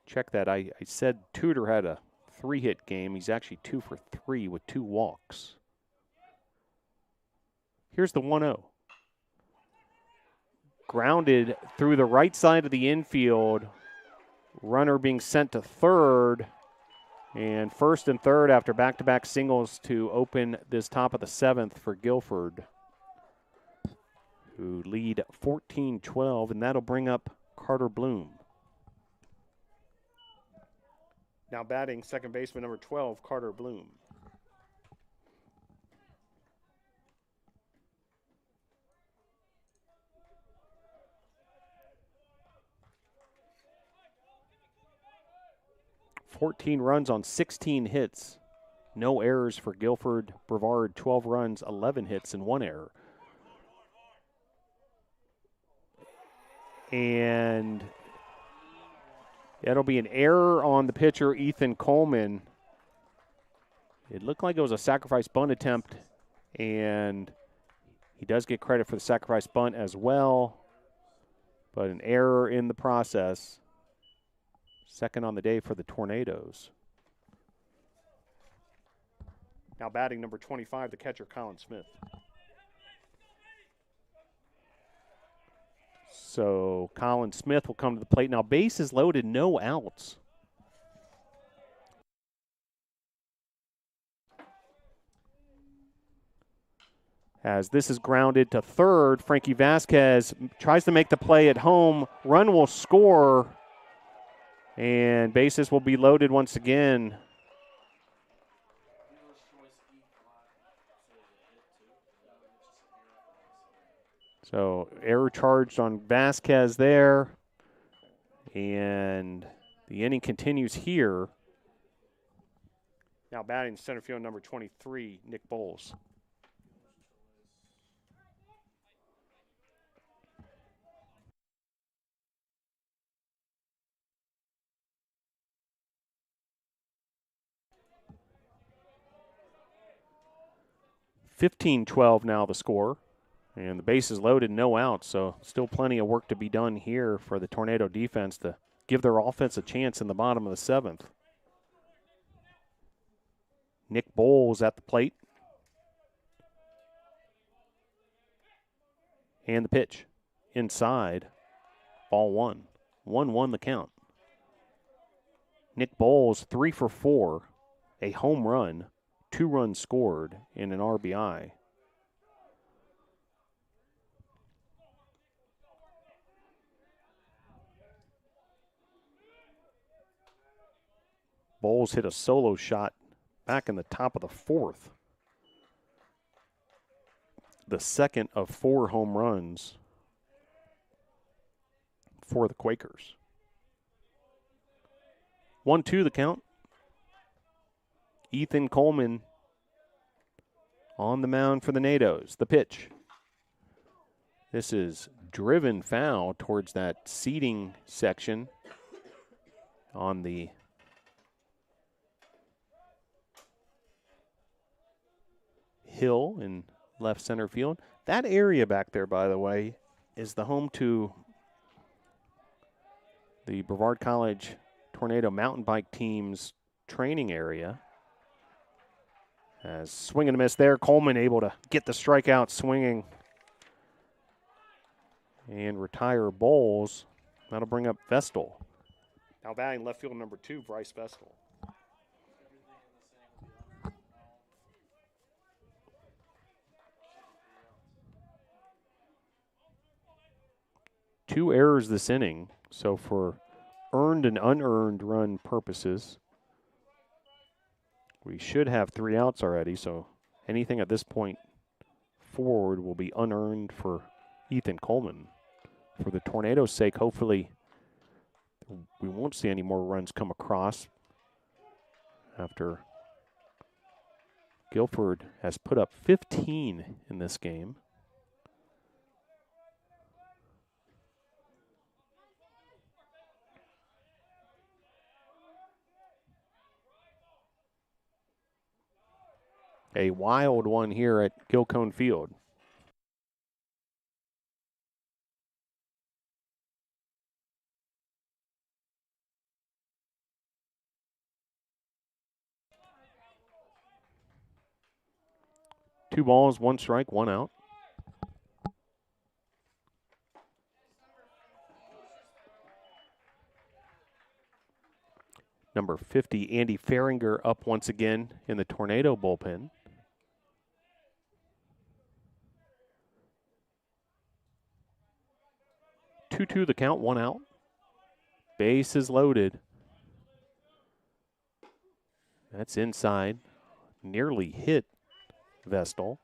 Check that. I said Tudor had a 3-hit game. He's actually 2 for 3 with 2 walks. Here's the 1-0. Grounded through the right side of the infield. Runner being sent to third. And first and third after back-to-back singles to open this top of the 7th for Guilford, who lead 14-12, and that'll bring up Carter Bloom. Now batting second baseman number 12, Carter Bloom. "14 runs on 16 hits No errors for Guilford. Brevard, 12 runs, 11 hits, and 1 error. And it'll be an error on the pitcher, Ethan Coleman. It looked like it was a sacrifice bunt attempt, and he does get credit for the sacrifice bunt as well, but an error in the process. Second on the day for the Tornadoes. Now batting number 25, the catcher, Colin Smith. So Colin Smith will come to the plate. Now bases loaded, no outs. As this is grounded to third, Frankie Vasquez tries to make the play at home. Run will score, and bases will be loaded once again. So error charged on Vasquez there, and the inning continues here. Now batting center field number 23, Nick Bowles. (15-12) now the score. And the bases loaded, no outs, so still plenty of work to be done here for the Tornado defense to give their offense a chance in the bottom of the 7th. Nick Bowles at the plate. And the pitch. Inside. Ball 1. 1-1 the count. Nick Bowles, 3 for 4. A home run, 2 runs scored, and an RBI. Bowles hit a solo shot back in the top of the 4th. The second of 4 home runs for the Quakers. 1-2 the count. Ethan Coleman on the mound for the Nados. The pitch. This is driven foul towards that seating section on the hill in left center field. That area back there, by the way, is the home to the Brevard College Tornado mountain bike team's training area. As swing and a miss there, Coleman able to get the strikeout swinging and retire Bowles. That'll bring up Vestal. Now batting left field number 2, Bryce Vestal. Two errors this inning, so for earned and unearned run purposes, we should have 3 outs already, so anything at this point forward will be unearned for Ethan Coleman. For the Tornadoes' sake, hopefully we won't see any more runs come across after Guilford has put up 15 in this game. A wild one here at Gilcone Field. Two balls, 1 strike, 1 out. Number 50, Andy Farringer, up once again in the Tornado bullpen. Two the count, 1 out. Bases loaded. That's inside. Nearly hit Vestal.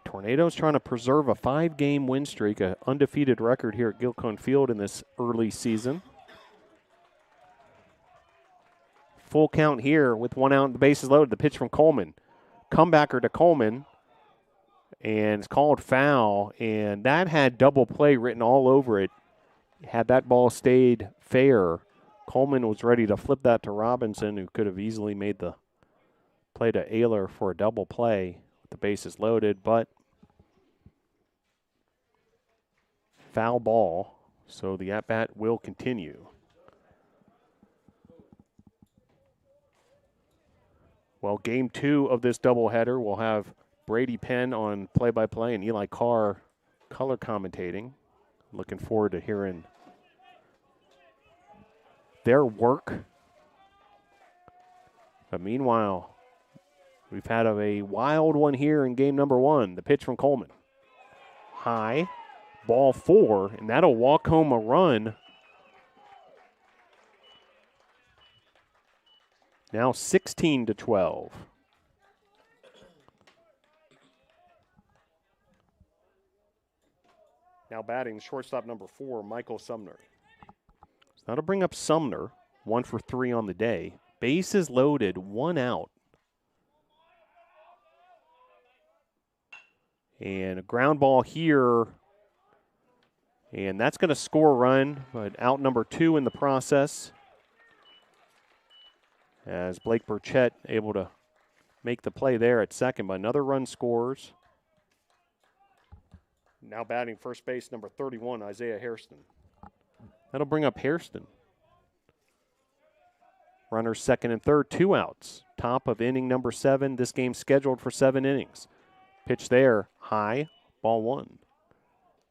Tornadoes trying to preserve a 5-game win streak, an undefeated record here at Gilcone Field in this early season. full count here with 1 out and the bases loaded. The pitch from Coleman. Comebacker to Coleman. And it's called foul. And that had double play written all over it. Had that ball stayed fair, Coleman was ready to flip that to Robinson, who could have easily made the play to Ayler for a double play with the bases loaded, but foul ball, so the at-bat will continue. Well, game 2 of this doubleheader will have Brady Penn on play-by-play and Eli Carr color commentating. Looking forward to hearing their work. But meanwhile, we've had a wild one here in game number 1. The pitch from Coleman. High, ball 4, and that'll walk home a run. Now 16-12. Now batting shortstop number 4, Michael Sumner. So that'll bring up Sumner, 1 for 3 on the day. Bases loaded, 1 out. And a ground ball here. And that's going to score a run, but out number 2 in the process. As Blake Burchett able to make the play there at second, but another run scores. Now batting first base, number 31, Isaiah Hairston. That'll bring up Hairston. Runners second and third, 2 outs. Top of inning number 7. This game's scheduled for 7 innings. Pitch there, high, ball 1.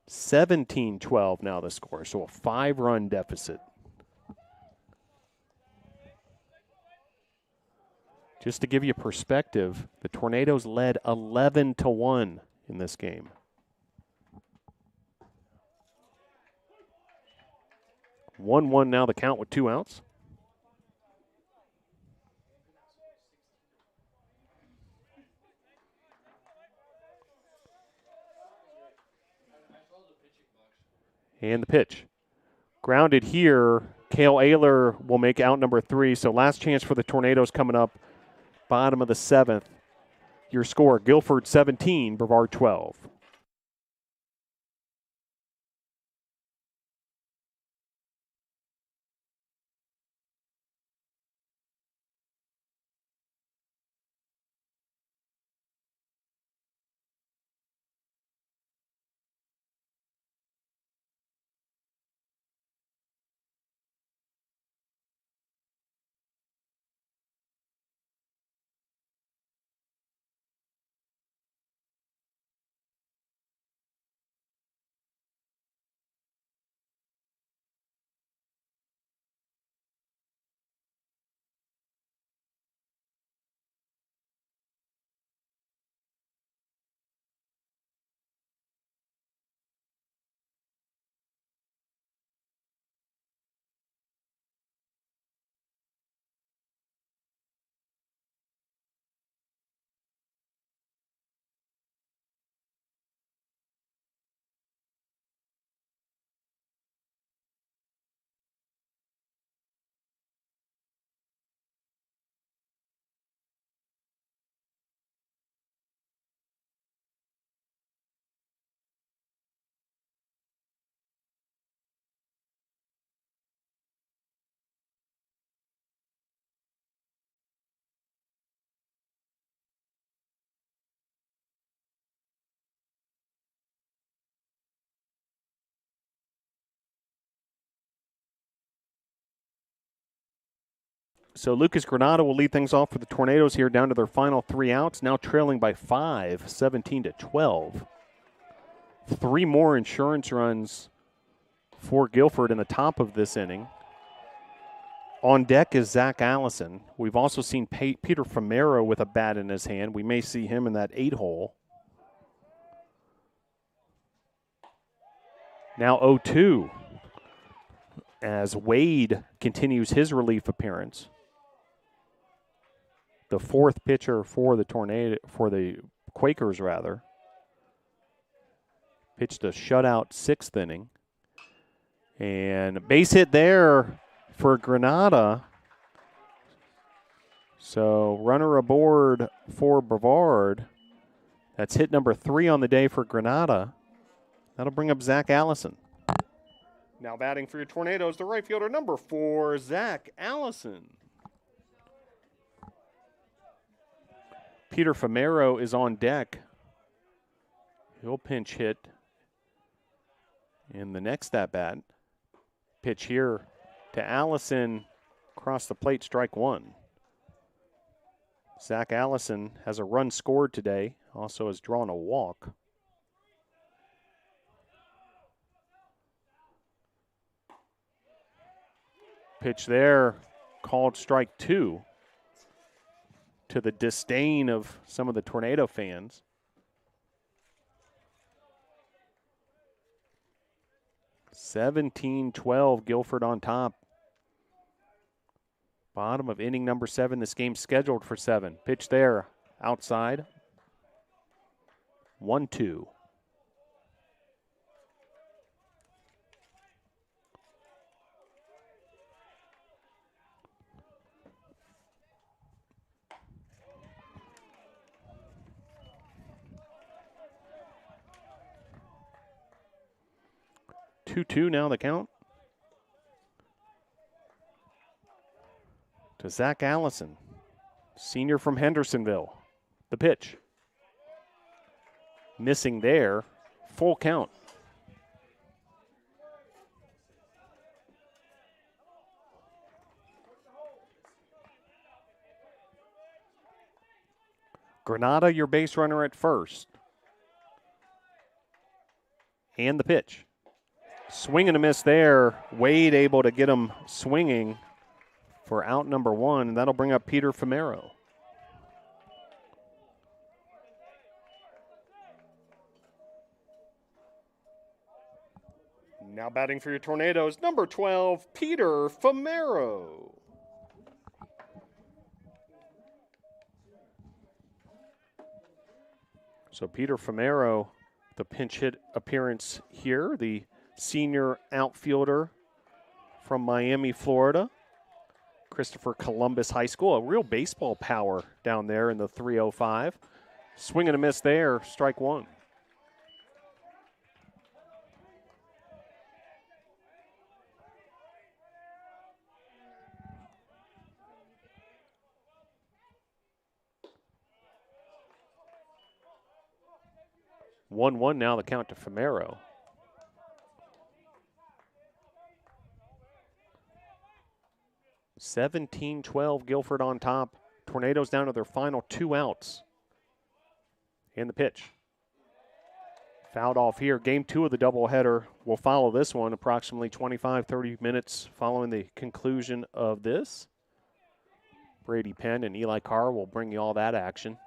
17-12 now the score, so a 5-run deficit. Just to give you perspective, the Tornadoes led 11-1 in this game. 1-1 now the count with 2 outs. And the pitch. Grounded here. Cale Ayler will make out number 3. So last chance for the Tornadoes coming up. Bottom of the 7th. Your score, Guilford 17, Brevard 12. So Lucas Granada will lead things off for the Tornadoes here down to their final 3 outs, now trailing by 5, 17-12. 3 more insurance runs for Guilford in the top of this inning. On deck is Zach Allison. We've also seen Peter Famero with a bat in his hand. We may see him in that 8-hole. Now 0-2 as Wade continues his relief appearance. The 4th pitcher for the Quakers rather. Pitched a shutout 6th inning. And base hit there for Granada. So runner aboard for Brevard. That's hit number 3 on the day for Granada. That'll bring up Zach Allison. Now batting for your Tornadoes, the right fielder, number 4, Zach Allison. Peter Famero is on deck. He'll pinch hit in the next at-bat. Pitch here to Allison, across the plate, strike 1. Zach Allison has a run scored today, also has drawn a walk. Pitch there, called strike 2, to the disdain of some of the Tornado fans. (17-12), Guilford on top. Bottom of inning number 7. This game's scheduled for 7. Pitch there, outside. 1-2. Two now the count. To Zach Allison, senior from Hendersonville. The pitch. Missing there. Full count. Granada, your base runner at first. And the pitch. Swing and a miss there. Wade able to get him swinging for out number 1, and that'll bring up Peter Famero. Now batting for your Tornadoes, number 12, Peter Famero. So Peter Famero, the pinch hit appearance here, the senior outfielder from Miami, Florida. Christopher Columbus High School, a real baseball power down there in the 305. Swing and a miss there, strike 1. (1-1) now the count to Famero. (17-12), Guilford on top. Tornadoes down to their final 2 outs. And the pitch. Fouled off here. Game 2 of the doubleheader will follow this one approximately 25-30 minutes following the conclusion of this. Brady Penn and Eli Carr will bring you all that action.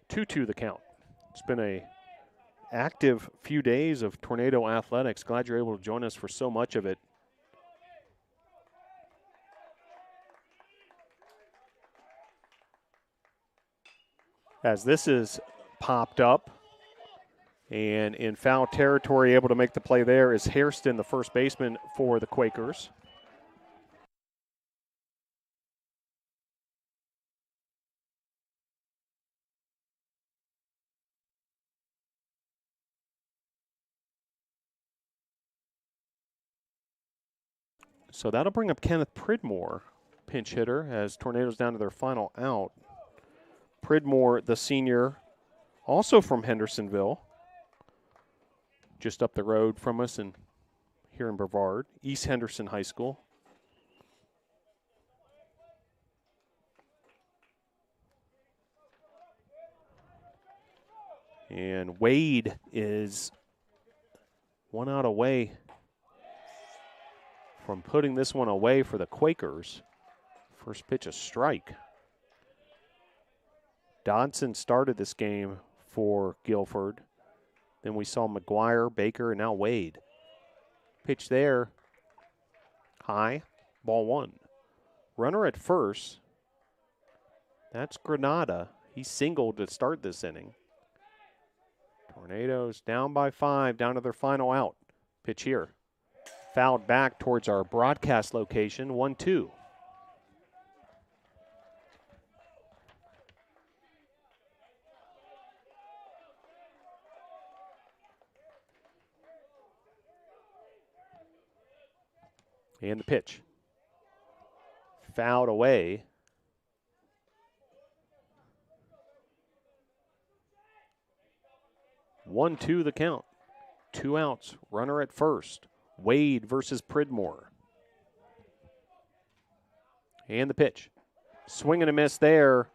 (2-2) the count. It's been a active few days of Tornado athletics. Glad you're able to join us for so much of it. As this is popped up, and in foul territory, able to make the play there is Hairston, the first baseman for the Quakers. So that'll bring up Kenneth Pridmore, pinch hitter, as Tornadoes down to their final out. Pridmore, the senior, also from Hendersonville, just up the road from us and here in Brevard, East Henderson High School. And Wade is 1 out away from putting this one away for the Quakers. First pitch, a strike. Dodson started this game for Guilford. Then we saw McGuire, Baker, and now Wade. Pitch there, high, ball 1. Runner at first. That's Granada. He singled to start this inning. Tornadoes down by 5, down to their final out. Pitch here. Fouled back towards our broadcast location, 1-2. And the pitch. Fouled away. One, two, the count. 2 outs, runner at first. Wade versus Pridmore. And the pitch. Swing and a miss there.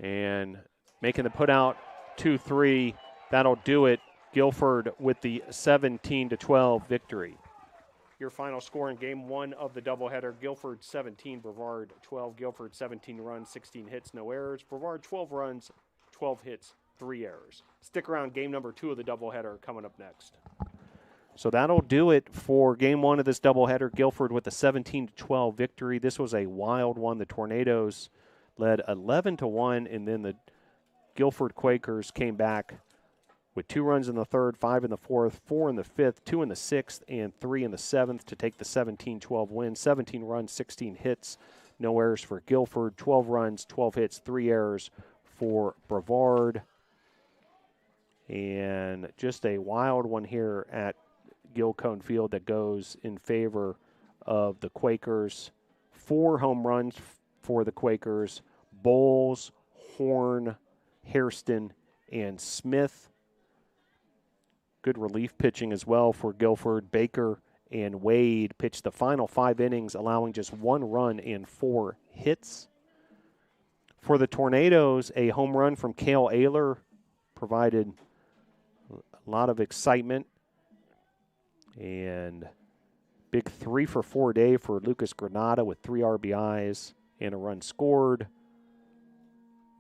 And making the put out 2-3. That'll do it. Guilford with the 17-12 victory. Your final score in game 1 of the doubleheader: Guilford 17, Brevard 12. Guilford 17 runs, 16 hits, no errors. Brevard 12 runs, 12 hits, 3 errors. Stick around, game number 2 of the doubleheader coming up next. So that'll do it for game 1 of this doubleheader. Guilford with a 17-12 victory. This was a wild one. The Tornadoes led 11-1, and then the Guilford Quakers came back with 2 runs in the third, 5 in the fourth, 4 in the fifth, 2 in the sixth, and 3 in the seventh to take the 17-12 win. 17 runs, 16 hits, no errors for Guilford. 12 runs, 12 hits, 3 errors for Brevard. And just a wild one here at Gilcone Field that goes in favor of the Quakers. 4 home runs for the Quakers: Bowles, Horn, Hairston, and Smith. Good relief pitching as well for Guilford. Baker and Wade pitched the final 5 innings, allowing just 1 run and 4 hits. For the Tornadoes, a home run from Cale Ayler provided a lot of excitement. And big 3-for-4 day for Lucas Granada with 3 RBIs and a run scored.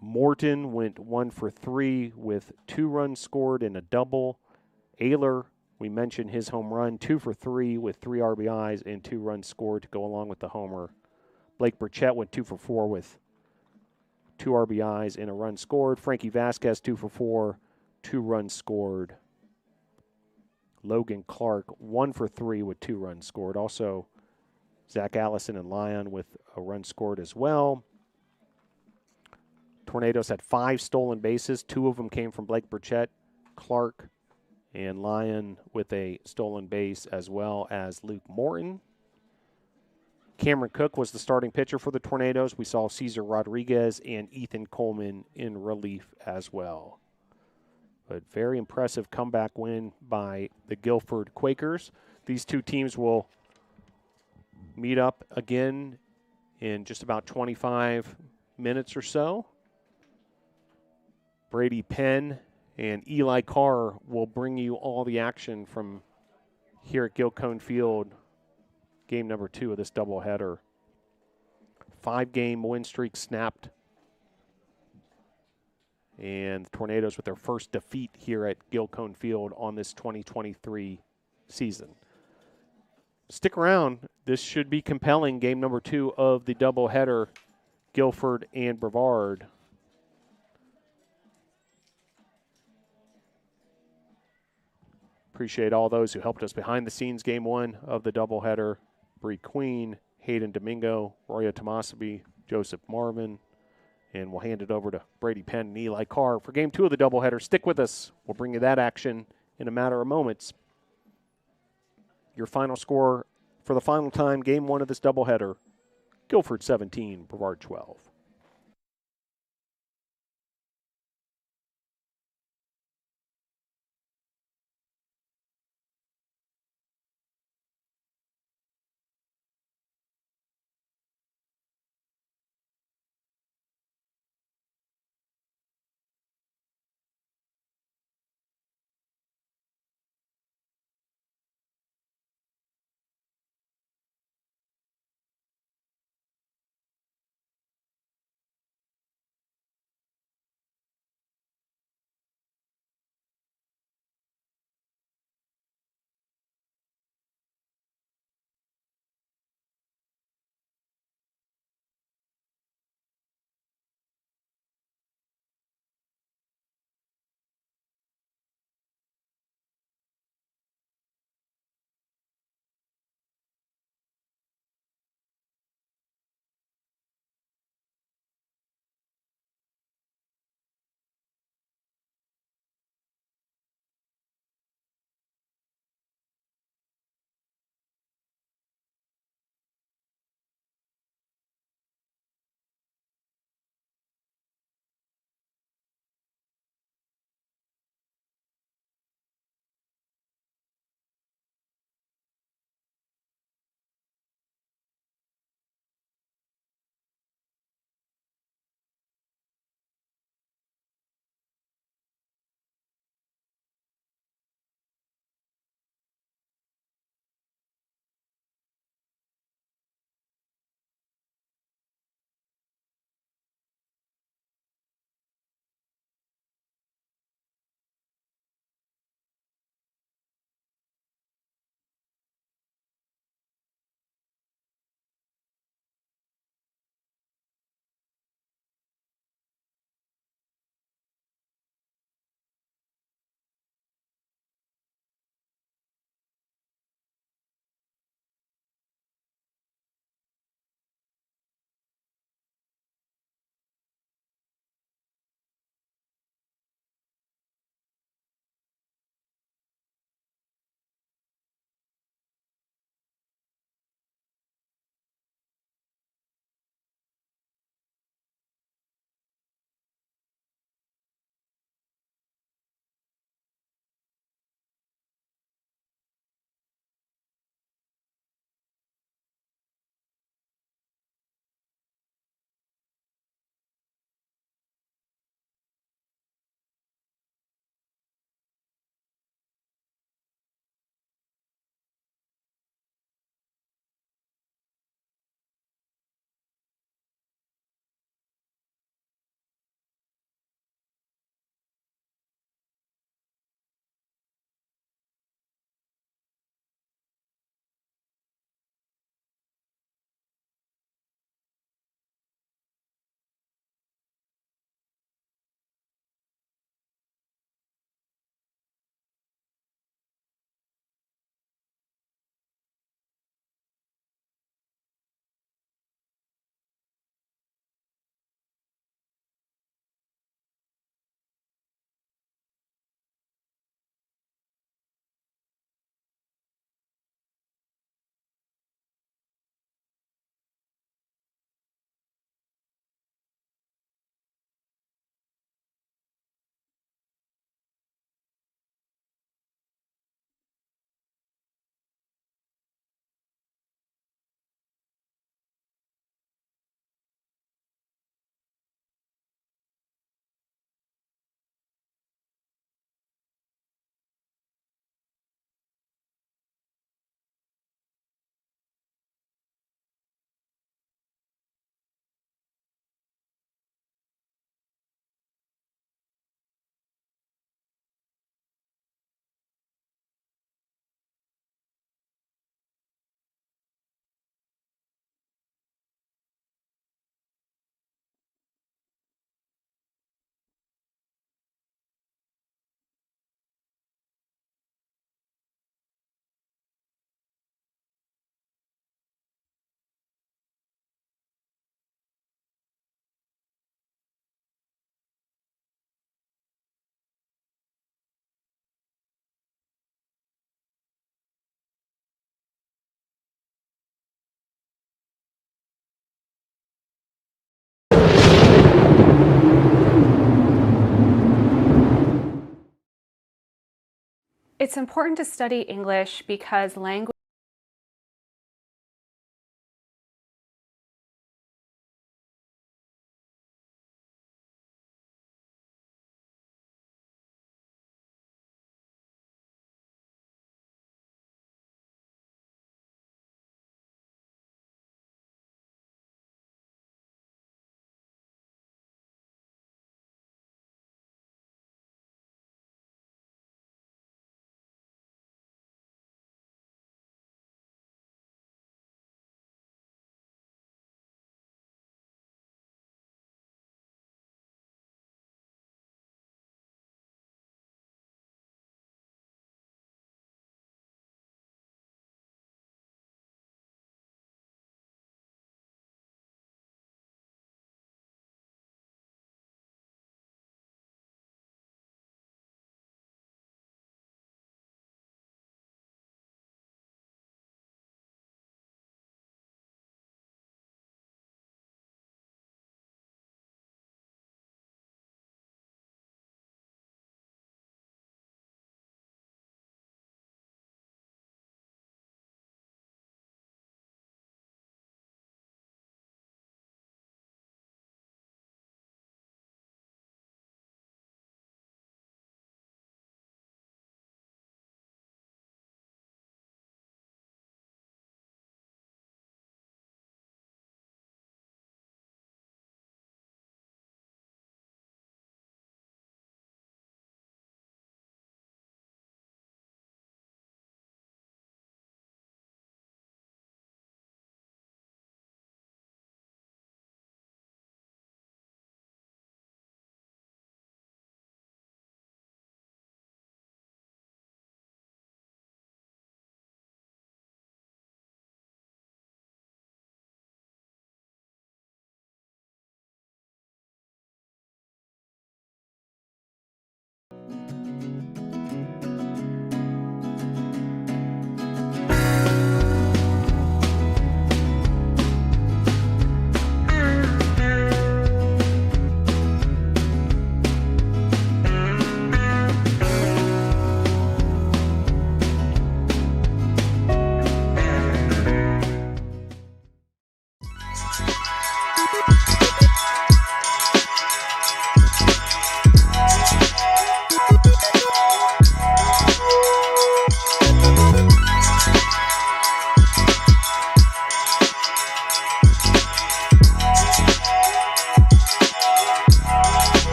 Morton went 1-for-3 with 2 runs scored and a double. Ayler, we mentioned his home run, 2-for-3 with 3 RBIs and 2 runs scored to go along with the homer. Blake Burchett went 2-for-4 with 2 RBIs and a run scored. Frankie Vasquez, 2-for-4, 2 runs scored. Logan Clark, 1-for-3 with 2 runs scored. Also, Zach Allison and Lyon with a run scored as well. Tornadoes had 5 stolen bases. 2 of them came from Blake Burchett, Clark, and Lyon with a stolen base, as well as Luke Morton. Cameron Cook was the starting pitcher for the Tornadoes. We saw Cesar Rodriguez and Ethan Coleman in relief as well. But very impressive comeback win by the Guilford Quakers. These two teams will meet up again in just about 25 minutes or so. Brady Penn and Eli Carr will bring you all the action from here at Gilcone Field, game number 2 of this doubleheader. 5-game win streak snapped, and the Tornadoes with their first defeat here at Gilcone Field on this 2023 season. Stick around. This should be compelling. Game number 2 of the doubleheader, Guilford and Brevard. Appreciate all those who helped us behind the scenes. Game 1 of the doubleheader: Bree Queen, Hayden Domingo, Roya Tomasabi, Joseph Marvin. And we'll hand it over to Brady Penn and Eli Carr for game 2 of the doubleheader. Stick with us. We'll bring you that action in a matter of moments. Your final score for the final time, game 1 of this doubleheader: Guilford 17, Brevard 12. It's important to study English because language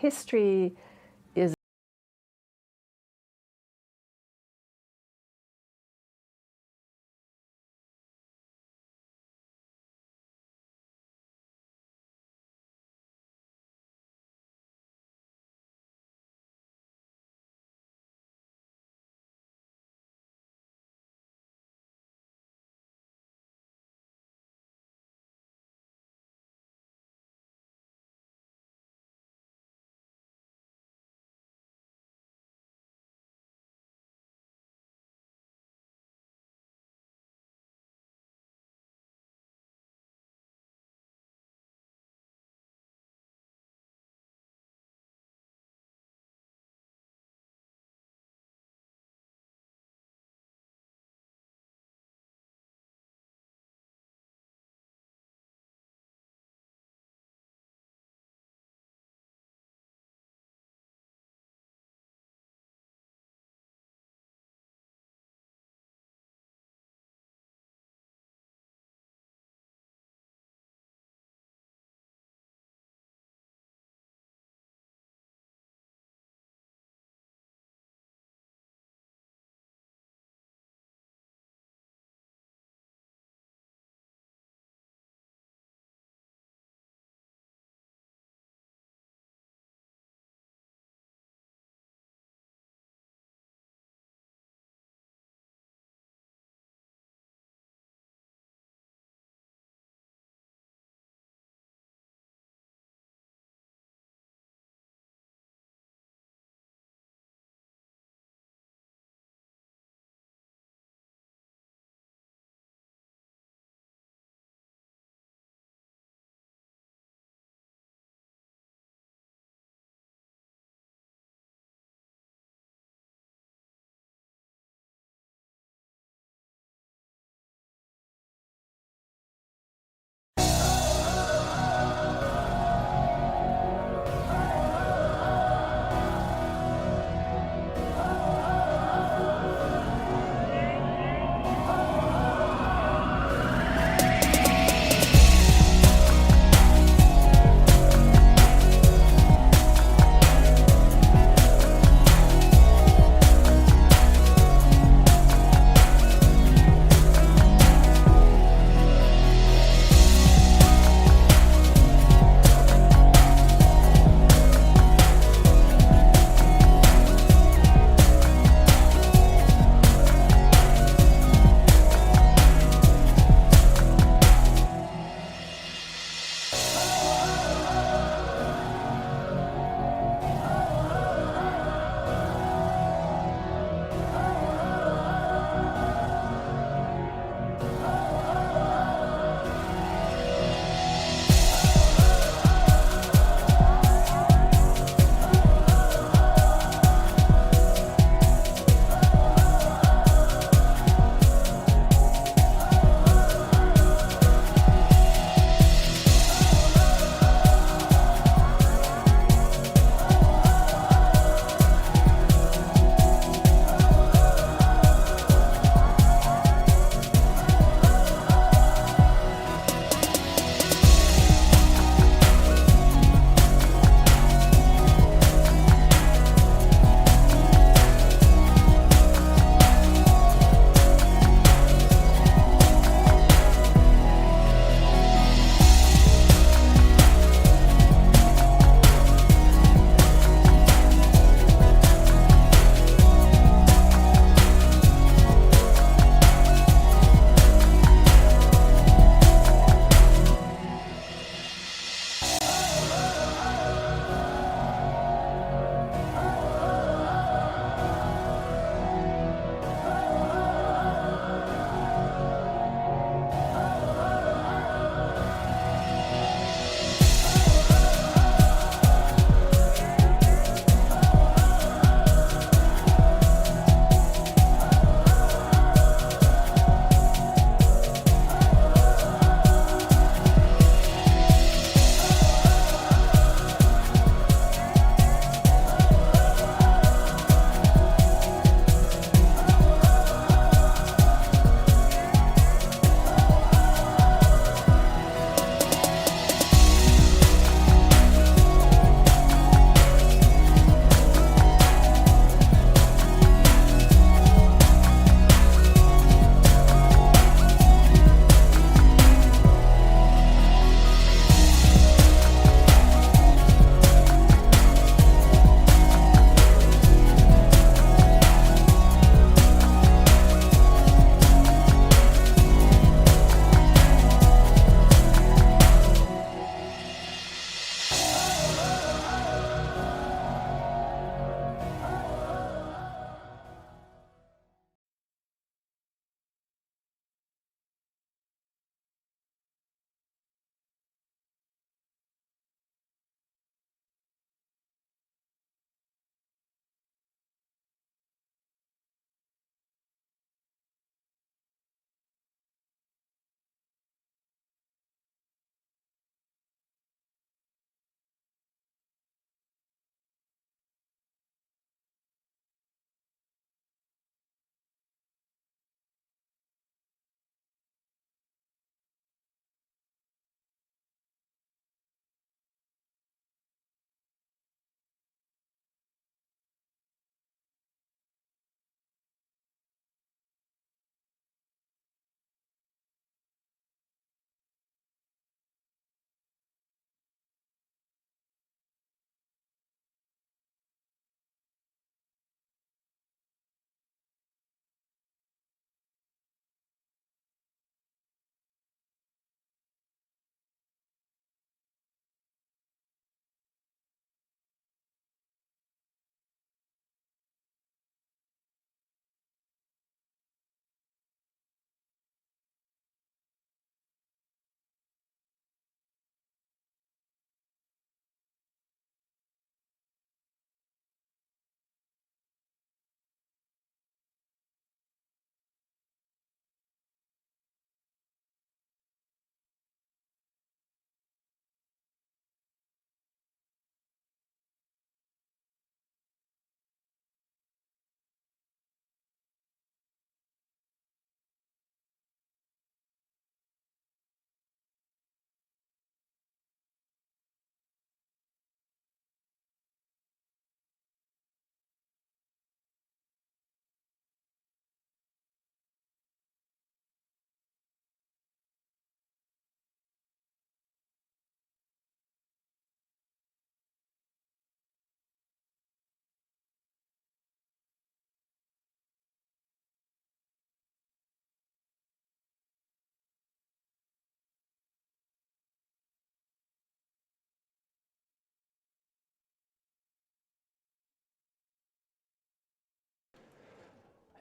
history is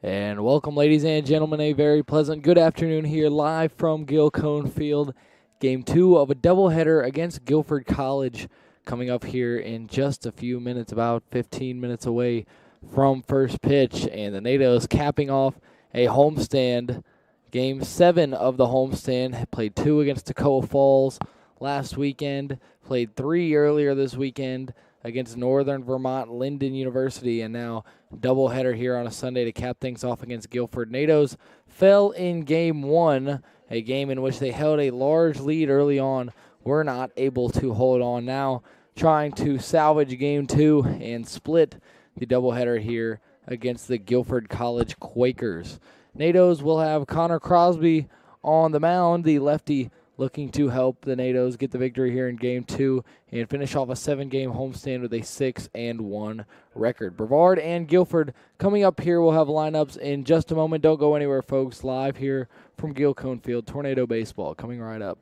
And welcome, ladies and gentlemen, a very pleasant good afternoon here live from Guilford Field. Game 2 of a doubleheader against Guilford College coming up here in just a few minutes, about 15 minutes away from first pitch. And the NATOs capping off a homestand. Game 7 of the homestand, played 2 against Toccoa Falls last weekend, played 3 earlier this weekend against Northern Vermont Linden University, and now doubleheader here on a Sunday to cap things off against Guilford. NATOs fell in Game 1, a game in which they held a large lead early on, were not able to hold on. Now trying to salvage Game 2 and split the doubleheader here against the Guilford College Quakers. NATOs will have Connor Crosby on the mound, the lefty looking to help the NATOs get the victory here in Game 2 and finish off a 7-game homestand with a 6-1 record. Brevard and Guilford coming up here. We'll have lineups in just a moment. Don't go anywhere, folks. Live here from Guilford Field, Tornado Baseball coming right up.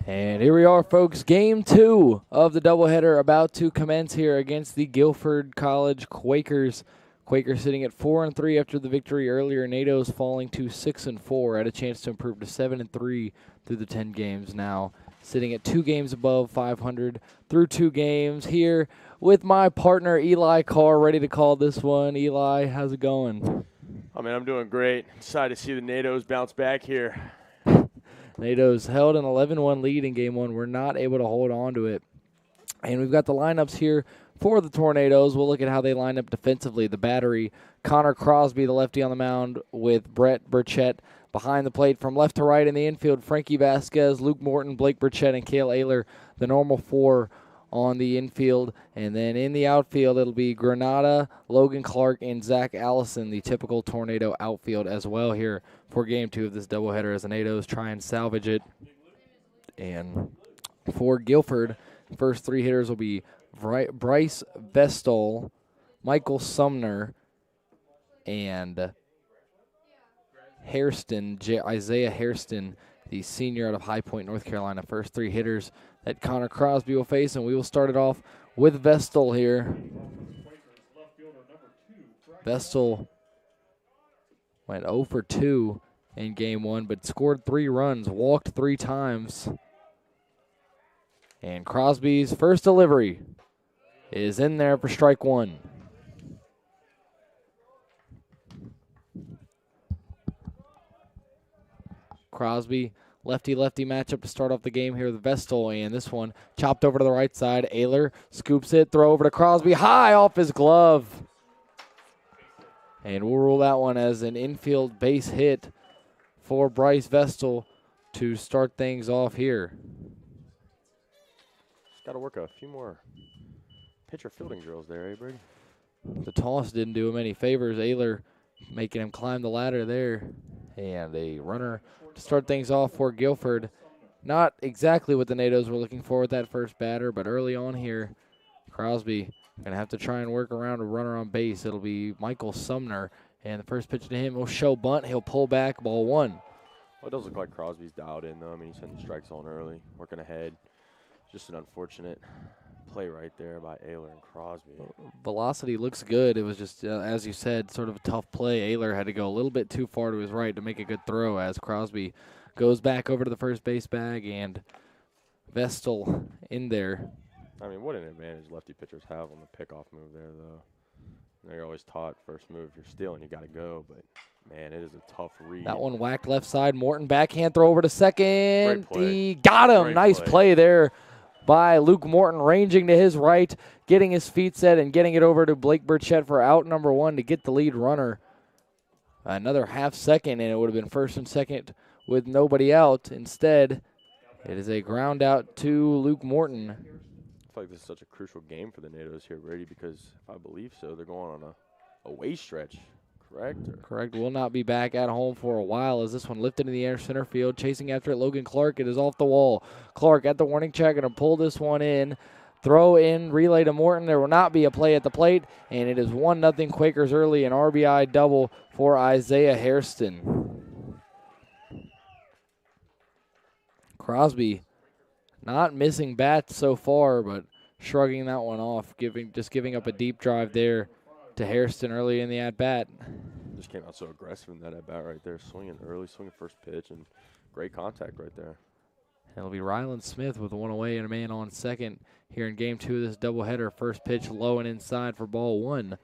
And here we are, folks. Game 2 of the doubleheader about to commence here against the Guilford College Quakers. Quakers sitting at 4-3 after the victory earlier. NATO's falling to 6-4. Had a chance to improve to 7-3 through the 10 games now. Sitting at 2 games above 500 through 2 games. Here with my partner Eli Carr, ready to call this one. Eli, how's it going? Oh, man, I'm doing great. Excited to see the NATOs bounce back here. NATO's held an 11-1 lead in Game 1. We're not able to hold on to it. And we've got the lineups here for the Tornadoes. We'll look at how they line up defensively. The battery, Connor Crosby, the lefty on the mound, with Brett Burchett behind the plate. From left to right in the infield, Frankie Vasquez, Luke Morton, Blake Burchett, and Cale Ayler, the normal 4 on the infield. And then in the outfield, it'll be Granada, Logan Clark, and Zach Allison, the typical Tornado outfield as well here for Game 2 of this doubleheader as the NATOs try and salvage it. And for Guilford, first 3 hitters will be Bryce Vestal, Michael Sumner, and Isaiah Hairston, the senior out of High Point, North Carolina. First 3 hitters that Connor Crosby will face, and we will start it off with Vestal here. Vestal went 0 for 2 in Game 1, but scored 3 runs, walked 3 times. And Crosby's first delivery is in there for strike 1. Crosby, lefty-lefty matchup to start off the game here with Vestal, and this one chopped over to the right side. Ayler scoops it, throw over to Crosby, high off his glove. And we'll rule that one as an infield base hit for Bryce Vestal to start things off here. Got to work a few more pitcher fielding drills there, eh, Brady? The toss didn't do him any favors. Ayler making him climb the ladder there. And a runner to start things off for Guilford. Not exactly what the NATOs were looking for with that first batter, but early on here, Crosby going to have to try and work around a runner on base. It'll be Michael Sumner, and the first pitch to him will show bunt. He'll pull back, ball 1. Well, it does look like Crosby's dialed in, though. I mean, he's sending strikes on early, working ahead. Just an unfortunate play right there by Ayler and Crosby. Velocity looks good. It was just, as you said, sort of a tough play. Ayler had to go a little bit too far to his right to make a good throw as Crosby goes back over to the first base bag, and Vestal in there. I mean, what an advantage lefty pitchers have on the pickoff move there, though. You're always taught first move, if you're stealing, you got to go. But, man, it is a tough read. That one whacked left side. Morton backhand throw over to second. Great play. He got him. Great nice play there by Luke Morton, ranging to his right, getting his feet set and getting it over to Blake Burchett for out number 1 to get the lead runner. Another half second, and it would have been first and second with nobody out. Instead, it is a ground out to Luke Morton. I feel like this is such a crucial game for the NATOs here, Brady, because if I believe so, they're going on a away stretch, correct? Correct. Will not be back at home for a while as this one lifted in the air center field. Chasing after it, Logan Clark. It is off the wall. Clark at the warning track, going to pull this one in. Throw in, relay to Morton. There will not be a play at the plate, and it is 1-0 Quakers early, an RBI double for Isaiah Hairston. Crosby not missing bats so far, but shrugging that one off, giving up a deep drive there to Hairston early in the at-bat. Just came out so aggressive in that at-bat right there, swinging early, swinging first pitch, and great contact right there. It'll be Ryland Smith with 1 away and a man on second here in Game 2 of this doubleheader. First pitch low and inside for ball 1.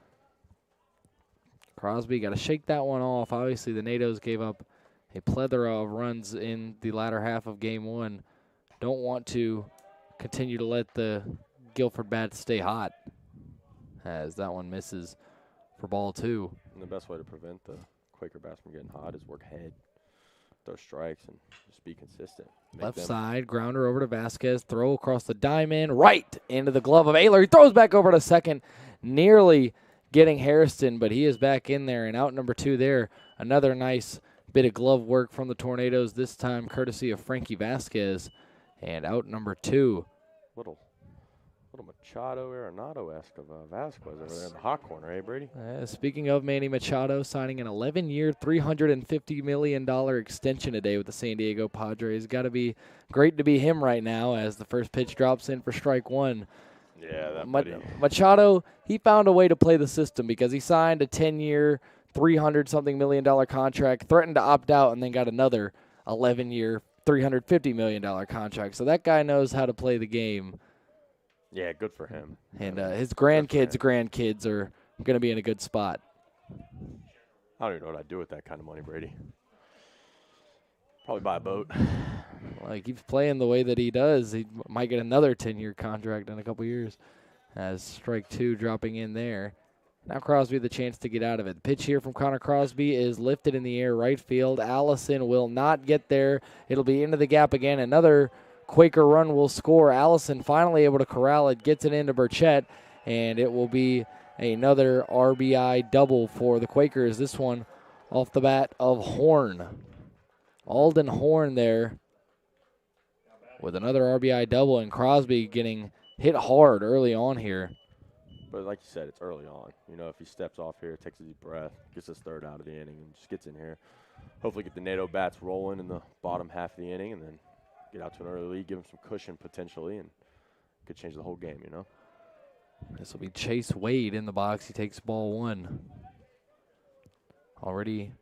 Crosby got to shake that one off. Obviously, the NATOs gave up a plethora of runs in the latter half of Game 1. Don't want to continue to let the Guilford bats stay hot as that one misses for ball 2. And the best way to prevent the Quaker bats from getting hot is work ahead, throw strikes, and just be consistent. Left side, grounder over to Vasquez, throw across the diamond, right into the glove of Ayler. He throws back over to second, nearly getting Hairston, but he is back in there, and out number 2 there. Another nice bit of glove work from the Tornadoes, this time courtesy of Frankie Vasquez. And out number 2. Little little Machado Arenado-esque of Vasquez over there in the hot corner, eh, Brady? Speaking of Manny Machado, signing an 11-year, $350 million extension today with the San Diego Padres. Got to be great to be him right now as the first pitch drops in for strike one. Yeah, that buddy. Machado, he found a way to play the system because he signed a 10-year, $300-something million contract, threatened to opt out, and then got another 11-year, $350 million contract. So that guy knows how to play the game. Yeah, good for him. And his grandkids are going to be in a good spot. I don't even know what I'd do with that kind of money, Brady. Probably buy a boat. Well, he keeps playing the way that he does. He might get another 10-year contract in a couple years. As strike two dropping in there. Now Crosby the chance to get out of it. The pitch here from Connor Crosby is lifted in the air right field. Allison will not get there. It'll be into the gap again. Another Quaker run will score. Allison finally able to corral it, gets it into Burchett, and it will be another RBI double for the Quakers. This one off the bat of Horn. Alden Horn there with another RBI double, and Crosby getting hit hard early on here. But like you said, it's early on. You know, if he steps off here, takes a deep breath, gets his third out of the inning, and just gets in here, hopefully get the NATO bats rolling in the bottom half of the inning, and then get out to an early lead, give him some cushion potentially, and could change the whole game, you know? This will be Chase Wade in the box. He takes ball one. Already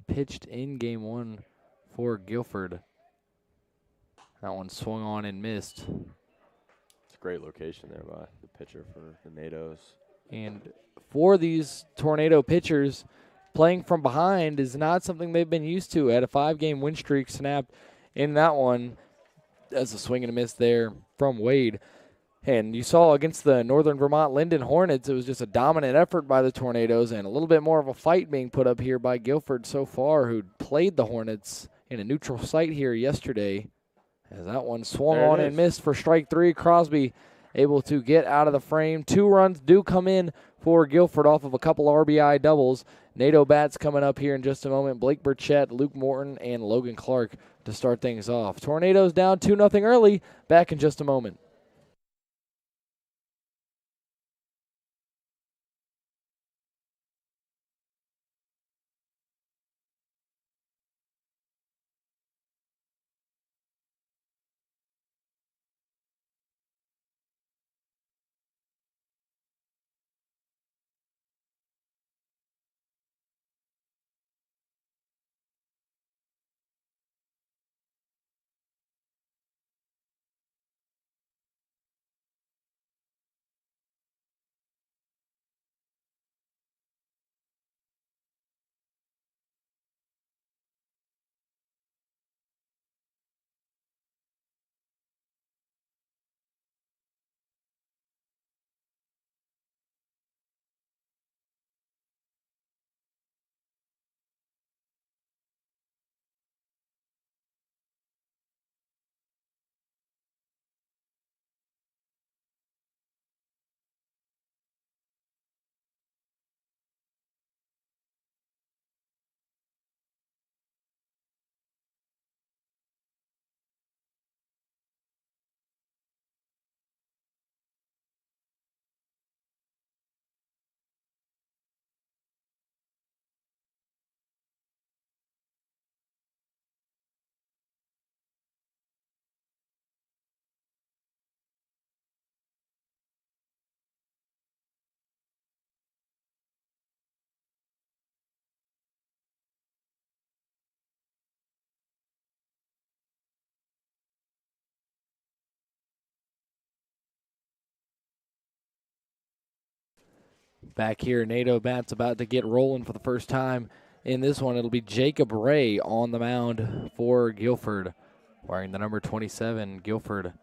pitched in game one for Guilford. That one swung on and missed. It's a great location there by the pitcher for the NATOs. And for these Tornado pitchers, playing from behind is not something they've been used to. Had a 5-game win streak snapped in that one. That's a swing and a miss there from Wade. And you saw against the Northern Vermont Linden Hornets, it was just a dominant effort by the Tornadoes and a little bit more of a fight being put up here by Guilford so far, who played the Hornets in a neutral site here yesterday. As that one swung on and missed for strike three. Crosby able to get out of the frame. 2 runs do come in for Guilford off of a couple RBI doubles. NATO bats coming up here in just a moment. Blake Burchett, Luke Morton, and Logan Clark to start things off. Tornadoes down 2-0 early. Back in just a moment. Back here, NATO bats about to get rolling for the first time in this one. It'll be Jacob Ray on the mound for Guilford, wearing the number 27, Guilford,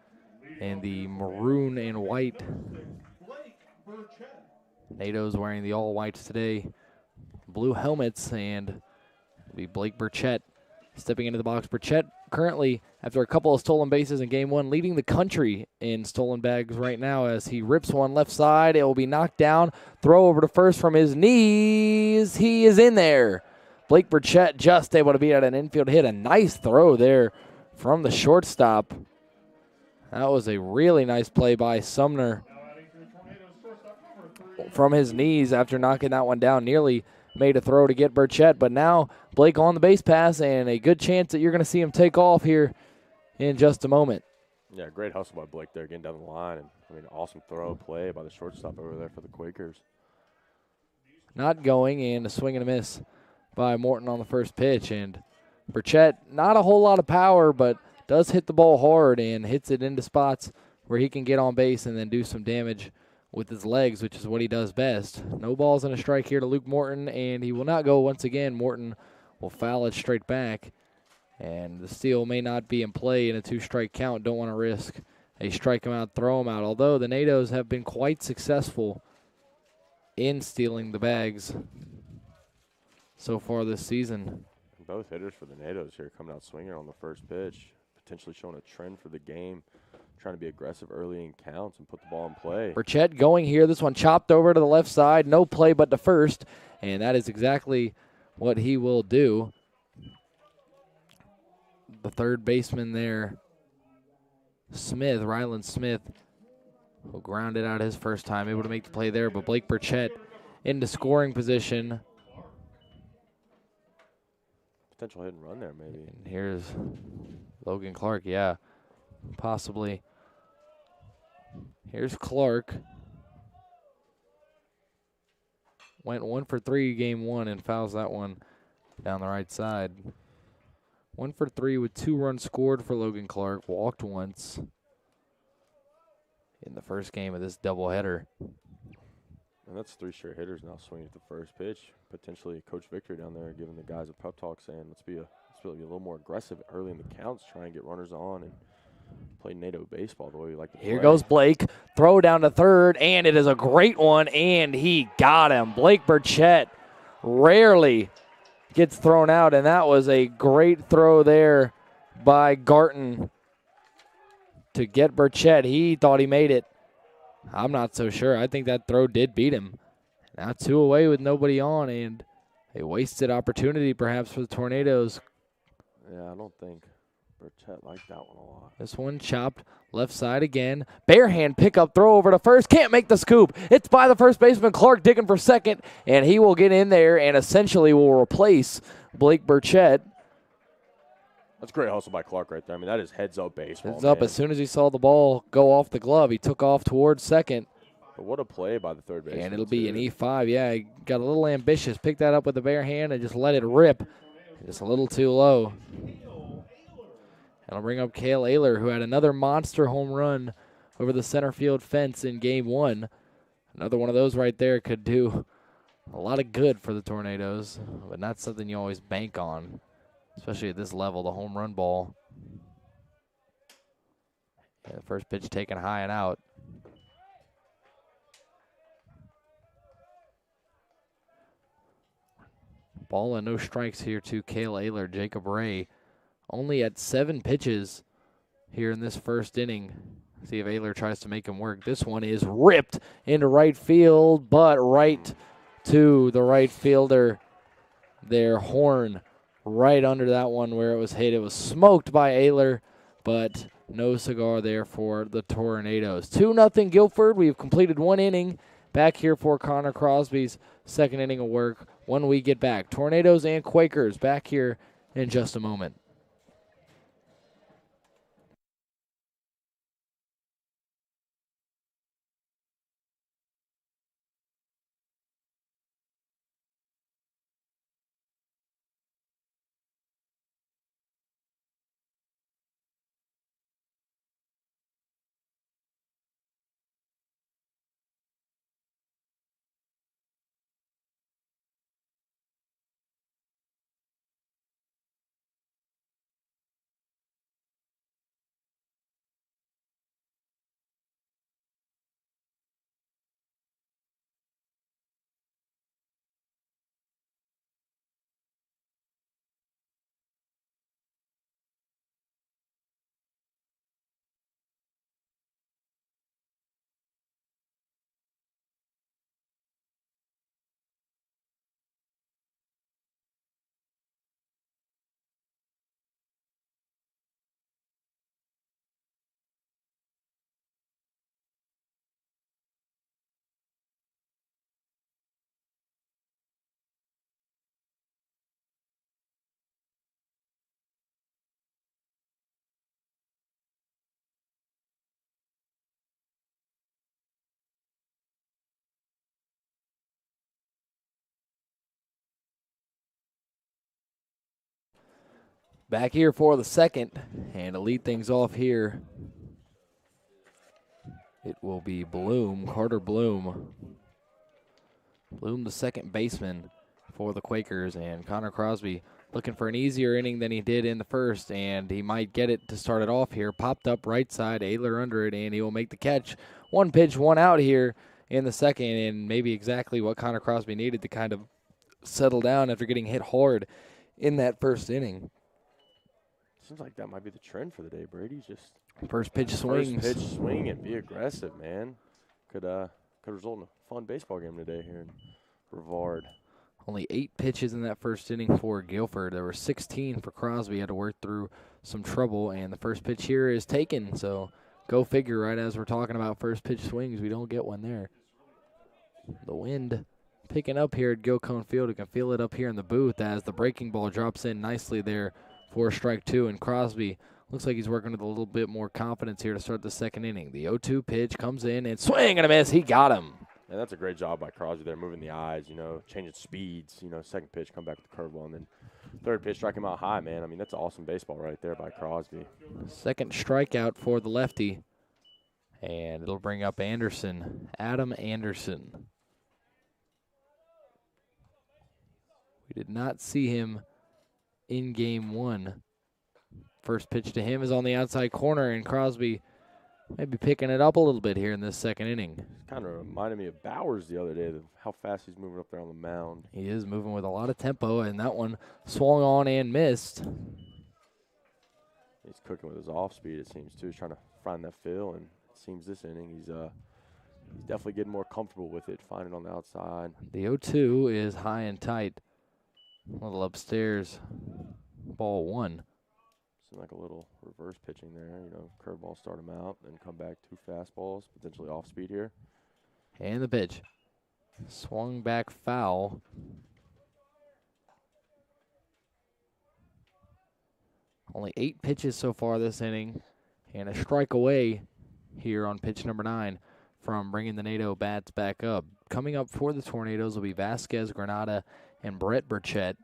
and the maroon and white. NATO's wearing the all whites today, blue helmets, and it'll be Blake Burchett stepping into the box. Burchett currently, after a couple of stolen bases in game one, leading the country in stolen bags right now as he rips one left side. It will be knocked down. Throw over to first from his knees. He is in there. Blake Burchett just able to beat out an infield hit. A nice throw there from the shortstop. That was a really nice play by Sumner from his knees after knocking that one down. Nearly made a throw to get Burchett, but now Blake on the base pass and a good chance that you're going to see him take off here in just a moment. Yeah, great hustle by Blake there, getting down the line. And, I mean, awesome throw play by the shortstop over there for the Quakers. Not going, and a swing and a miss by Morton on the first pitch. And Burchett, not a whole lot of power, but does hit the ball hard and hits it into spots where he can get on base and then do some damage with his legs, which is what he does best. No balls and a strike here to Luke Morton, and he will not go once again. Morton will foul it straight back, and the steal may not be in play in a 2-strike count. Don't want to risk a strike him out, throw him out, although the NATOs have been quite successful in stealing the bags so far this season. Both hitters for the NATOs here coming out swinging on the first pitch, potentially showing a trend for the game, trying to be aggressive early in counts and put the ball in play. Burchett going here. This one chopped over to the left side. No play but to first, and that is exactly what he will do. The third baseman there, Smith, Ryland Smith, will ground it out his first time, able to make the play there, but Blake Burchett into scoring position. Potential hit and run there, maybe. And here's Logan Clark, yeah, possibly. Here's Clark. Went 1 for 3 game 1 and fouls that one down the right side. 1 for 3 with 2 runs scored for Logan Clark. Walked once in the first game of this doubleheader. And that's 3 straight hitters now swinging at the first pitch. Potentially Coach Victor down there giving the guys a pep talk saying, let's be a little more aggressive early in the counts, try and get runners on and play NATO baseball the way we like to play. Here goes Blake. Throw down to third, and it is a great one, and he got him. Blake Burchett rarely gets thrown out, and that was a great throw there by Garton to get Burchett. He thought he made it. I'm not so sure. I think that throw did beat him. Now 2 away with nobody on, and a wasted opportunity perhaps for the Tornadoes. Yeah, I don't think Burchett liked that one a lot. This one chopped left side again. Bare hand pickup throw over to first. Can't make the scoop. It's by the first baseman. Clark digging for second, and he will get in there and essentially will replace Blake Burchett. That's great hustle by Clark right there. I mean, that is heads-up baseball. Heads up. As soon as he saw the ball go off the glove, he took off towards second. But what a play by the third baseman. And it'll be an E5. Yeah, he got a little ambitious. Picked that up with the bare hand and just let it rip. Just a little too low. And I'll bring up Cale Ayler, who had another monster home run over the center field fence in game 1. Another one of those right there could do a lot of good for the Tornadoes, but not something you always bank on, especially at this level, the home run ball. Yeah, the first pitch taken high and out. Ball and no strikes here to Cale Ayler. Jacob Ray only at 7 pitches here in this first inning. See if Ayler tries to make him work. This one is ripped into right field, but right to the right fielder there. Horn right under that one where it was hit. It was smoked by Ayler, but no cigar there for the Tornadoes. 2-0 Guilford. We've completed 1 inning. Back here for Connor Crosby's second inning of work when we get back. Tornadoes and Quakers back here in just a moment. Back here for the second, and to lead things off here, it will be Bloom, Carter Bloom. Bloom, the second baseman for the Quakers, and Connor Crosby looking for an easier inning than he did in the first, and he might get it to start it off here. Popped up right side, Ayler under it, and he will make the catch. One pitch, one out here in the second, and maybe exactly what Connor Crosby needed to kind of settle down after getting hit hard in that first inning. Seems like that might be the trend for the day, Brady. Just first pitch swings. First pitch swing and be aggressive, man. Could result in a fun baseball game today here in Brevard. Only 8 pitches in that first inning for Guilford. There were 16 for Crosby. Had to work through some trouble, and the first pitch here is taken. So go figure, right as we're talking about first pitch swings, we don't get one there. The wind picking up here at Gilcone Field. You can feel it up here in the booth as the breaking ball drops in nicely there for strike 2, and Crosby looks like he's working with a little bit more confidence here to start the second inning. The 0-2 pitch comes in, and swing and a miss. He got him. And that's a great job by Crosby there, moving the eyes, changing speeds. Second pitch, come back with the curveball, and then third pitch, strike him out high, man. I mean, that's awesome baseball right there by Crosby. Second strikeout for the lefty, and it'll bring up Anderson, Adam Anderson. We did not see him in game 1. First pitch to him is on the outside corner, and Crosby maybe picking it up a little bit here in this second inning. Kind of reminded me of Bowers the other day, how fast he's moving up there on the mound. He is moving with a lot of tempo, and that one swung on and missed. He's cooking with his off speed, it seems, too. He's trying to find that feel, and it seems this inning he's definitely getting more comfortable with it, finding it on the outside. The 0-2 is high and tight. A little upstairs, ball 1. Seemed like a little reverse pitching there. Curveball start him out, then come back 2 fastballs, potentially off speed here. And the pitch. Swung back foul. Only 8 pitches so far this inning, and a strike away here on pitch number 9 from bringing the NATO bats back up. Coming up for the Tornadoes will be Vasquez, Granada, and Brett Burchett.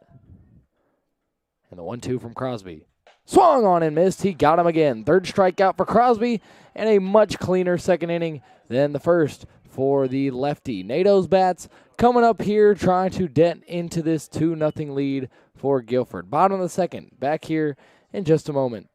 And the 1-2 from Crosby. Swung on and missed. He got him again. Third strikeout for Crosby, and a much cleaner second inning than the first for the lefty. NATO's bats coming up here trying to dent into this 2-0 lead for Guilford. Bottom of the second. Back here in just a moment.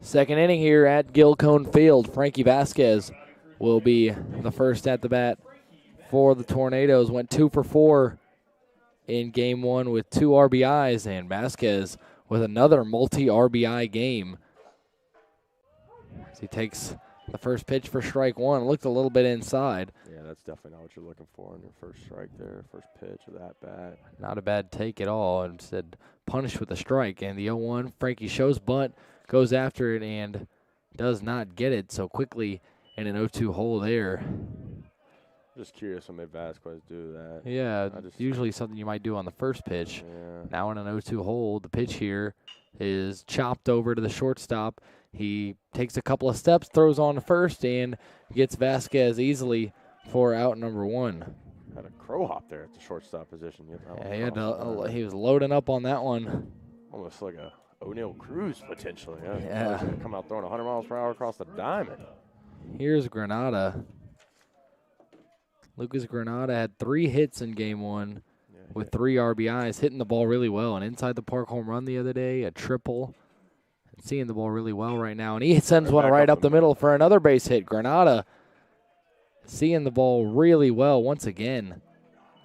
Second inning here at Gilcone Field. Frankie Vasquez will be the first at the bat for the Tornadoes. Went 2 for 4 in game 1 with 2 RBIs, and Vasquez with another multi-RBI game. As he takes the first pitch for strike 1. Looked a little bit inside. Yeah, that's definitely not what you're looking for on your first strike there, first pitch of that bat. Not a bad take at all. Instead, punished with a strike. And the 0-1, Frankie shows bunt, goes after it, and does not get it so quickly in an 0-2 hole there. Just curious when Vasquez do that. Yeah, usually something you might do on the first pitch. Yeah. Now in an 0-2 hole, the pitch here is chopped over to the shortstop. He takes a couple of steps, throws on to first, and gets Vasquez easily for out number 1. Had a crow hop there at the shortstop position. Yeah, he was loading up on that one. Almost like a O'Neal Cruz potentially. Yeah. He's gonna come out throwing 100 miles per hour across the diamond. Here's Granada. Lucas Granada had 3 hits in game 1 with 3 RBIs, hitting the ball really well. An inside the park home run the other day, a triple. And seeing the ball really well right now. And he sends one right up the middle for another base hit. Granada seeing the ball really well once again.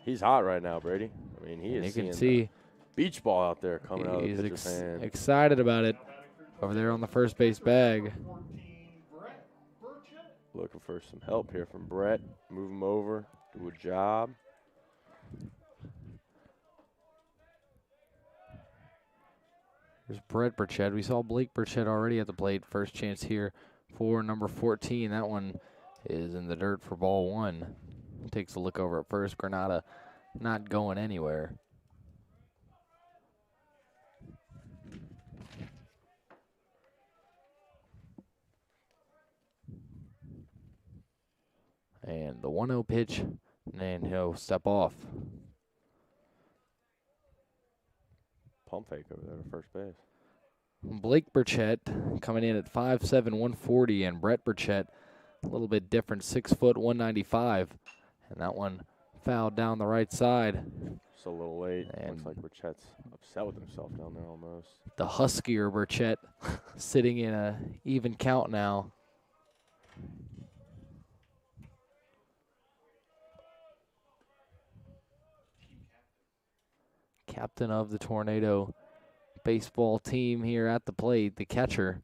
He's hot right now, Brady. I mean, he is. You can seeing see beach ball out there coming out of the he's pitcher's hand. excited about it over there on the first base bag. Looking for some help here from Brett. Move him over, do a job. There's Brett Burchett. We saw Blake Burchett already at the plate. First chance here for number 14. That one is in the dirt for ball 1. Takes a look over at first. Granada not going anywhere. And the 1-0 pitch, and he'll step off. Pump fake over there at first base. Blake Burchett coming in at 5'7", 140, and Brett Burchett a little bit different, 6 foot, 195. And that one fouled down the right side. Just a little late. And looks like Burchett's upset with himself down there almost. the huskier Burchett sitting in a even count now. Captain of the Tornado baseball team here at the plate, the catcher,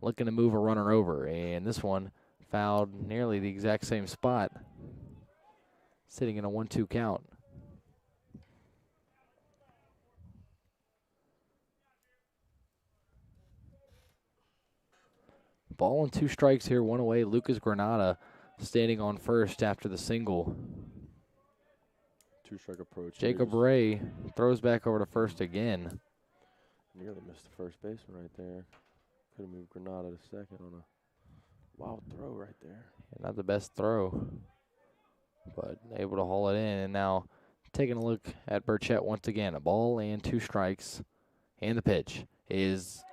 looking to move a runner over. And this one fouled nearly the exact same spot, sitting in a 1-2 count. Ball and 2 strikes here, 1 away. Lucas Granada standing on first after the single. 2-strike approach. Jacob Ray throws back over to first again. Nearly missed the first baseman right there. Could have moved Granada to second on a wild throw right there. Not the best throw, but able to haul it in. And now taking a look at Burchett once again. A ball and 2 strikes. And the pitch is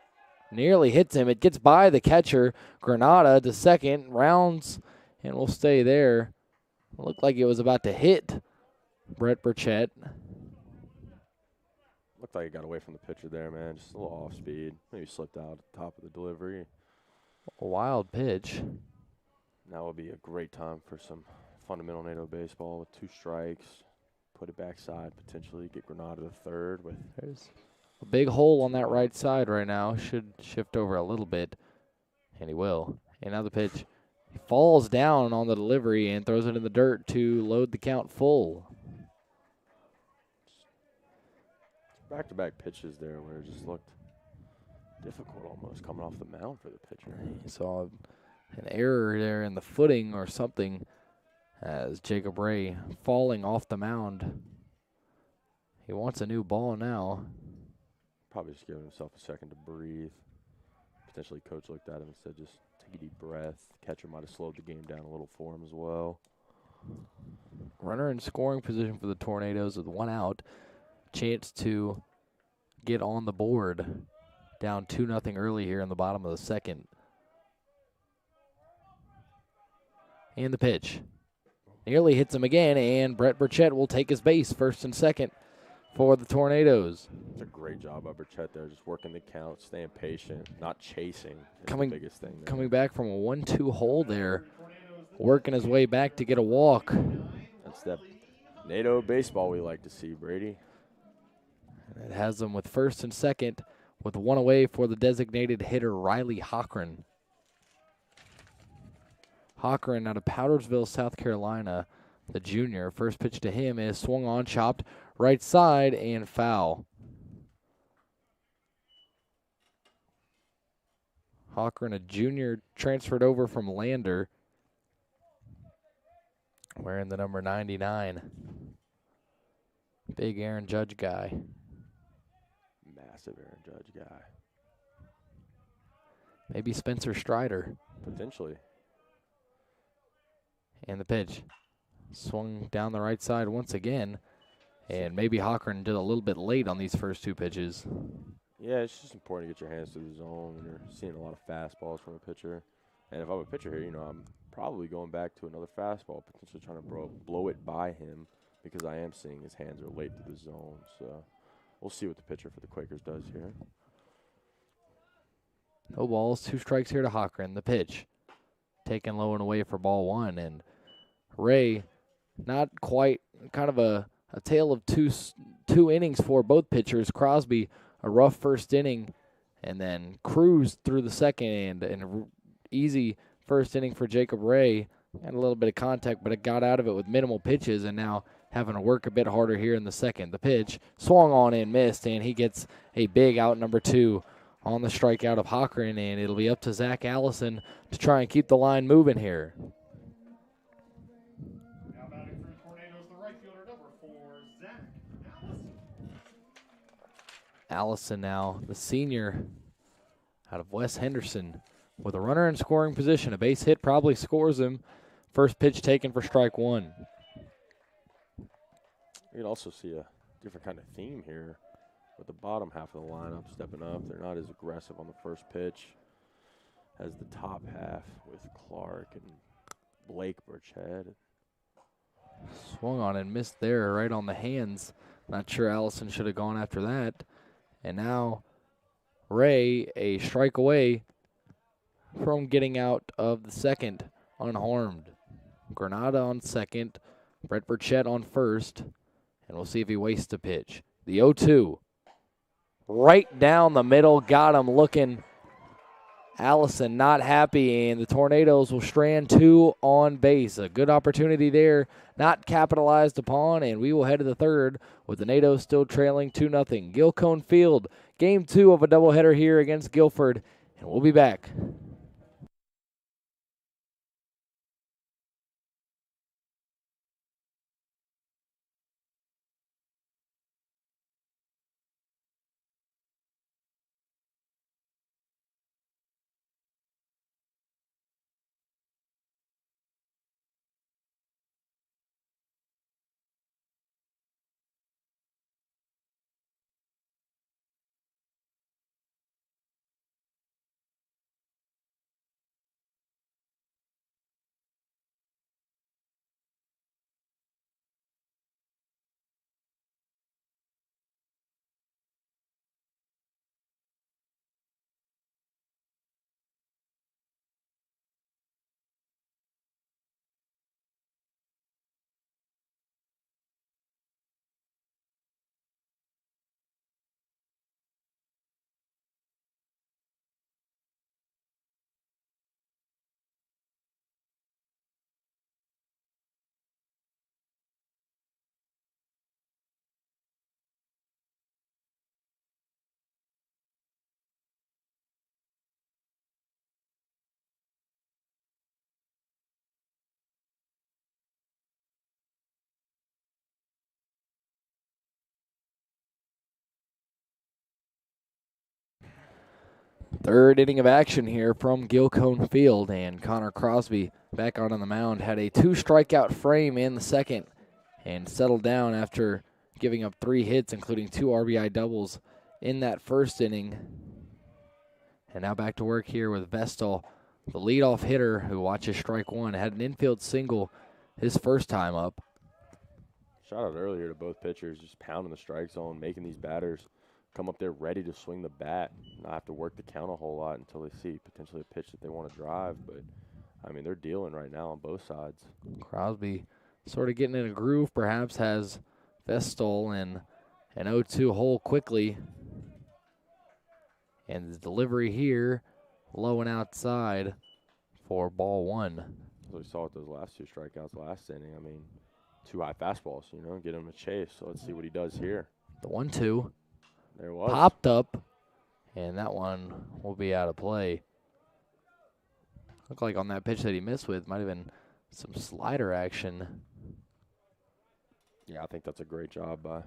nearly hits him. It gets by the catcher. Granada to second, rounds, and will stay there. Looked like it was about to hit Brett Burchett. Looked like he got away from the pitcher there, man. Just a little off speed. Maybe slipped out at the top of the delivery. A wild pitch. Now would be a great time for some fundamental NATO baseball with 2 strikes. Put it backside, potentially get Granada to third with. There's a big hole on that right side right now. Should shift over a little bit, and he will. And now the pitch. He falls down on the delivery and throws it in the dirt to load the count full. Back-to-back pitches there where it just looked difficult almost coming off the mound for the pitcher. He saw an error there in the footing or something as Jacob Ray falling off the mound. He wants a new ball now. Probably just giving himself a second to breathe. Potentially coach looked at him and said just take a deep breath. Catcher might have slowed the game down a little for him as well. Runner in scoring position for the Tornadoes with 1 out. Chance to get on the board. Down 2-0 early here in the bottom of the second. And the pitch. Nearly hits him again, and Brett Burchett will take his base first and second for the Tornadoes. It's a great job by Burchett there, just working the count, staying patient, not chasing. Coming, the biggest thing there. Coming back from a 1-2 hole there, working his way back to get a walk. That's that NATO baseball we like to see, Brady. It has them with first and second with 1 away for the designated hitter, Riley Hochran. Hochran out of Powdersville, South Carolina, the junior. First pitch to him is swung on, chopped, right side, and foul. Hochran, a junior, transferred over from Lander. wearing the number 99. Big Aaron Judge guy. Massive Aaron Judge guy. Maybe Spencer Strider. Potentially. And the pitch. Swung down the right side once again. And maybe Hochran did a little bit late on these first 2 pitches. Yeah, it's just important to get your hands to the zone when you're seeing a lot of fastballs from a pitcher. And if I'm a pitcher here, you know, I'm probably going back to another fastball, potentially trying to blow it by him because I am seeing his hands are late to the zone. So we'll see what the pitcher for the Quakers does here. No balls, 2 strikes here to Hochran. The pitch taken low and away for ball 1. And Ray, not quite, kind of a tale of two innings for both pitchers. Crosby, a rough first inning, and then cruised through the second, and easy first inning for Jacob Ray. Had a little bit of contact, but it got out of it with minimal pitches, and now having to work a bit harder here in the second. The pitch swung on and missed, and he gets a big out number 2 on the strikeout of Hochran, and it'll be up to Zach Allison to try and keep the line moving here. Now batting for the Tornadoes, the right fielder, number 4, Zach Allison. Allison now, the senior out of West Henderson, with a runner in scoring position. A base hit probably scores him. First pitch taken for strike 1. You can also see a different kind of theme here with the bottom half of the lineup stepping up. They're not as aggressive on the first pitch as the top half with Clark and Blake Burchett. Swung on and missed there, right on the hands. Not sure Allison should have gone after that. And now Ray, a strike away from getting out of the second unharmed. Granada on second, Brett Burchett on first, and we'll see if he wastes a pitch. The 0-2. Right down the middle, got him looking. Allison not happy, and the Tornadoes will strand 2 on base. A good opportunity there, not capitalized upon, and we will head to the third with the NATOs still trailing 2-0. Gilcone Field, game 2 of a doubleheader here against Guilford, and we'll be back. Third inning of action here from Gilcone Field, and Connor Crosby back out on the mound. Had a 2-strikeout frame in the second and settled down after giving up 3 hits, including 2 RBI doubles in that first inning. And now back to work here with Vestal, the leadoff hitter who watches strike 1. Had an infield single his first time up. Shout out earlier to both pitchers, just pounding the strike zone, making these batters come up there ready to swing the bat, not have to work the count a whole lot until they see potentially a pitch that they want to drive. But, I mean, they're dealing right now on both sides. Crosby sort of getting in a groove, perhaps has Vestal in an 0-2 hole quickly. And the delivery here, low and outside for ball 1. So we saw with those last 2 strikeouts last inning. I mean, 2 high fastballs, you know, get him a chase. So let's see what he does here. The 1-2. There it was. Popped up, and that one will be out of play. Looked like on that pitch that he missed with, might have been Some slider action. Yeah, I think that's a great job by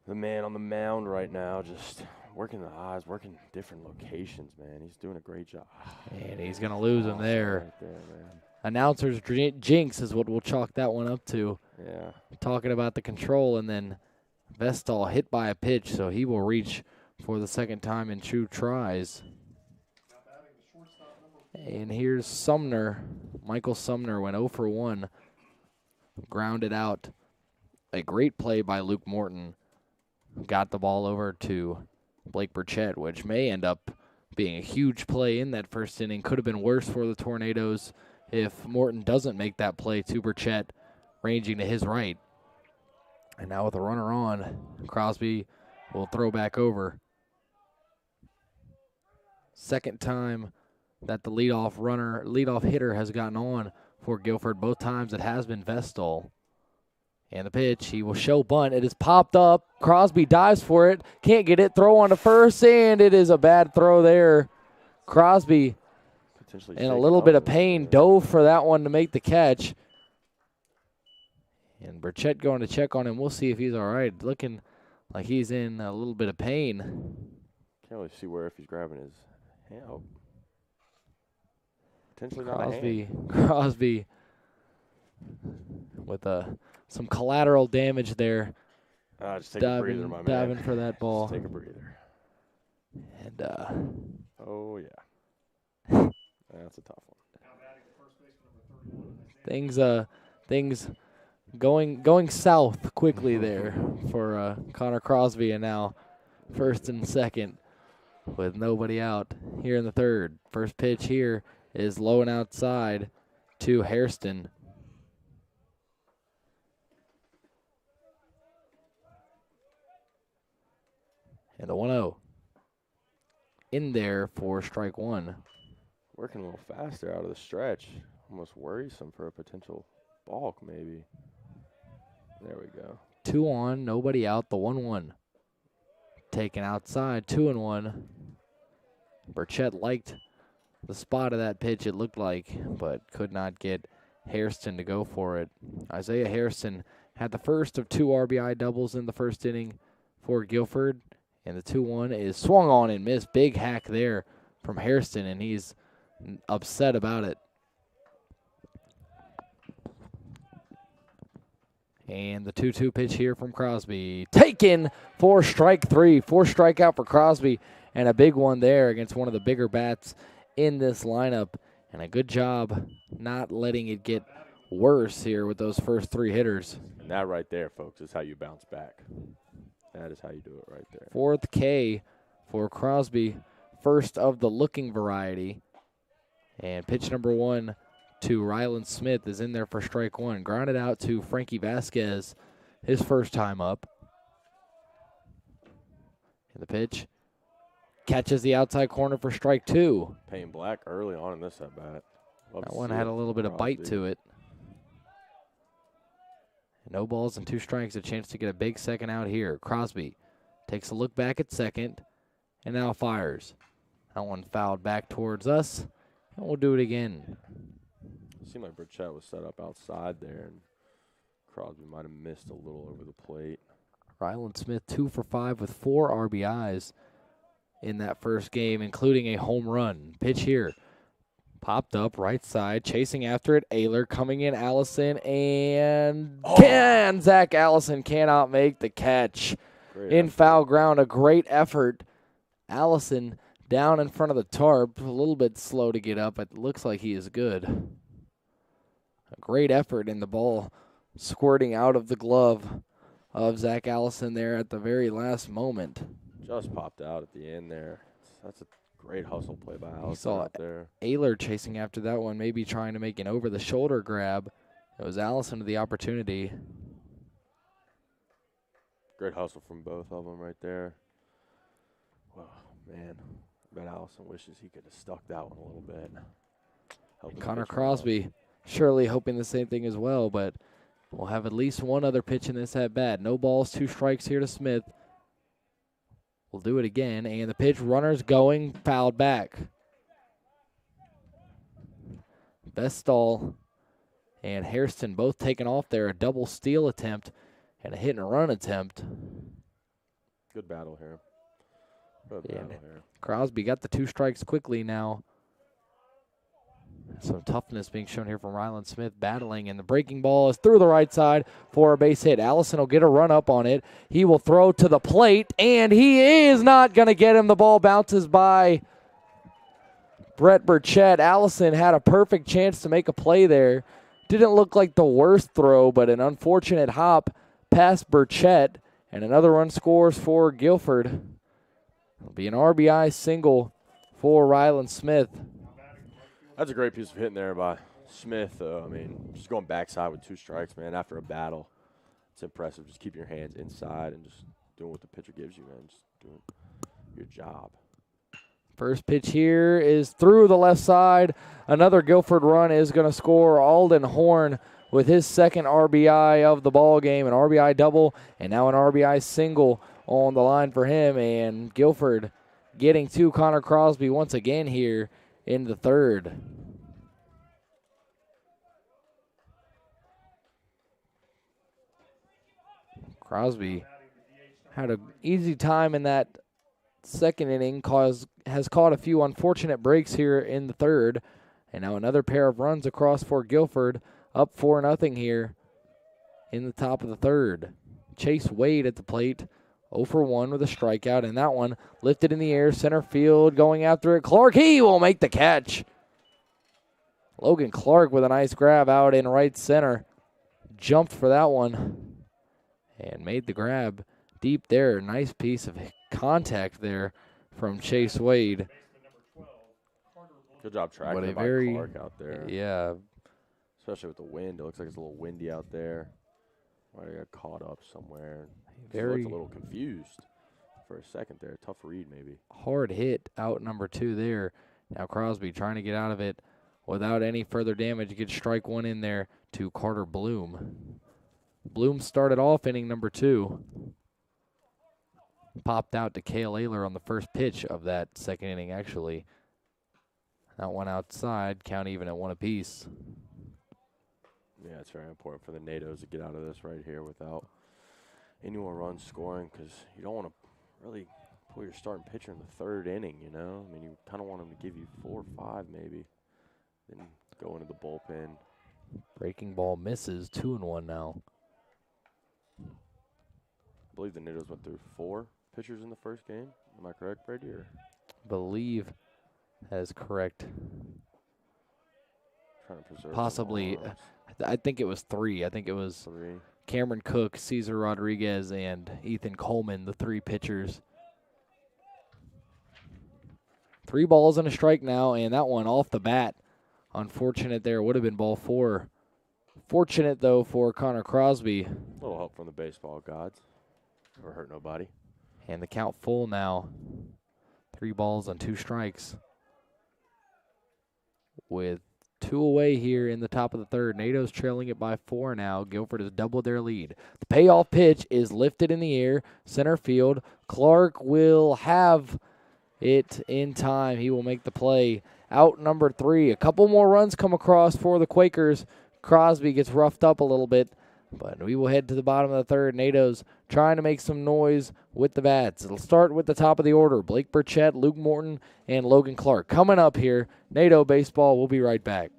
the man on the mound right now, just working the eyes, working different locations, man. He's doing a great job. And he's going to lose him there. Right there, man. Announcer's jinx is what we'll chalk that one up to. Yeah. Talking about the control, and then Vestal hit by a pitch, so he will reach for the second time in 2 tries. And here's Sumner. Michael Sumner went 0 for 1. Grounded out. A great play by Luke Morton. Got the ball over to Blake Burchett, which may end up being a huge play in that first inning. Could have been worse for the Tornadoes if Morton doesn't make that play to Burchett, ranging to his right. And now with a runner on, Crosby will throw back over. Second time that the leadoff hitter has gotten on for Guilford. Both times it has been Vestal. And the pitch, he will show bunt. It is popped up. Crosby dives for it. Can't get it. Throw on to first, and it is a bad throw there. Crosby, in a little bit of pain, dove for that one to make the catch. And Burchett going to check on him. We'll see if he's all right. Looking like he's in a little bit of pain. Can't really see where if he's grabbing his hand. Oh. Potentially not a hand. Crosby with some collateral damage there. Just take a breather, my man. Diving for that ball. Just take a breather. And oh yeah, that's a tough one. Things going south quickly there for Connor Crosby, and now first and second with nobody out here in the third. First pitch here is low and outside to Hairston. And the 1-0 in there for strike one. Working a little faster out of the stretch. Almost worrisome for a potential balk, maybe. There we go. 2 on, nobody out, the 1-1. Taken outside, 2-1. Burchett liked the spot of that pitch, it looked like, but could not get Hairston to go for it. Isaiah Hairston had the first of 2 RBI doubles in the first inning for Guilford. And the 2-1 is swung on and missed. Big hack there from Hairston, and he's upset about it. And the 2-2 pitch here from Crosby. Taken for strike 3. 4 strikeout for Crosby, and a big one there against one of the bigger bats in this lineup. And a good job not letting it get worse here with those first 3 hitters. And that right there, folks, is how you bounce back. That is how you do it right there. 4th K for Crosby, first of the looking variety. And pitch number 1 to Ryland Smith is in there for strike 1. Grounded out to Frankie Vasquez, his first time up. And the pitch catches the outside corner for strike 2. Payne Black early on in this at-bat. That one had a little bit of bite to it. No balls and 2 strikes, a chance to get a big second out here. Crosby takes a look back at second and now fires. That one fouled back towards us, and we'll do it again. It seemed like Burchett was set up outside there, and Crosby might have missed a little over the plate. Ryland Smith 2 for 5 with 4 RBIs in that first game, including a home run. Pitch here. Popped up right side, chasing after it. Ayler coming in, Allison, and Zach Allison cannot make the catch. In foul ground, a great effort. Allison down in front of the tarp, a little bit slow to get up. It looks like he is good. A great effort in the ball squirting out of the glove of Zach Allison there at the very last moment. Just popped out at the end there. That's a great hustle play by Allison saw out there. Ayler chasing after that one, maybe trying to make an over-the-shoulder grab. It was Allison with the opportunity. Great hustle from both of them right there. Well, man, I bet Allison wishes he could have stuck that one a little bit. Connor Crosby surely hoping the same thing as well, but we'll have at least one other pitch in this at-bat. No balls, 2 strikes here to Smith. We'll do it again, and the pitch, runners going, fouled back. Vestal and Hairston both taken off there. A double steal attempt and a hit and run attempt. Good battle here. Good battle here. Crosby got the 2 strikes quickly now. Some toughness being shown here from Ryland Smith battling, and the breaking ball is through the right side for a base hit. Allison will get a run up on it. He will throw to the plate, and he is not going to get him. The ball bounces by Brett Burchett. Allison had a perfect chance to make a play there. Didn't look like the worst throw, but an unfortunate hop past Burchett, and another run scores for Guilford. It'll be an RBI single for Ryland Smith. That's a great piece of hitting there by Smith. Just going backside with 2 strikes, man, after a battle. It's impressive. Just keeping your hands inside and just doing what the pitcher gives you, man. Just doing your job. First pitch here is through the left side. Another Guilford run is going to score. Alden Horn with his second RBI of the ball game, an RBI double, and now an RBI single on the line for him. And Guilford getting to Connor Crosby once again here in the third. Crosby had an easy time in that second inning, has caught a few unfortunate breaks here in the third, and now another pair of runs across for Guilford, up 4-0 here in the top of the third. Chase Wade at the plate, 0 for 1 with a strikeout, and that one lifted in the air, center field, going after it. Clark, he will make the catch. Logan Clark with a nice grab out in right center. Jumped for that one and made the grab deep there. Nice piece of contact there from Chase Wade. Good job tracking by Clark out there. Yeah. Especially with the wind. It looks like it's a little windy out there. Might have got caught up somewhere. Very looked a little confused for a second there. Tough read maybe. Hard hit out number 2 there. Now Crosby trying to get out of it without any further damage. Gets strike 1 in there to Carter Bloom. Bloom started off inning number 2. Popped out to Cale Ayler on the first pitch of that second inning, actually. That one outside, count even at 1 apiece. Yeah, it's very important for the NATOs to get out of this right here without any more runs scoring, because you don't want to really pull your starting pitcher in the third inning, you know? I mean, you kind of want him to give you 4 or 5 maybe, then go into the bullpen. Breaking ball misses, 2-1 now. I believe the NATOs went through 4 pitchers in the first game. Am I correct, Brady? Or? Believe that is correct. Trying to preserve possibly. I think it was 3. I think it was 3. Cameron Cook, Cesar Rodriguez, and Ethan Coleman, the 3 pitchers. 3 balls and a strike now, and that one off the bat. Unfortunate there. Would have been ball 4. Fortunate, though, for Connor Crosby. A little help from the baseball gods. Never hurt nobody. And the count full now. 3 balls and 2 strikes. With 2 away here in the top of the third. NATO's trailing it by 4 now. Guilford has doubled their lead. The payoff pitch is lifted in the air. Center field. Clark will have it in time. He will make the play. Out number 3. A couple more runs come across for the Quakers. Crosby gets roughed up a little bit. But we will head to the bottom of the third. NATO's trying to make some noise with the bats. It'll start with the top of the order. Blake Burchett, Luke Morton, and Logan Clark. Coming up here, NATO Baseball. We'll be right back.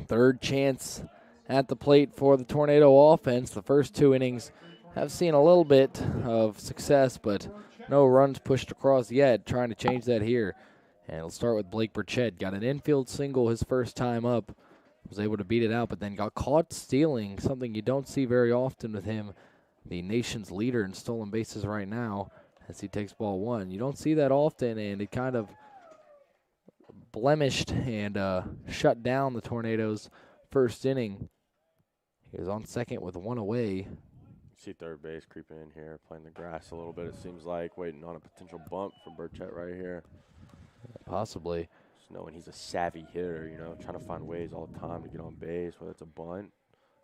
Third chance at the plate for the Tornado offense. The first 2 innings have seen a little bit of success, but no runs pushed across yet. Trying to change that here. And it'll start with Blake Burchett. Got an infield single his first time up. Was able to beat it out, but then got caught stealing, something you don't see very often with him, the nation's leader in stolen bases right now, as he takes ball 1. You don't see that often, and it kind of blemished and shut down the Tornadoes' first inning. He was on second with 1 away. See third base creeping in here, playing the grass a little bit, it seems like, waiting on a potential bump from Burchett right here. Possibly. Just knowing he's a savvy hitter, you know, trying to find ways all the time to get on base, whether it's a bunt,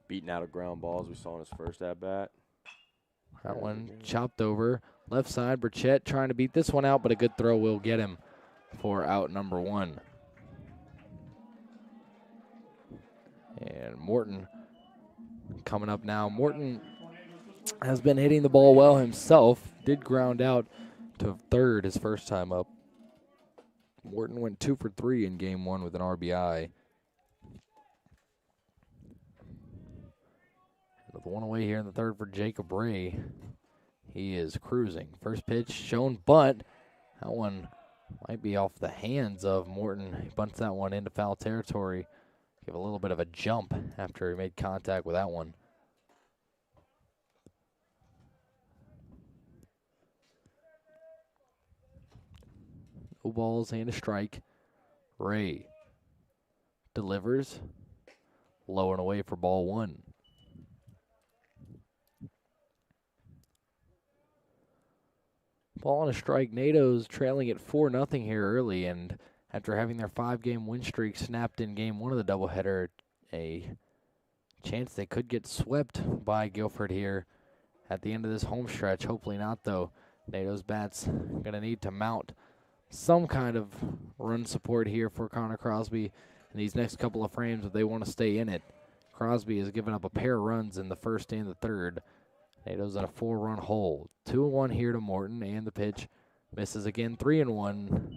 beating out of ground balls we saw in his first at-bat. That one chopped over. Left side, Burchett trying to beat this one out, but a good throw will get him for out number 1. And Morton coming up now. Morton has been hitting the ball well himself. Did ground out to third his first time up. Morton went 2 for 3 in game 1 with an RBI. With 1 away here in the third for Jacob Ray. He is cruising. First pitch shown bunt. That one might be off the hands of Morton. He bunts that one into foul territory. Give a little bit of a jump after he made contact with that one. No balls and a strike. Ray delivers. Low and away for ball 1. Ball and a strike. NATO's trailing at 4-0 here early, and after having their 5-game win streak snapped in game 1 of the doubleheader, a chance they could get swept by Guilford here at the end of this home stretch. Hopefully not, though. NATO's bats going to need to mount some kind of run support here for Connor Crosby in these next couple of frames if they want to stay in it. Crosby has given up a pair of runs in the first and the third. NATO's in a 4-run hole. 2-1 here to Morton, and the pitch misses again. 3-1.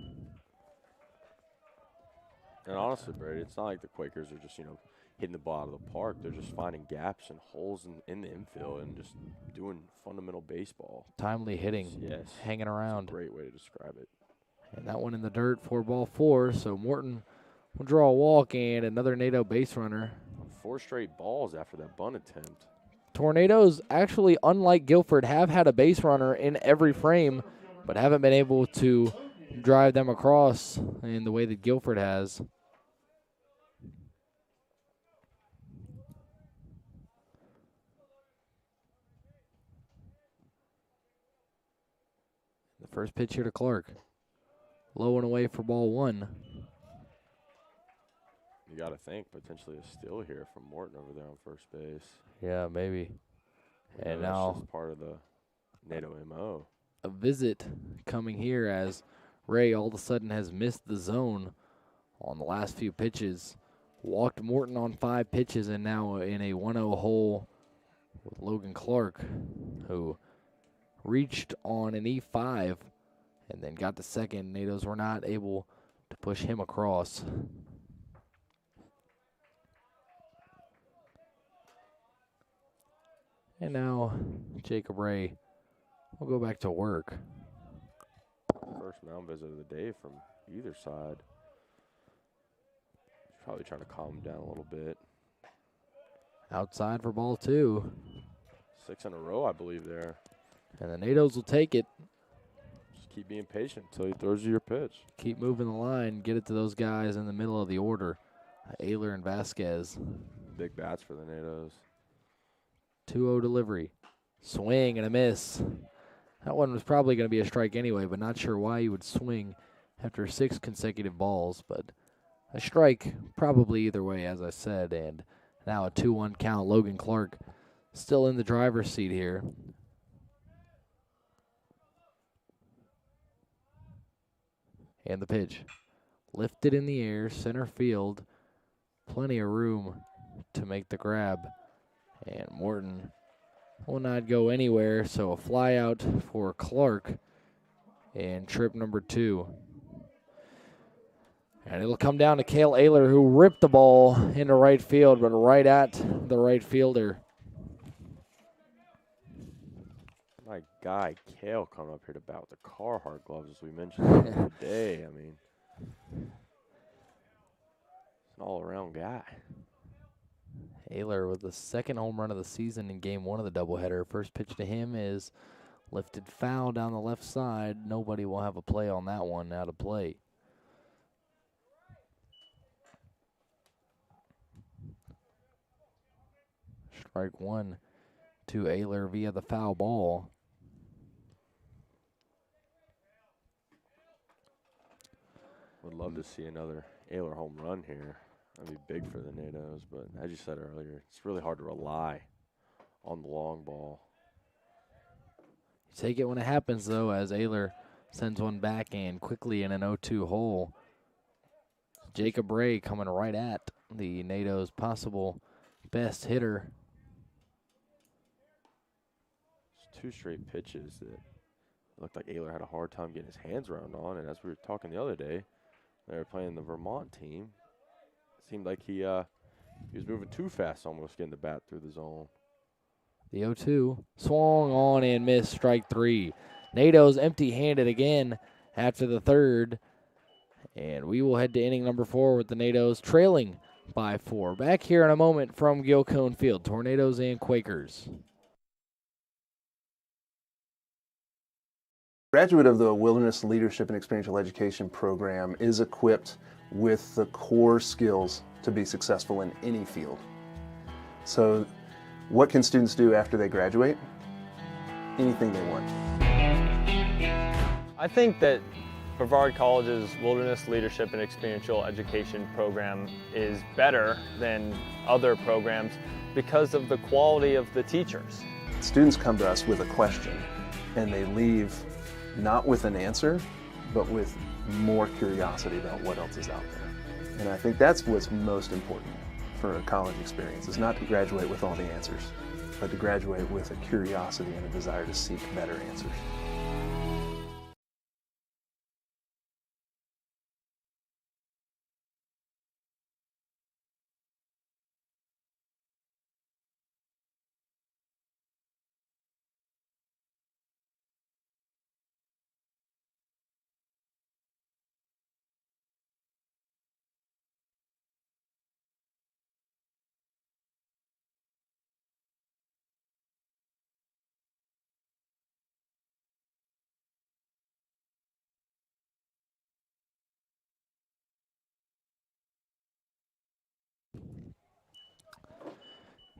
And honestly, Brady, it's not like the Quakers are just, hitting the ball out of the park. They're just finding gaps and holes in the infield and just doing fundamental baseball. Timely hitting, yes, hanging around. That's a great way to describe it. And that one in the dirt for ball 4, so Morton will draw a walk and another NATO base runner. 4 straight balls after that bunt attempt. Tornadoes, actually, unlike Guilford, have had a base runner in every frame, but haven't been able to drive them across in the way that Guilford has. The first pitch here to Clark. Low and away for ball 1. You got to think potentially a steal here from Morton over there on first base. Yeah, maybe. And now that's just part of the NATO MO. A visit coming here as Ray all of a sudden has missed the zone on the last few pitches. Walked Morton on 5 pitches and now in a 1-0 hole with Logan Clark, who reached on an E5 and then got to second. NATOs were not able to push him across. And now Jacob Ray will go back to work. First mound visit of the day from either side. Probably trying to calm him down a little bit. Outside for ball 2. 6 in a row, I believe, there. And the NATOs will take it. Just keep being patient until he throws you your pitch. Keep moving the line. Get it to those guys in the middle of the order. Ayler and Vasquez. Big bats for the NATOs. 2-0 delivery. Swing and a miss. That one was probably going to be a strike anyway, but not sure why you would swing after 6 consecutive balls. But a strike probably either way, as I said. And now a 2-1 count. Logan Clark still in the driver's seat here. And the pitch. Lifted in the air, center field. Plenty of room to make the grab. And Morton will not go anywhere, so a fly out for Clark and trip number 2. And it'll come down to Cale Ayler, who ripped the ball into right field, but right at the right fielder. My guy, Kale, coming up here to bat with the Carhartt gloves, as we mentioned the other day. I mean, it's an all-around guy. Ayler with the second home run of the season in game one of the doubleheader. First pitch to him is lifted foul down the left side. Nobody will have a play on that one out of play. Strike one to Ayler via the foul ball. Would love to see another Ayler home run here. That'd be big for the NATOs, but as you said earlier, it's really hard to rely on the long ball. You take it when it happens, though, as Ayler sends one back and quickly in an 0-2 hole. Jacob Ray coming right at the NATO's possible best hitter. It's 2 straight pitches that looked like Ayler had a hard time getting his hands around on, and as we were talking the other day, they were playing the Vermont team. It seemed like he was moving too fast, almost getting the bat through the zone. The 0-2 swung on and missed, strike three. NATO's empty-handed again after the third. And we will head to inning number 4 with the NATOs trailing by 4. Back here in a moment from Guilford Field, Tornadoes and Quakers. Graduate of the Wilderness Leadership and Experiential Education program is equipped with the core skills to be successful in any field. So what can students do after they graduate? Anything they want. I think that Brevard College's Wilderness Leadership and Experiential Education program is better than other programs because of the quality of the teachers. Students come to us with a question and they leave not with an answer, but with more curiosity about what else is out there. And I think that's what's most important for a college experience, is not to graduate with all the answers, but to graduate with a curiosity and a desire to seek better answers.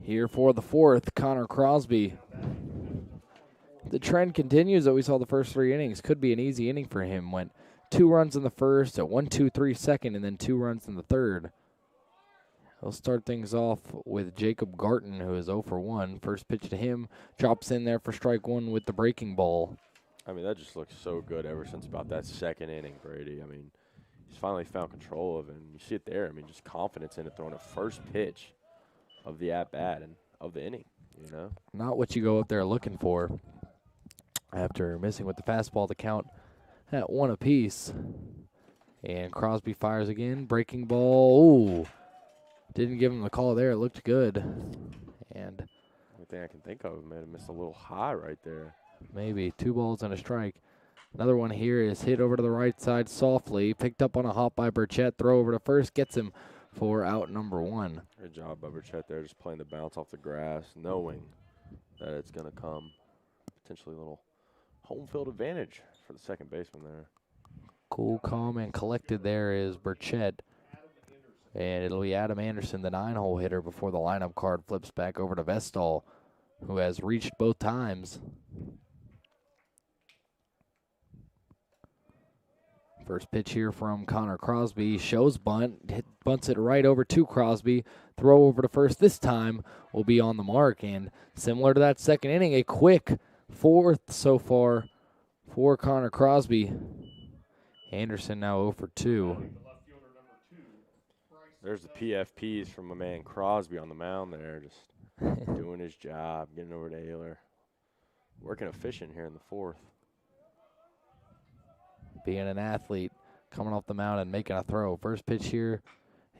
Here for the 4th, Connor Crosby. The trend continues that we saw the first 3 innings. Could be an easy inning for him. Went 2 runs in the first, a 1-2-3 second, and then 2 runs in the third. He'll start things off with Jacob Garton, who is 0 for 1. First pitch to him, drops in there for strike 1 with the breaking ball. I mean, that just looks so good ever since about that second inning, Brady. I mean, he's finally found control of it, and you see it there. I mean, just confidence in it, throwing a first pitch of the at-bat and of the inning, you know? Not what you go up there looking for after missing with the fastball to count at 1 apiece. And Crosby fires again, breaking ball. Ooh, didn't give him the call there. It looked good. And The only thing I can think of, may have missed a little high right there. maybe 2 balls and a strike. Another one here is hit over to the right side softly, picked up on a hop by Burchett. Throw over to first, gets him for out number 1. Good job by Burchett there, just playing the bounce off the grass, knowing that it's going to come. Potentially a little home field advantage for the second baseman there. Cool, calm, and collected there is Burchett. And it'll be Adam Anderson, the 9-hole hitter, before the lineup card flips back over to Vestal, who has reached both times. First pitch here from Connor Crosby. Shows bunt. Bunts it right over to Crosby. Throw over to first this time will be on the mark. And similar to that second inning, a quick 4th so far for Connor Crosby. Anderson now 0 for 2. There's the PFPs from my man Crosby on the mound there, just doing his job, getting over to Ayler. Working efficient here in the 4th. Being an athlete, coming off the mound and making a throw. First pitch here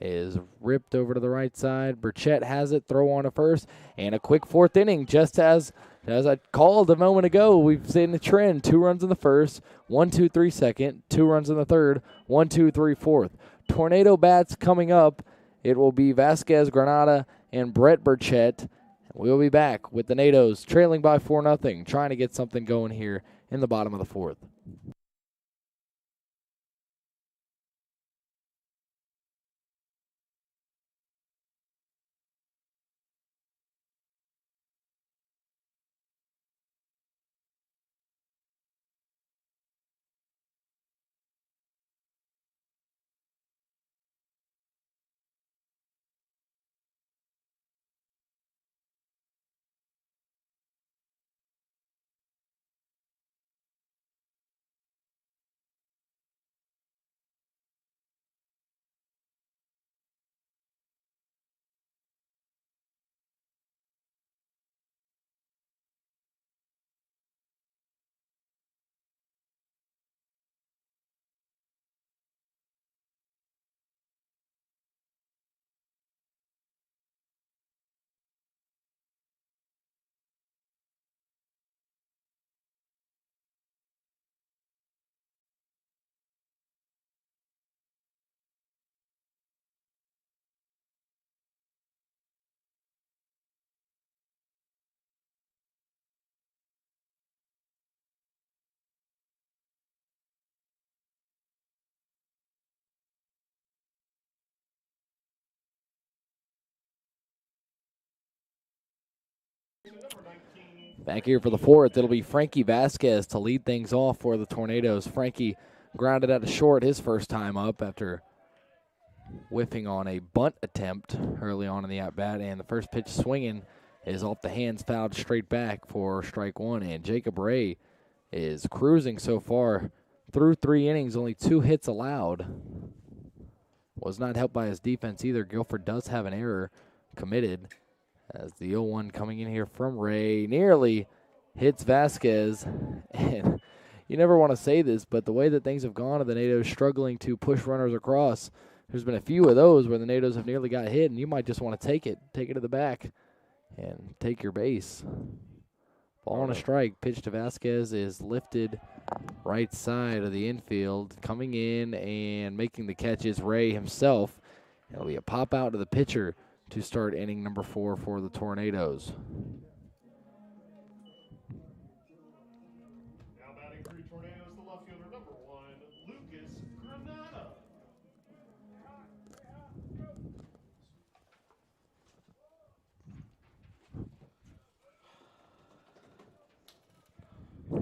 is ripped over to the right side. Burchett has it, throw on to first, and a quick fourth inning. Just as I called a moment ago, we've seen the trend. 2 runs in the first, 1, 2, 3 second, 2 runs in the third, 1, 2, 3 fourth. Tornado bats coming up. It will be Vasquez, Granada, and Brett Burchett. We'll be back with the NATOs trailing by 4-0, trying to get something going here in the bottom of the fourth. Back here for the fourth, it'll be Frankie Vasquez to lead things off for the Tornadoes. Frankie grounded out a short his first time up after whiffing on a bunt attempt early on in the at-bat, and the first pitch swinging is off the hands, fouled straight back for strike one, and Jacob Ray is cruising so far through 3 innings, only 2 hits allowed. Was not helped by his defense either. Guilford does have an error committed, as the 0-1 coming in here from Ray nearly hits Vasquez. And you never want to say this, but the way that things have gone of the NATOs struggling to push runners across, there's been a few of those where the NATOs have nearly got hit, and you might just want to take it to the back and take your base. Ball on a strike. Pitch to Vasquez is lifted right side of the infield. Coming in and making the catch is Ray himself. It'll be a pop out to the pitcher to start inning number 4 for the Tornadoes. Now batting for Tornadoes, the left fielder, number 1, Lucas Granada.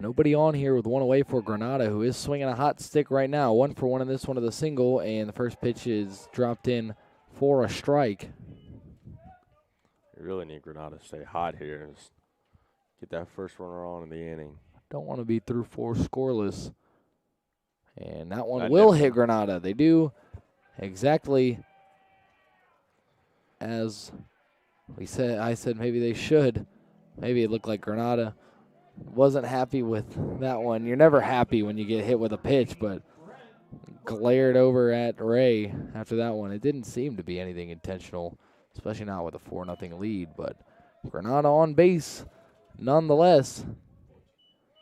Nobody on here with one away for Granada, who is swinging a hot stick right now. 1 for 1 in this one of the single, and the first pitch is dropped in for a strike. You really need Granada to stay hot here and just get that first runner on in the inning. Don't want to be through 4 scoreless. And that one will hit Granada. They do exactly as I said maybe they should. Maybe it looked like Granada wasn't happy with that one. You're never happy when you get hit with a pitch, but glared over at Ray after that one. It didn't seem to be anything intentional, especially not with a 4-0 lead, but Granada on base nonetheless.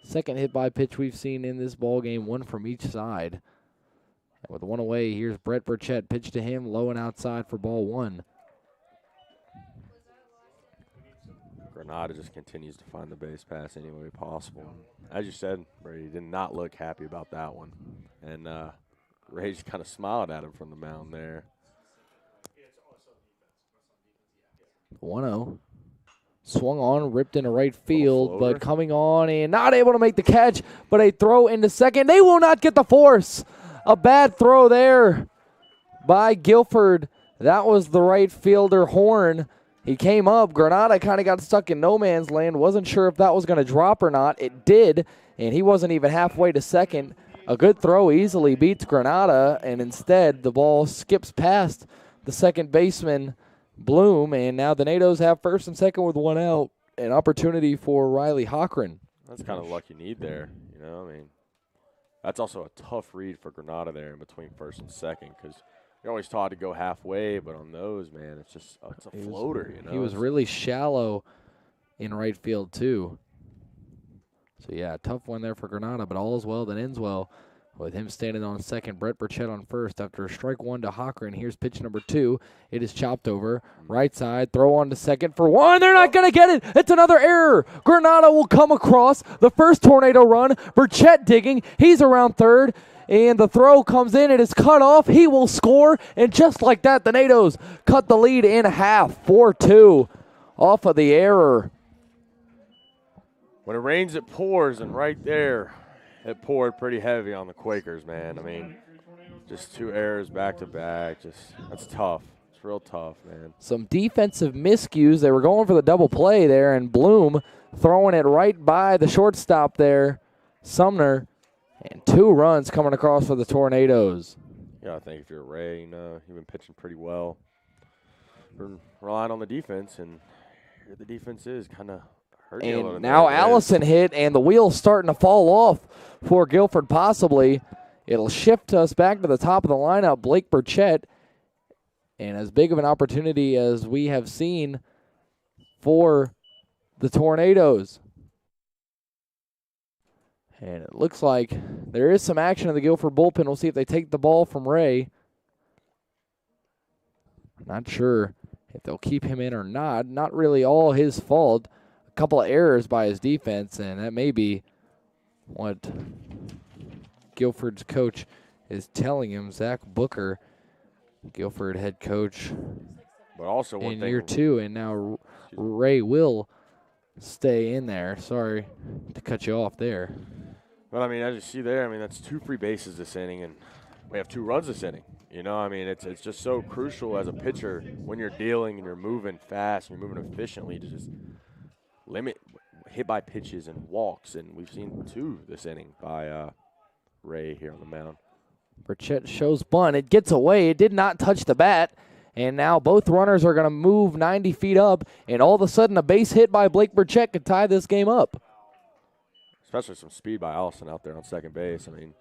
Second hit by pitch we've seen in this ball game, 1 from each side. And with 1 away, here's Brett Burchett. Pitch to him, low and outside for ball 1. Granada just continues to find the base pass any way possible. As you said, Brady did not look happy about that one. And Ray just kind of smiled at him from the mound there. 1-0. Swung on, ripped into right field, but coming on and not able to make the catch, but a throw into second. They will not get the force. A bad throw there by Guilford. That was the right fielder, Horn. He came up. Granada kind of got stuck in no man's land. Wasn't sure if that was going to drop or not. It did, and he wasn't even halfway to second. A good throw easily beats Granada, and instead the ball skips past the second baseman, Bloom, and now the NATOs have first and second with 1 out. An opportunity for Riley Hochran. That's kind of luck you need there. You know, I mean, That's also a tough read for Granada there in between first and second because you're always taught to go halfway, but on those, man, it's just it's a floater, you know. He was really shallow in right field, too. So, yeah, tough one there for Granada, but all is well that ends well with him standing on second. Brett Burchett on first after strike one to Hocker, and here's pitch number 2. It is chopped over. Right side, throw on to second for one. They're not going to get it. It's another error. Granada will come across the first tornado run. Burchett digging. He's around third. And the throw comes in. It is cut off. He will score. And just like that, the NATOs cut the lead in half, 4-2 off of the error. When it rains, it pours, and right there, it poured pretty heavy on the Quakers, man. I mean, just 2 errors back to back. That's tough. It's real tough, man. Some defensive miscues. They were going for the double play there, and Bloom throwing it right by the shortstop there, Sumner, and 2 runs coming across for the Tornadoes. Yeah, I think if you're Ray, you've been pitching pretty well. Been relying on the defense, and here the defense is kind of hurting you a little. And now Allison hit, and the wheel's starting to fall off for Guilford possibly. It'll shift us back to the top of the lineup, Blake Burchett. And as big of an opportunity as we have seen for the Tornadoes. And it looks like there is some action in the Guilford bullpen. We'll see if they take the ball from Ray. Not sure if they'll keep him in or not. Not really all his fault. A couple of errors by his defense, and that may be what Guilford's coach is telling him. Zach Booker, Guilford head coach, but also one in thing, year 2, and now Ray will stay in there. Sorry to cut you off there. But, I mean, as you see there, I mean, that's 2 free bases this inning, and we have 2 runs this inning. You know, I mean, it's just so crucial as a pitcher when you're dealing and you're moving fast and you're moving efficiently to just limit hit by pitches and walks. And we've seen 2 this inning by Ray here on the mound. Burchett shows bunt. It gets away. It did not touch the bat. And now both runners are going to move 90 feet up. And all of a sudden, a base hit by Blake Burchett could tie this game up. Especially some speed by Allison out there on second base. I mean,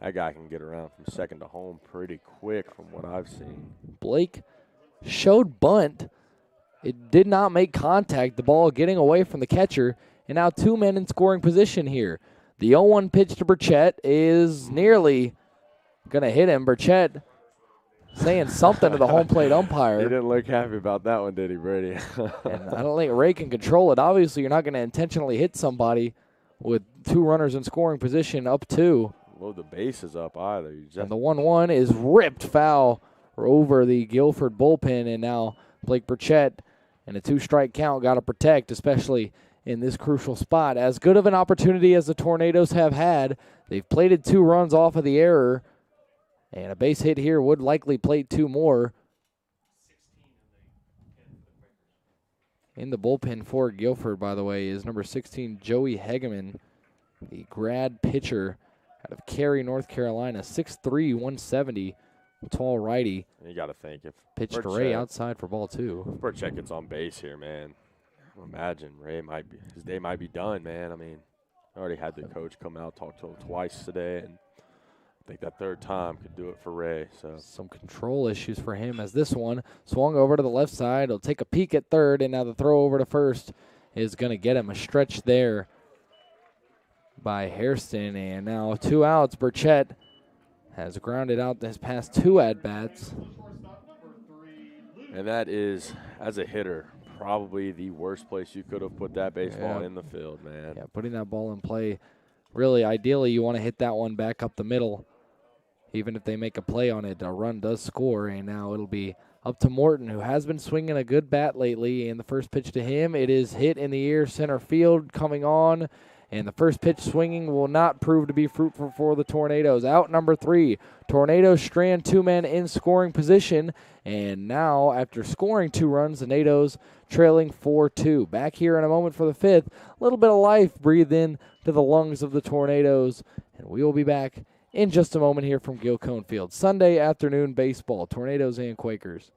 that guy can get around from second to home pretty quick from what I've seen. Blake showed bunt. It did not make contact. The ball getting away from the catcher. And now 2 men in scoring position here. The 0-1 pitch to Burchett is nearly going to hit him. Burchett saying something to the home plate umpire. He didn't look happy about that one, did he, Brady? And I don't think Ray can control it. Obviously, you're not going to intentionally hit somebody with 2 runners in scoring position up 2. Load the bases up either. And the 1-1 is ripped foul over the Guilford bullpen, and now Blake Burchett and a 2-strike count got to protect, especially in this crucial spot. As good of an opportunity as the Tornadoes have had, they've plated 2 runs off of the error, and a base hit here would likely plate 2 more. In the bullpen for Guilford, by the way, is number 16, Joey Hegeman, the grad pitcher out of Cary, North Carolina, 6'3", 170, tall righty. You got to think if pitched to Ray outside for ball 2. If Burchett gets on base here, man, imagine his day might be done, man. I mean, I already had the coach come out, talk to him twice today, and I think that 3rd time could do it for Ray. So some control issues for him as this one swung over to the left side. He'll take a peek at third, and now the throw over to first is going to get him a stretch there by Hairston. And now 2 outs. Burchett has grounded out his past 2 at-bats. And that is, as a hitter, probably the worst place you could have put that baseball in the field, man. Yeah, putting that ball in play. Really, ideally, you want to hit that one back up the middle. Even if they make a play on it, a run does score, and now it'll be up to Morton, who has been swinging a good bat lately. And the first pitch to him, it is hit in the air, center field, coming on. And the first pitch swinging will not prove to be fruitful for the Tornadoes. Out number 3, Tornadoes strand 2 men in scoring position. And now, after scoring 2 runs, the NATOs trailing 4-2. Back here in a moment for the 5th. A little bit of life breathed in to the lungs of the Tornadoes. And we will be back in just a moment here from Gil Cone Field. Sunday afternoon baseball, Tornadoes and Quakers.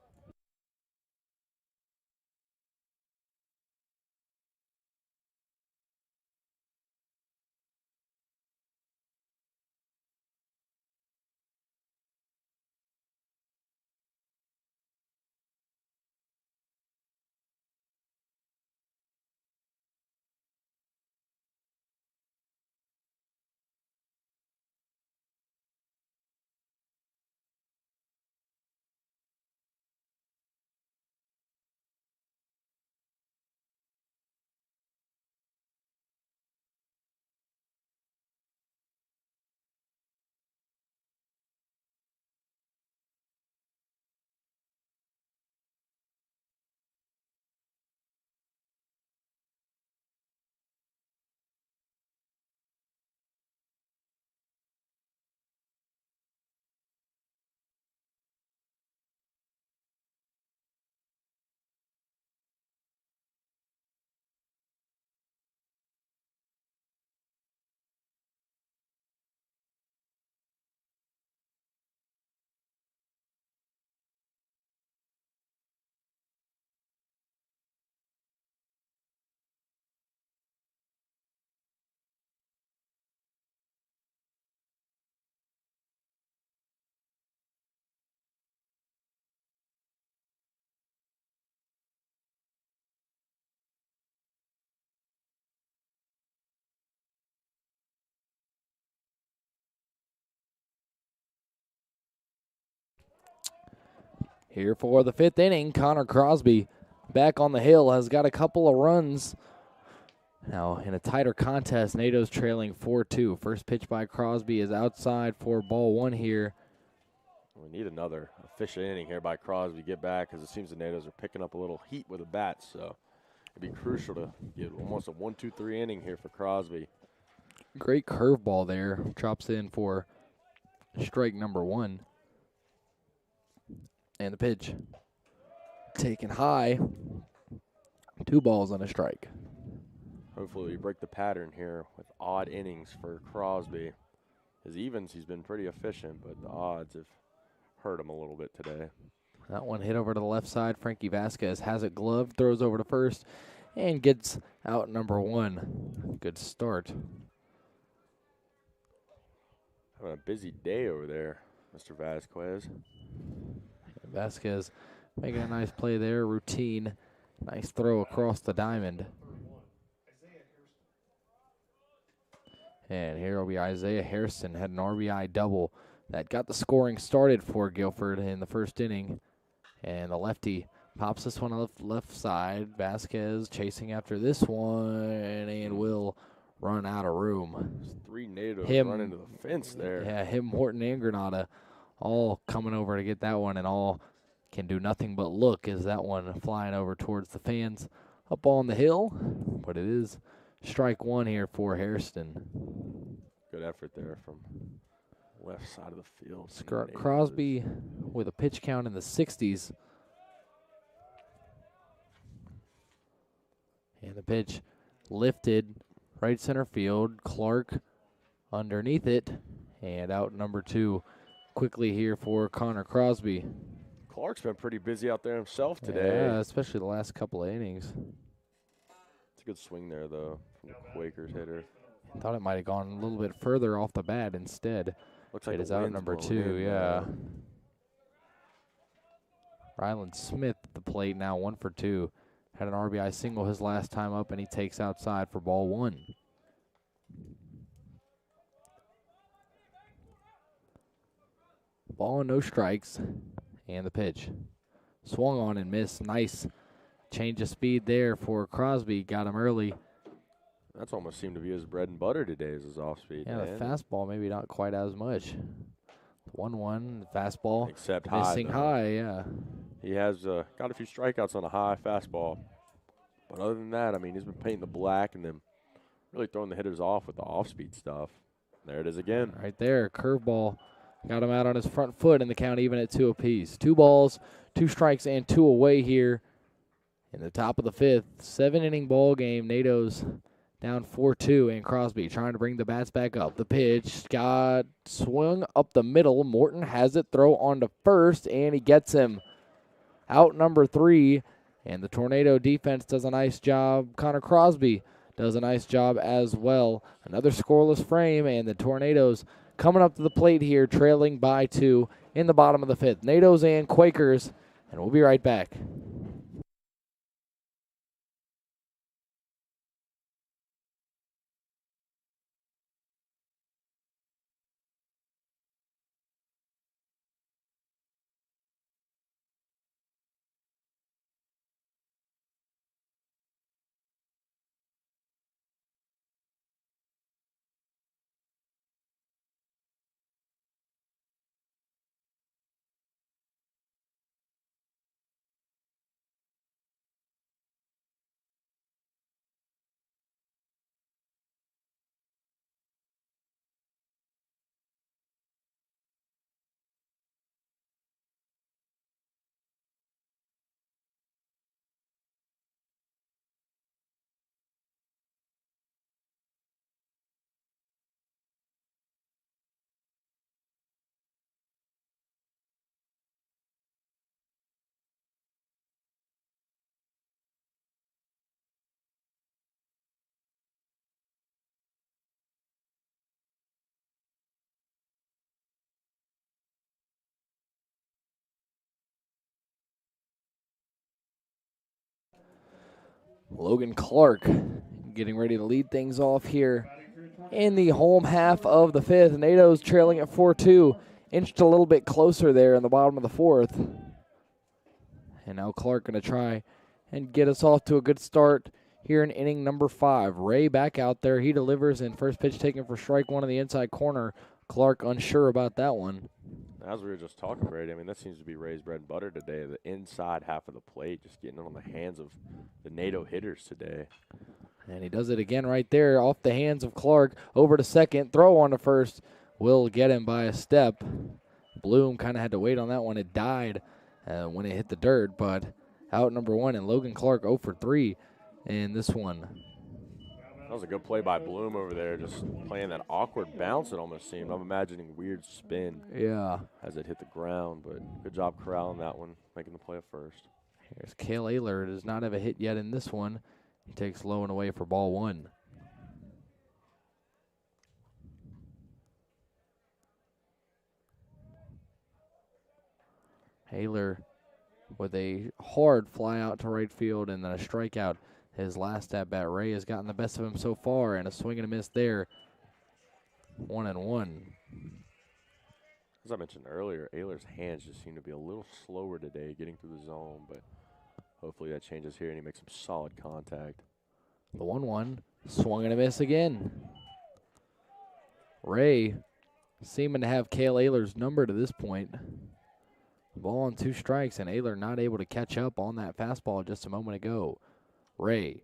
Here for the 5th inning, Connor Crosby back on the hill, has got a couple of runs. Now in a tighter contest, NATO's trailing 4-2. First pitch by Crosby is outside for ball 1 here. We need another efficient inning here by Crosby to get back, because it seems the NATOs are picking up a little heat with the bats, so it'd be crucial to get almost a 1-2-3 inning here for Crosby. Great curveball there. Drops in for strike number 1. And the pitch taken high. 2 balls and a strike. Hopefully we break the pattern here with odd innings for Crosby. His evens, he's been pretty efficient, but the odds have hurt him a little bit today. That one hit over to the left side. Frankie Vasquez has it gloved, throws over to first, and gets out number 1. Good start. Having a busy day over there, Mr. Vasquez. Vasquez making a nice play there, routine. Nice throw across the diamond. And here will be Isaiah Hairston, had an RBI double that got the scoring started for Guilford in the first inning. And the lefty pops this one left side. Vasquez chasing after this one and will run out of room. There's 3 NATOs run into the fence there. Yeah, him, Morton, and Granada all coming over to get that one, and all can do nothing but look as that one flying over towards the fans up on the hill. But it is strike 1 here for Hairston. Good effort there from left side of the field. Crosby with a pitch count in the 60s. And the pitch lifted right center field. Clark underneath it. And out number 2 quickly here for Connor Crosby. Clark's been pretty busy out there himself today. Yeah, especially the last couple of innings. It's a good swing there, though, from the Quakers hitter. Thought it might have gone a little bit further off the bat instead. Looks like it is out number 2, yeah. Ryland Smith at the plate now, 1 for 2. Had an RBI single his last time up, and he takes outside for ball 1. Ball and no strikes. And the pitch. Swung on and missed. Nice change of speed there for Crosby. Got him early. That's almost seemed to be his bread and butter today, is his off-speed. Yeah, the fastball maybe not quite as much. 1-1, fastball. Except missing high, yeah. He has got a few strikeouts on a high fastball. But other than that, I mean, he's been painting the black and then really throwing the hitters off with the off-speed stuff. There it is again. Right there, curveball. Got him out on his front foot, and the count even at 2 apiece. 2 balls, 2 strikes, and 2 away here in the top of the 5th. 7-inning ball game. NATO's down 4-2, and Crosby trying to bring the bats back up. The pitch got swung up the middle. Morton has it, throw on to first, and he gets him. Out number 3, and the Tornado defense does a nice job. Connor Crosby does a nice job as well. Another scoreless frame, and the Tornadoes coming up to the plate here, trailing by 2 in the bottom of the 5th. NATOs and Quakers, and we'll be right back. Logan Clark getting ready to lead things off here in the home half of the 5th. NATO's trailing at 4-2. Inched a little bit closer there in the bottom of the 4th. And now Clark going to try and get us off to a good start here in inning number 5. Ray back out there. He delivers, and first pitch taken for strike one on the inside corner. Clark unsure about that one. As we were just talking, Brady, I mean, that seems to be Ray's bread and butter today, the inside half of the plate, just getting it on the hands of the NATO hitters today. And he does it again right there off the hands of Clark. Over to second, throw on to first. Will get him by a step. Bloom kind of had to wait on that one. It died when it hit the dirt, but out number 1, and Logan Clark 0 for 3 in this one. That was a good play by Bloom over there, just playing that awkward bounce, it almost seemed. I'm imagining weird spin as it hit the ground, but good job corralling that one, making the play at first. Here's Cale Ayler. Does not have a hit yet in this one. He takes low and away for ball 1. Ayler with a hard fly out to right field and then a strikeout. His last at-bat. Ray has gotten the best of him so far, and a swing and a miss there. 1-1. As I mentioned earlier, Ayler's hands just seem to be a little slower today getting through the zone, but hopefully that changes here and he makes some solid contact. The 1-1. Swung and a miss again. Ray seeming to have Cale Ayler's number to this point. Ball on 2 strikes, and Ayler not able to catch up on that fastball just a moment ago. Ray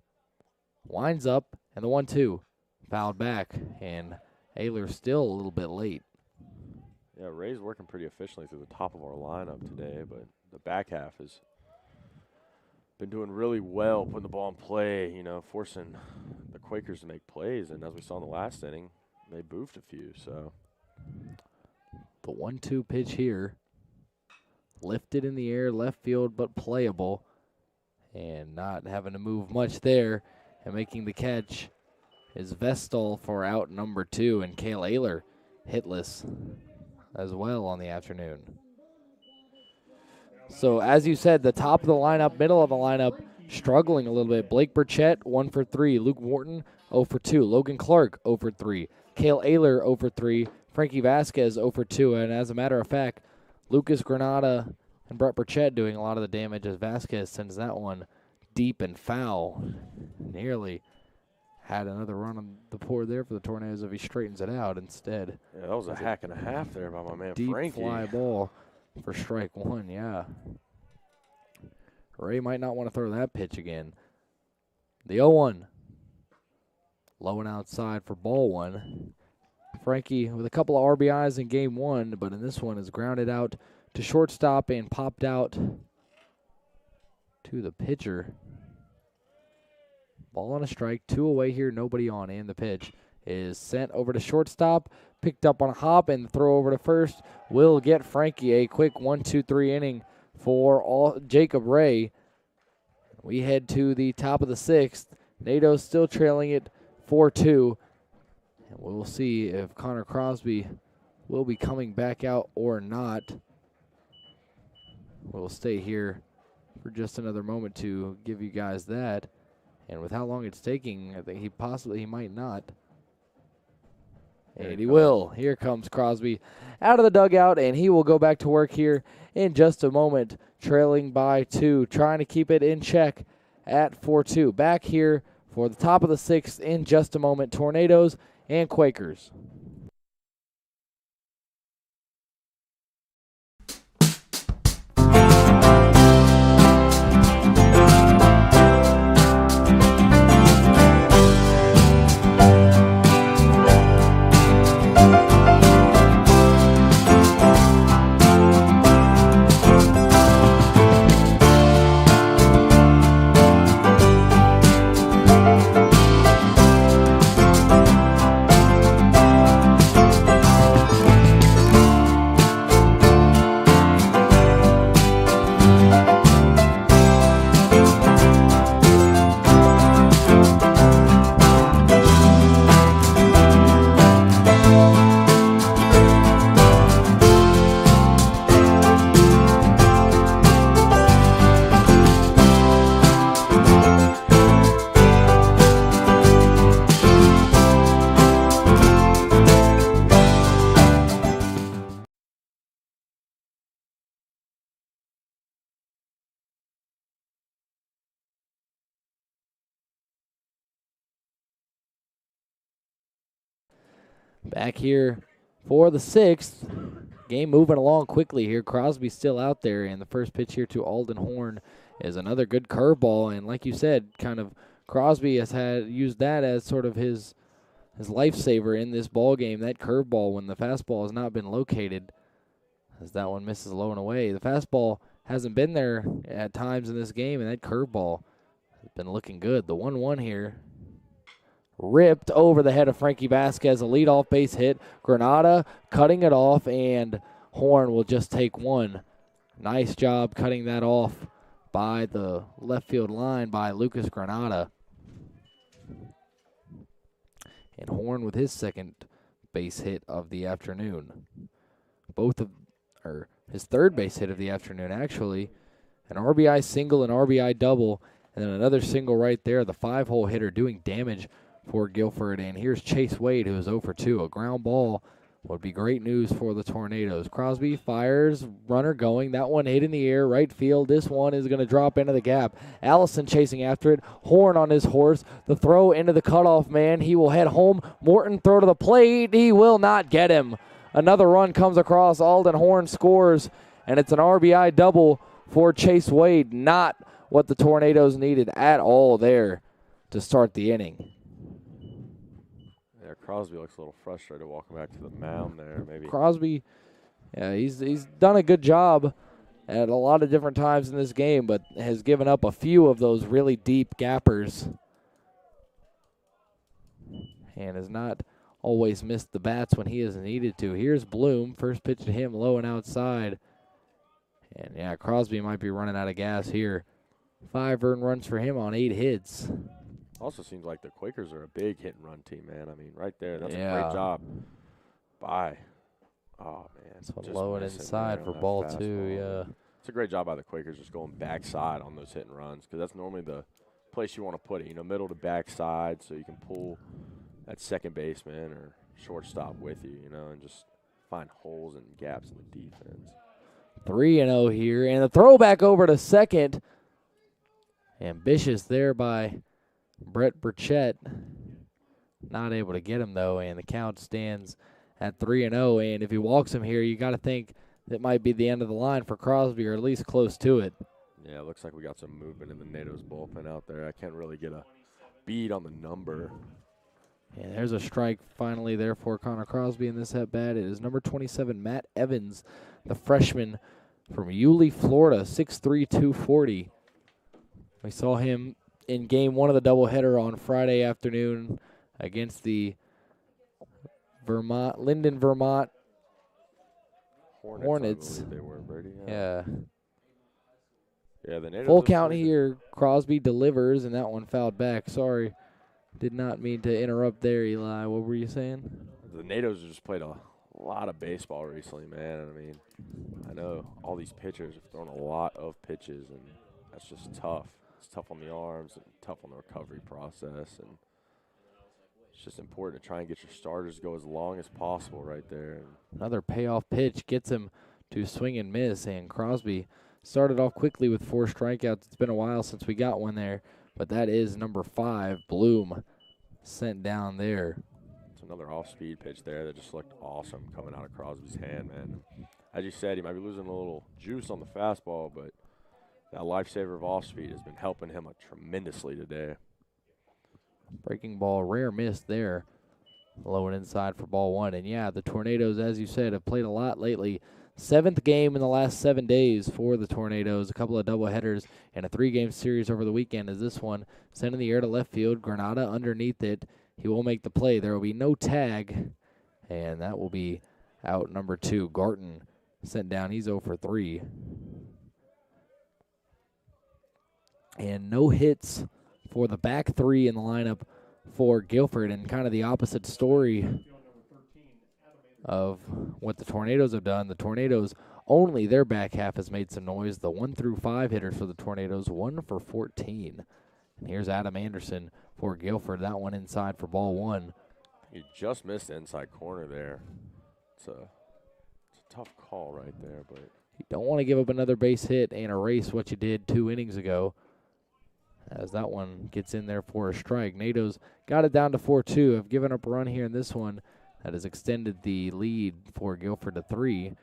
winds up, and the 1-2 fouled back, and Ayler still a little bit late. Yeah, Ray's working pretty efficiently through the top of our lineup today, but the back half has been doing really well, putting the ball in play, you know, forcing the Quakers to make plays, and as we saw in the last inning, they boofed a few, so. The 1-2 pitch here, lifted in the air, left field, but playable. And not having to move much there, and making the catch is Vestal for out number 2, and Cale Ayler hitless as well on the afternoon. So as you said, the top of the lineup, middle of the lineup, struggling a little bit. Blake Burchett 1 for 3, Luke Wharton 0 for 2, Logan Clark 0 for 3, Cale Ayler 0 for 3, Frankie Vasquez 0 for 2, and as a matter of fact, Lucas Granada and Brett Burchett doing a lot of the damage as Vasquez sends that one deep and foul. Nearly had another run on the board there for the Tornadoes if he straightens it out instead. Yeah, that was a hack and a half there by my man Deep Frankie. fly ball for strike 1, yeah. Ray might not want to throw that pitch again. The 0-1. Low and outside for ball 1. Frankie with a couple of RBIs in game 1, but in this one is grounded out to shortstop and popped out to the pitcher. Ball on a strike, 2 away here, nobody on, and the pitch is sent over to shortstop, picked up on a hop, and the throw over to first will get Frankie a quick 1-2-3 inning for Jacob Ray. We head to the top of the 6th. NATO's still trailing it 4-2. And we'll see if Connor Crosby will be coming back out or not. We'll stay here for just another moment to give you guys that. And with how long it's taking, I think he might not. And he will. Here comes Crosby out of the dugout, and he will go back to work here in just a moment, trailing by 2, trying to keep it in check at 4-2. Back here for the top of the 6th in just a moment. Tornadoes and Quakers. Back here for the 6th. Game moving along quickly here. Crosby still out there, and the first pitch here to Alden Horn is another good curveball. And like you said, kind of Crosby has used that as sort of his lifesaver in this ball game. That curveball when the fastball has not been located, as that one misses low and away. The fastball hasn't been there at times in this game, and that curveball has been looking good. The 1-1 here. Ripped over the head of Frankie Vasquez, a leadoff base hit. Granada cutting it off, and Horn will just take one. Nice job cutting that off by the left field line by Lucas Granada. And Horn with his second base hit of the afternoon. His third base hit of the afternoon, actually. An RBI single, an RBI double, and then another single right there. The 5-hole hitter doing damage for Guilford. And here's Chase Wade, who is 0 for 2. A ground ball would be great news for the Tornadoes. Crosby fires, runner going. That one hit in the air, right field. This one is going to drop into the gap. Allison chasing after it. Horn on his horse. The throw into the cutoff man. He will head home. Morton throw to the plate. He will not get him. Another run comes across. Alden Horn scores, and it's an RBI double for Chase Wade. Not what the Tornadoes needed at all there to start the inning. Yeah, Crosby looks a little frustrated walking back to the mound there. Maybe Crosby, yeah, he's done a good job at a lot of different times in this game, but has given up a few of those really deep gappers and has not always missed the bats when he has needed to. Here's Bloom, first pitch to him, low and outside. And yeah, Crosby might be running out of gas here. 5 earned runs for him on 8 hits. also seems like the Quakers are a big hit and run team, man. I mean, right there, that's a great job by. Oh man, so low and inside for ball 2. Yeah, it's a great job by the Quakers just going backside on those hit and runs, because that's normally the place you want to put it. You know, middle to backside, so you can pull that second baseman or shortstop with you. You know, and just find holes and gaps in the defense. 3-0 here, and a throwback over to second. Ambitious there by Brett Burchett. Not able to get him, though, and the count stands at 3-0. And if he walks him here, you got to think that might be the end of the line for Crosby, or at least close to it. Yeah, it looks like we got some movement in the Natos bullpen out there. I can't really get a bead on the number. And there's a strike finally there for Connor Crosby in this at-bat. It is number 27, Matt Evans, the freshman from Yulee, Florida, 6'3", 240. We saw him in Game 1 of the doubleheader on Friday afternoon against the Linden, Vermont Hornets. I believe they were, Brady. Yeah. Yeah, the Natos. Full count here. Crosby delivers, and that one fouled back. Sorry. Did not mean to interrupt there, Eli. What were you saying? The Natos have just played a lot of baseball recently, man. I mean, I know all these pitchers have thrown a lot of pitches, and that's just tough. It's tough on the arms and tough on the recovery process, and it's just important to try and get your starters to go as long as possible right there. Another payoff pitch gets him to swing and miss, and Crosby started off quickly with 4 strikeouts. It's been a while since we got one there, but that is number 5, Bloom, sent down there. It's another off-speed pitch there that just looked awesome coming out of Crosby's hand, man. As you said, he might be losing a little juice on the fastball, but that lifesaver of off-speed has been helping him tremendously today. Breaking ball, rare miss there. Low and inside for ball 1. And yeah, the Tornadoes, as you said, have played a lot lately. 7th game in the last 7 days for the Tornadoes. A couple of doubleheaders and a 3-game series over the weekend as this one sent in the air to left field. Granada underneath it. He will make the play. There will be no tag, and that will be out number 2. Garton sent down. He's 0 for 3. And no hits for the back 3 in the lineup for Guilford, and kind of the opposite story of what the Tornadoes have done. The Tornadoes, only their back half has made some noise. The 1 through 5 hitters for the Tornadoes, 1 for 14. And here's Adam Anderson for Guilford. That one inside for ball 1. He just missed the inside corner there. It's a tough call right there, but you don't want to give up another base hit and erase what you did 2 innings ago, as that one gets in there for a strike. Natos got it down to 4-2. Have given up a run here in this one That has extended the lead for Guilford to 3.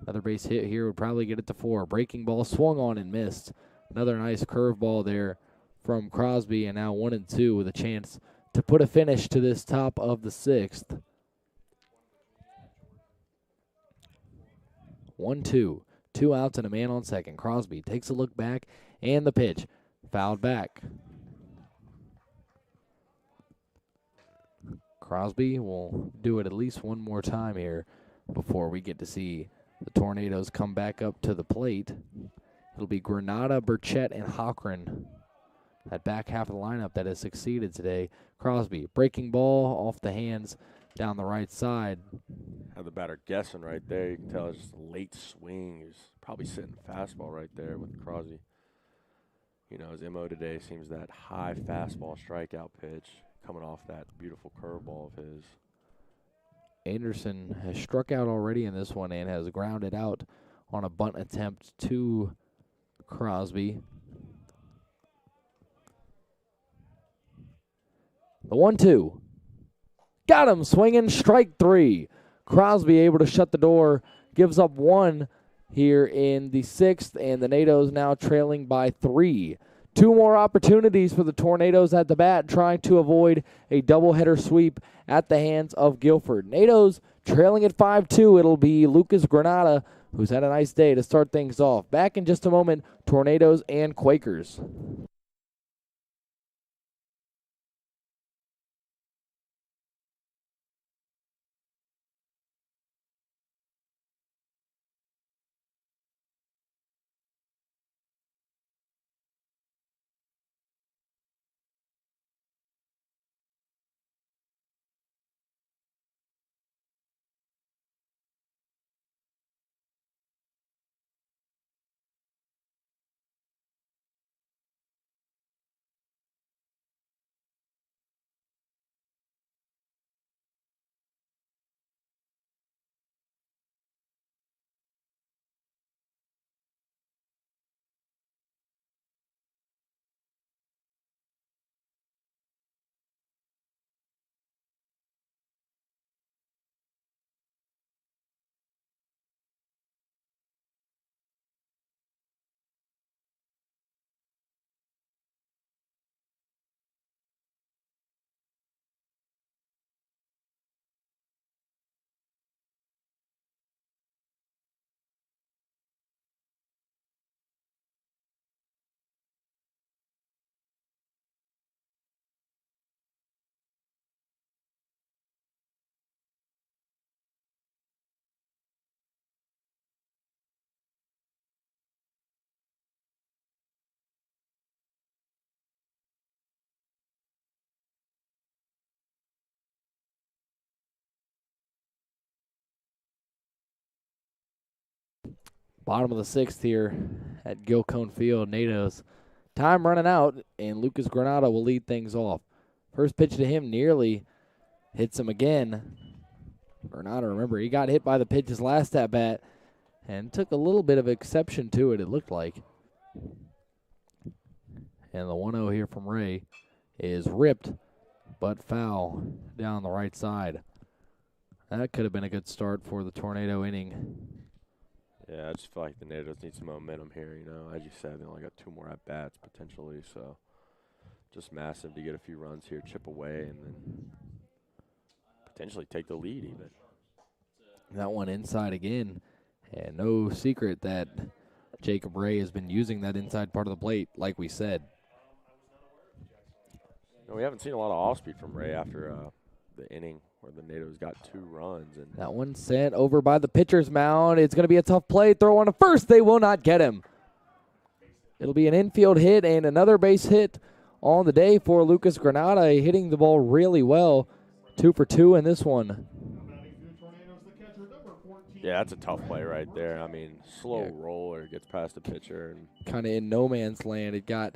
Another base hit here would probably get it to 4. Breaking ball swung on and missed. Another nice curveball there from Crosby, and now 1-2 with a chance to put a finish to this top of the 6th. 1-2. 2 outs and a man on second. Crosby takes a look back, and the pitch. Fouled back. Crosby will do it at least one more time here before we get to see the Tornadoes come back up to the plate. It'll be Granada, Burchett, and Hochran. That back half of the lineup that has succeeded today. Crosby, breaking ball off the hands down the right side. Had the batter guessing right there. You can tell it's just a late swing. He's probably sitting fastball right there with Crosby. You know, his MO today seems that high fastball strikeout pitch coming off that beautiful curveball of his. Anderson has struck out already in this one and has grounded out on a bunt attempt to Crosby. The 1-2. Got him swinging, strike 3. Crosby able to shut the door, gives up 1 here in the 6th, and the Nados now trailing by 3. 2 more opportunities for the Tornadoes at the bat, trying to avoid a doubleheader sweep at the hands of Guilford. Nados trailing at 5-2. It'll be Lucas Granada, who's had a nice day to start things off. Back in just a moment, Tornadoes and Quakers. Bottom of the 6th here at Gilcone Field. Nados. Time running out, and Lucas Granada will lead things off. First pitch to him nearly hits him again. Granada, remember, he got hit by the pitch his last at-bat and took a little bit of exception to it, it looked like. And the 1-0 here from Ray is ripped, but foul down the right side. That could have been a good start for the Tornado inning. Yeah, I just feel like the Nados need some momentum here, you know. As you said, they only got 2 more at-bats potentially, so just massive to get a few runs here, chip away, and then potentially take the lead even. That one inside again, and no secret that Jacob Ray has been using that inside part of the plate, like we said. No, we haven't seen a lot of off-speed from Ray after the inning where the Nados got 2 runs. And that one sent over by the pitcher's mound. It's going to be a tough play. Throw on to first. They will not get him. It'll be an infield hit and another base hit on the day for Lucas Granada, hitting the ball really well. 2 for 2 in this one. Yeah, that's a tough play right there. I mean, slow roller, gets past the pitcher. And kind of in no man's land. It got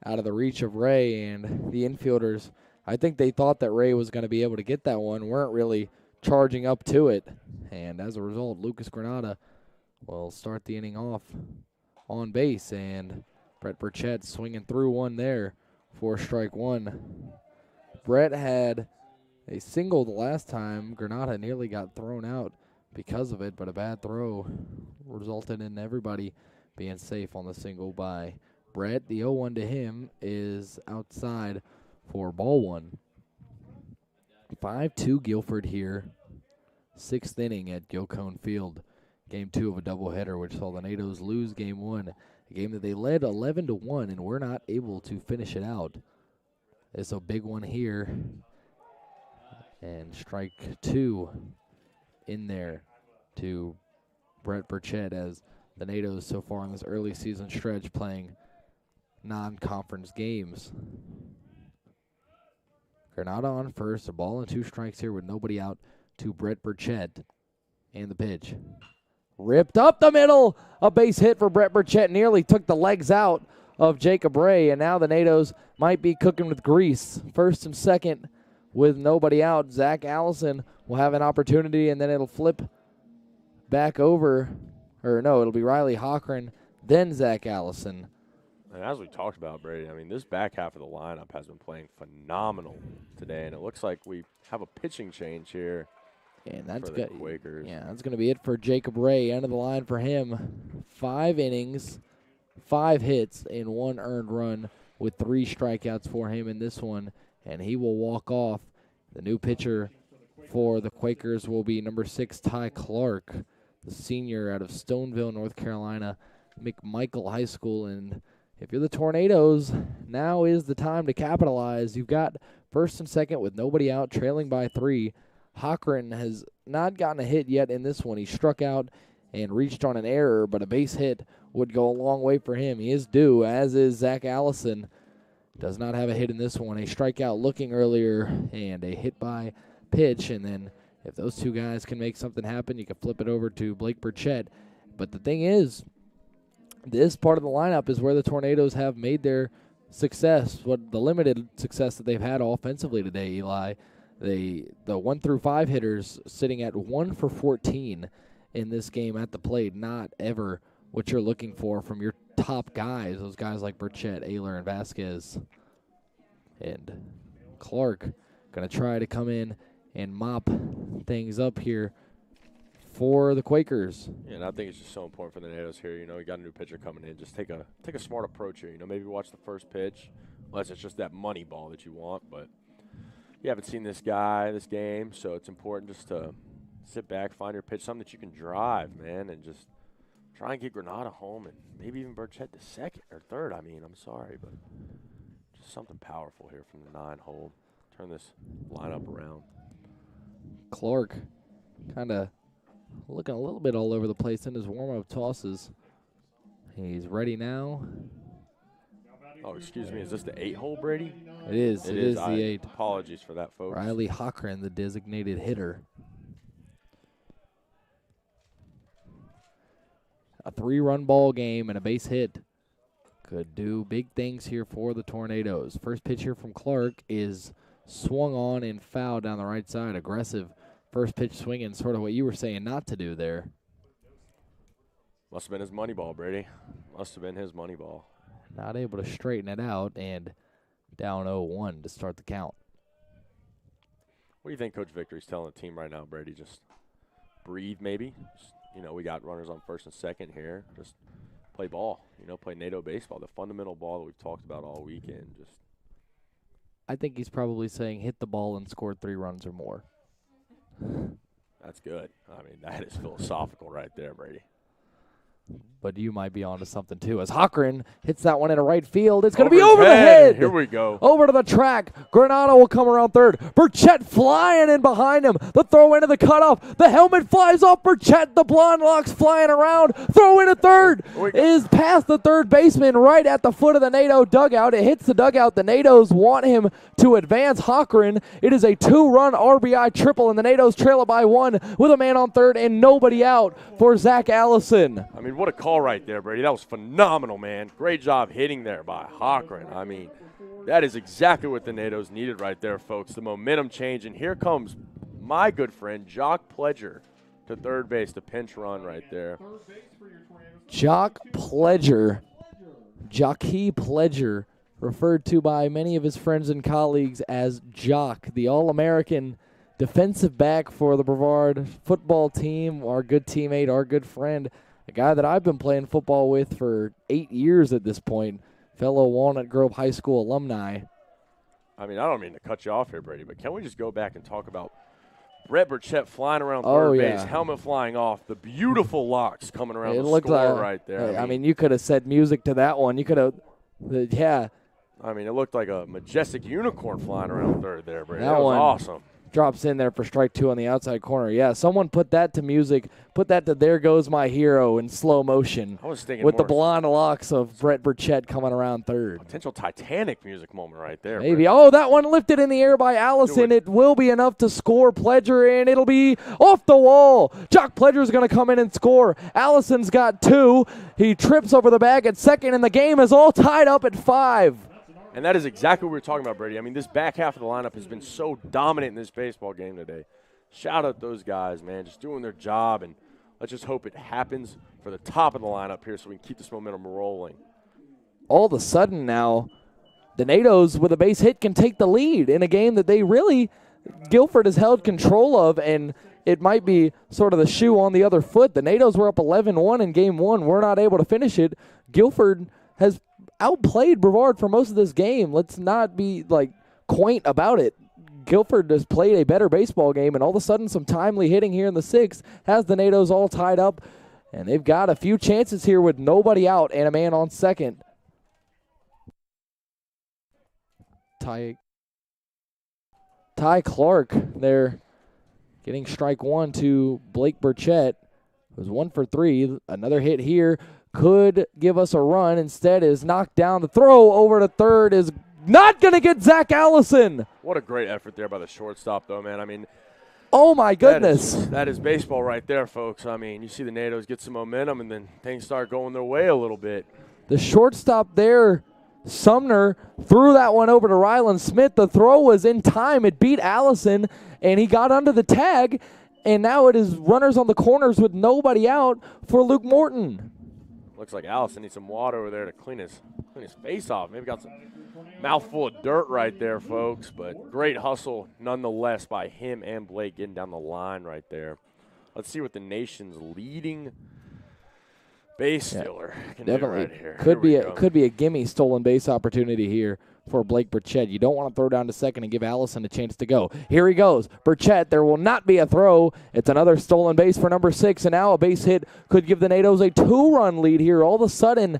out of the reach of Ray, and the infielders, I think they thought that Ray was going to be able to get that one, weren't really charging up to it. And as a result, Lucas Granada will start the inning off on base, and Brett Burchett swinging through one there for strike 1. Brett had a single the last time. Granada nearly got thrown out because of it, but a bad throw resulted in everybody being safe on the single by Brett. The 0-1 to him is outside for ball one. 5-2 Guilford here. 6th inning at Gilcone Field. Game 2 of a doubleheader, which saw the NATOs lose game 1. A game that they led 11-1 and were not able to finish it out. It's a big one here. And strike 2 in there to Brett Burchett, as the NATOs so far in this early season stretch playing non-conference games. Granada on first, a ball and 2 strikes here with nobody out to Brett Burchett. And the pitch. Ripped up the middle. A base hit for Brett Burchett. Nearly took the legs out of Jacob Ray, and now the NATOs might be cooking with grease. First and second with nobody out. Zach Allison will have an opportunity, and then it'll flip back over. Or no, it'll be Riley Hochran, then Zach Allison. And as we talked about, Brady, I mean, this back half of the lineup has been playing phenomenal today, and it looks like we have a pitching change here. And that's for the good. Quakers. Yeah, that's going to be it for Jacob Ray. End of the line for him. 5 innings, 5 hits, and 1 earned run with 3 strikeouts for him in this one. And he will walk off. The new pitcher for the Quakers will be number 6, Ty Clark, the senior out of Stoneville, North Carolina, McMichael High School. And if you're the Tornadoes, now is the time to capitalize. You've got first and second with nobody out, trailing by 3. Hochran has not gotten a hit yet in this one. He struck out and reached on an error, but a base hit would go a long way for him. He is due, as is Zach Allison. Does not have a hit in this one. A strikeout looking earlier and a hit by pitch. And then if those 2 guys can make something happen, you can flip it over to Blake Burchett. But the thing is, this part of the lineup is where the Tornadoes have made their success, what the limited success that they've had offensively today, Eli. The 1 through 5 hitters sitting at 1 for 14 in this game at the plate. Not ever what you're looking for from your top guys, those guys like Burchett, Ayler, and Vasquez. And Clark going to try to come in and mop things up here for the Quakers. Yeah, and I think it's just so important for the NATOs here. You know, you got a new pitcher coming in. Just take a smart approach here. You know, maybe watch the first pitch, unless it's just that money ball that you want, but you haven't seen this guy, this game, so it's important just to sit back, find your pitch, something that you can drive, man, and just try and get Granada home and maybe even Burchett to second or third. I mean, I'm sorry, but just something powerful here from the 9-hole. Turn this lineup around. Clark kind of looking a little bit all over the place in his warm-up tosses. He's ready now. Oh, excuse me. Is this the 8-hole, Brady? It is. It is the 8. Apologies for that, folks. Riley Hochran, the designated hitter. A 3-run ball game and a base hit could do big things here for the Tornadoes. First pitch here from Clark is swung on and fouled down the right side. Aggressive first pitch swinging, sort of what you were saying not to do there. Must have been his money ball, Brady. Must have been his money ball. Not able to straighten it out, and down 0-1 to start the count. What do you think Coach Victory's telling the team right now, Brady? Just breathe, maybe? Just, you know, we got runners on first and second here. Just play ball, you know, play NATO baseball, the fundamental ball that we've talked about all weekend. Just, I think he's probably saying hit the ball and score 3 runs or more. That's good. I mean, that is philosophical right there, Brady. But you might be onto something, too, as Hochran hits that one into right field. It's going to be over his the head. Here we go. Over to the track. Granada will come around third. Burchett flying in behind him. The throw into the cutoff. The helmet flies off Burchett. The blonde locks flying around. Throw into third is past the third baseman right at the foot of the NATO dugout. It hits the dugout. The NATOs want him to advance. Hochran. It is a 2-run RBI triple, and the NATOs trail it by 1 with a man on third and nobody out for Zach Allison. I mean, what a call right there, Brady. That was phenomenal, man. Great job hitting there by Hochran. I mean, that is exactly what the NATOs needed right there, folks. The momentum change, and here comes my good friend, Jock Pledger, to third base, the pinch run right there. Jockey Pledger referred to by many of his friends and colleagues as Jock, the All-American defensive back for the Brevard football team, our good teammate, our good friend, a guy that I've been playing football with for 8 years at this point, fellow Walnut Grove High School alumni. I mean, I don't mean to cut you off here, Brady, but can we just go back and talk about Brett Burchett flying around third base, helmet flying off, the beautiful locks coming around the score right there. I mean, you could have said music to that one. You could have, yeah. I mean, it looked like a majestic unicorn flying around third there, Brady. That was one awesome. Drops in there for strike 2 on the outside corner. Yeah, someone put that to music, put that to There Goes My Hero in slow motion. I was thinking with the blonde locks of Brett Burchett coming around third. Potential Titanic music moment right there. Maybe. Brett. Oh, that one lifted in the air by Allison. It will be enough to score Pledger, and it'll be off the wall. Jock Pledger's going to come in and score. Allison's got 2. He trips over the bag at second, and the game is all tied up at 5. And that is exactly what we were talking about, Brady. I mean, this back half of the lineup has been so dominant in this baseball game today. Shout out those guys, man, just doing their job, and let's just hope it happens for the top of the lineup here so we can keep this momentum rolling. All of a sudden now, the NATOs with a base hit can take the lead in a game that they really, Guilford has held control of, and it might be sort of the shoe on the other foot. The NATOs were up 11-1 in game 1. We're not able to finish it. Guilford has outplayed Brevard for most of this game. Let's not be quaint about it. Guilford has played a better baseball game, and all of a sudden some timely hitting here in the 6th has the NATOs all tied up, and they've got a few chances here with nobody out and a man on second. Ty Clark there getting strike 1 to Blake Burchett. It was 1 for 3. Another hit here could give us a run. Instead is knocked down. The throw over to third is not going to get Zach Allison. What a great effort there by the shortstop, though, man. I mean, oh, my goodness. That is baseball right there, folks. I mean, you see the NATOs get some momentum, and then things start going their way a little bit. The shortstop there, Sumner, threw that one over to Ryland Smith. The throw was in time. It beat Allison, and he got under the tag, and now it is runners on the corners with nobody out for Luke Morton. Looks like Allison needs some water over there to clean his face off. Maybe got some mouthful of dirt right there, folks. But great hustle nonetheless by him and Blake getting down the line right there. Let's see what the nation's leading base stealer can do right here. Could be a gimme stolen base opportunity here for Blake Burchett. You don't want to throw down to second and give Allison a chance to go. Here he goes. Burchett, there will not be a throw. It's another stolen base for number 6, and now a base hit could give the NATOs a 2-run lead here. All of a sudden,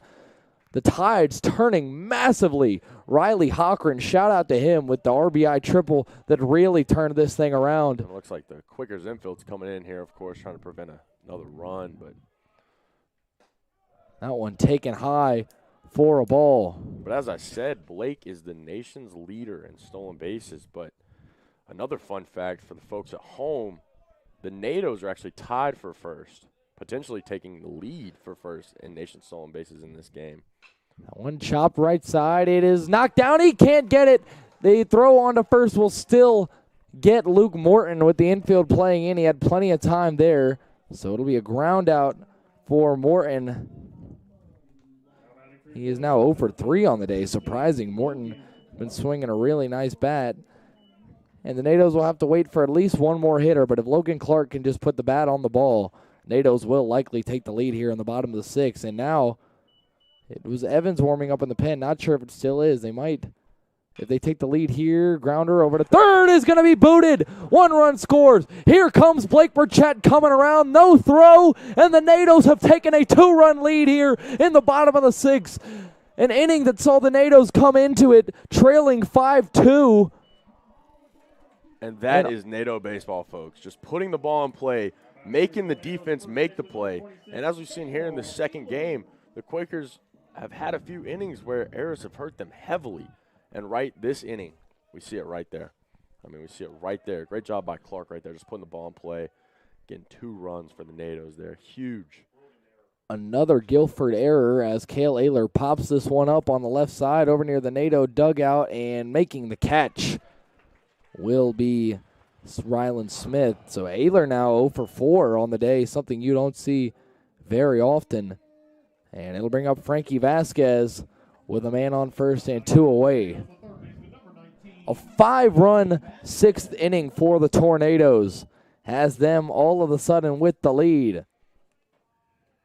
the tide's turning massively. Riley Hochran, shout out to him with the RBI triple that really turned this thing around. It looks like the Quakers infield's coming in here, of course, trying to prevent another run, but that one taken high for a ball. But as I said, Blake is the nation's leader in stolen bases. But another fun fact for the folks at home, the NATOs are actually tied for first, potentially taking the lead for first in nation stolen bases in this game. That one chopped right side. It is knocked down. He can't get it. The throw on to first will still get Luke Morton with the infield playing in. He had plenty of time there. So it'll be a ground out for Morton. He is now 0 for 3 on the day. Surprising. Morton been swinging a really nice bat. And the NATOs will have to wait for at least one more hitter. But if Logan Clark can just put the bat on the ball, NATOs will likely take the lead here in the bottom of the 6th. And now it was Evans warming up in the pen. Not sure if it still is. They might. If they take the lead here, grounder over to third is going to be booted. 1 run scores. Here comes Blake Burchett coming around. No throw. And the NATOs have taken a 2-run lead here in the bottom of the 6th. An inning that saw the NATOs come into it trailing 5-2. And that is NATO baseball, folks. Just putting the ball in play, making the defense make the play. And as we've seen here in the second game, the Quakers have had a few innings where errors have hurt them heavily. And this inning, we see it right there. I mean, we see it right there. Great job by Clark right there, just putting the ball in play. Getting 2 runs for the NATOs there. Huge. Another Guilford error as Cale Ayler pops this one up on the left side over near the NATO dugout, and making the catch will be Ryland Smith. So Ayler now 0 for 4 on the day, something you don't see very often. And it'll bring up Frankie Vasquez with a man on first and 2 away. A 5-run 6th inning for the Tornadoes has them all of a sudden with the lead.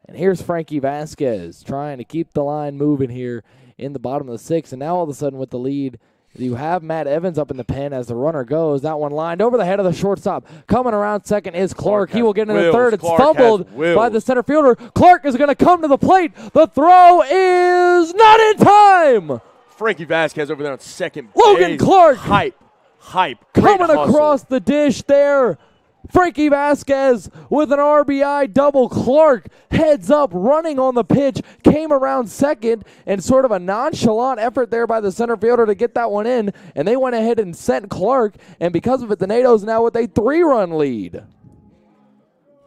And here's Frankie Vasquez trying to keep the line moving here in the bottom of the 6th. And now all of a sudden with the lead, you have Matt Evans up in the pen as the runner goes. That one lined over the head of the shortstop. Coming around second is Clark. He will get into third. It's fumbled by the center fielder. Clark is going to come to the plate. The throw is not in time. Frankie Vasquez over there on second base. Logan Clark. Hype. Coming across the dish there. Frankie Vasquez with an RBI double. Clark heads up, running on the pitch, came around second, and sort of a nonchalant effort there by the center fielder to get that one in, and they went ahead and sent Clark, and because of it, the Nados now with a 3-run lead.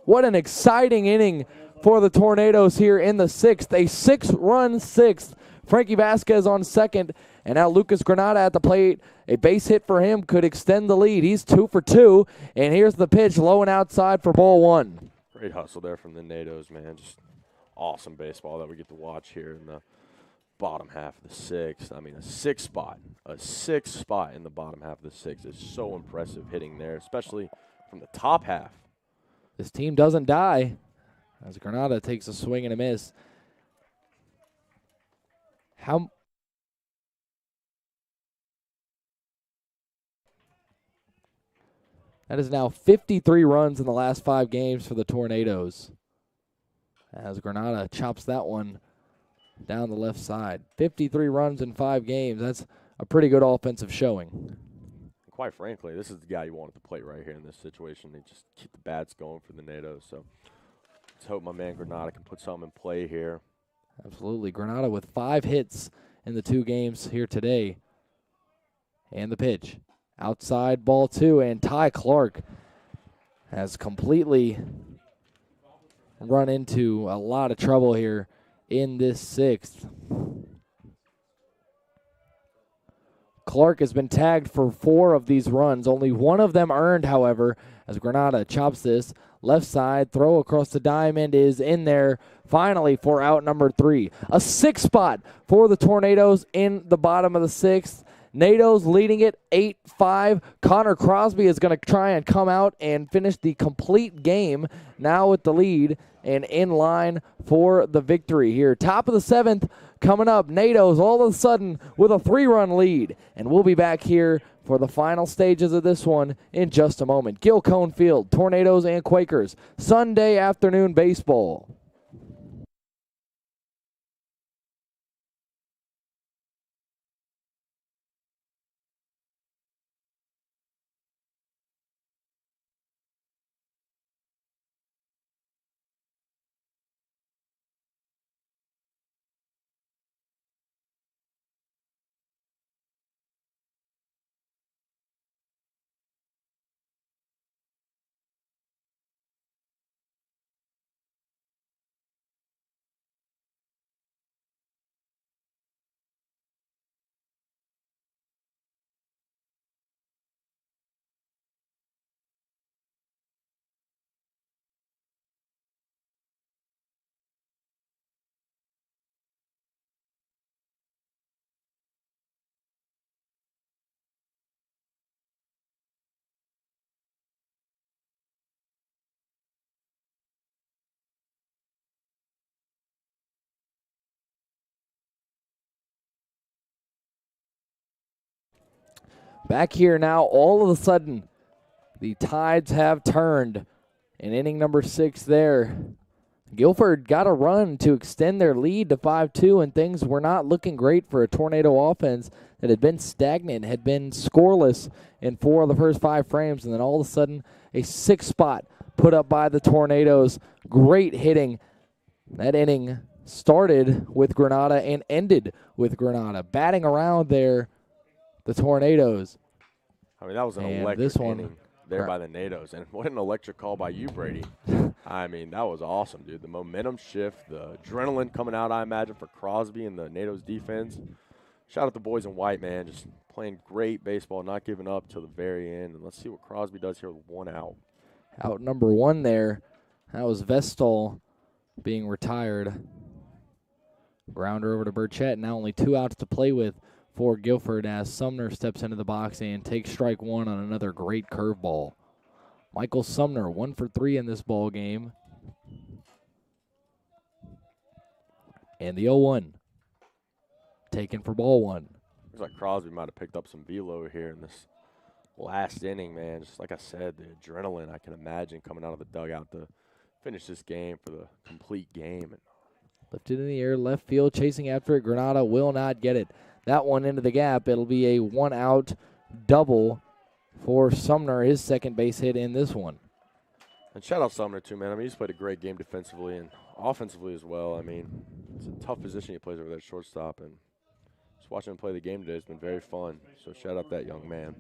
What an exciting inning for the Tornadoes here in the 6th. A 6-run 6th. Frankie Vasquez on second, and now Lucas Granada at the plate. A base hit for him could extend the lead. He's 2 for 2, and here's the pitch low and outside for ball 1. Great hustle there from the Nados, man. Just awesome baseball that we get to watch here in the bottom half of the 6th. I mean, a sixth spot in the bottom half of the 6th is so impressive hitting there, especially from the top half. This team doesn't die as Granada takes a swing and a miss. That is now 53 runs in the last 5 games for the Tornadoes, as Granada chops that one down the left side. 53 runs in 5 games. That's a pretty good offensive showing. Quite frankly, this is the guy you want at the plate right here in this situation. They just keep the bats going for the Nados. So let's hope my man Granada can put something in play here. Absolutely. Granada with 5 hits in the 2 games here today. And the pitch. Outside ball 2, and Ty Clark has completely run into a lot of trouble here in this 6th. Clark has been tagged for 4 of these runs. Only 1 of them earned, however, as Granada chops this. Left side, throw across the diamond is in there finally for out number 3. A 6 spot for the Tornadoes in the bottom of the 6th. Nados leading it 8-5. Connor Crosby is going to try and come out and finish the complete game now with the lead and in line for the victory here. Top of the 7th coming up. Nados all of a sudden with a 3-run lead. And we'll be back here for the final stages of this one in just a moment. Gil Cone Field, Tornadoes and Quakers, Sunday afternoon baseball. Back here now, all of a sudden, the tides have turned. In inning number 6 there, Guilford got a run to extend their lead to 5-2, and things were not looking great for a Tornado offense that had been stagnant, had been scoreless in 4 of the first 5 frames, and then all of a sudden, a 6 spot put up by the Tornadoes. Great hitting. That inning started with Granada and ended with Granada. Batting around there, the Tornadoes. I mean, that was an electric inning there by the Nados. And what an electric call by you, Brady. I mean, that was awesome, dude. The momentum shift, the adrenaline coming out, I imagine, for Crosby and the Nados defense. Shout out the boys in white, man. Just playing great baseball, not giving up till the very end. And let's see what Crosby does here with 1 out. Out number 1 there. That was Vestal being retired. Grounder over to Burchett. Now only 2 outs to play with for Guilford as Sumner steps into the box and takes strike one on another great curveball. Michael Sumner, 1 for 3 in this ball game. And the 0-1 taken for ball one. Looks like Crosby might have picked up some velo here in this last inning, man. Just like I said, the adrenaline I can imagine coming out of the dugout to finish this game for the complete game. Lifted in the air, left field, chasing after it. Granada will not get it. That one into the gap. It'll be a 1-out double for Sumner, his second base hit in this one. And shout out Sumner too, man. I mean, he's played a great game defensively and offensively as well. I mean, it's a tough position he plays over there at shortstop, and just watching him play the game today has been very fun. So shout out that young man.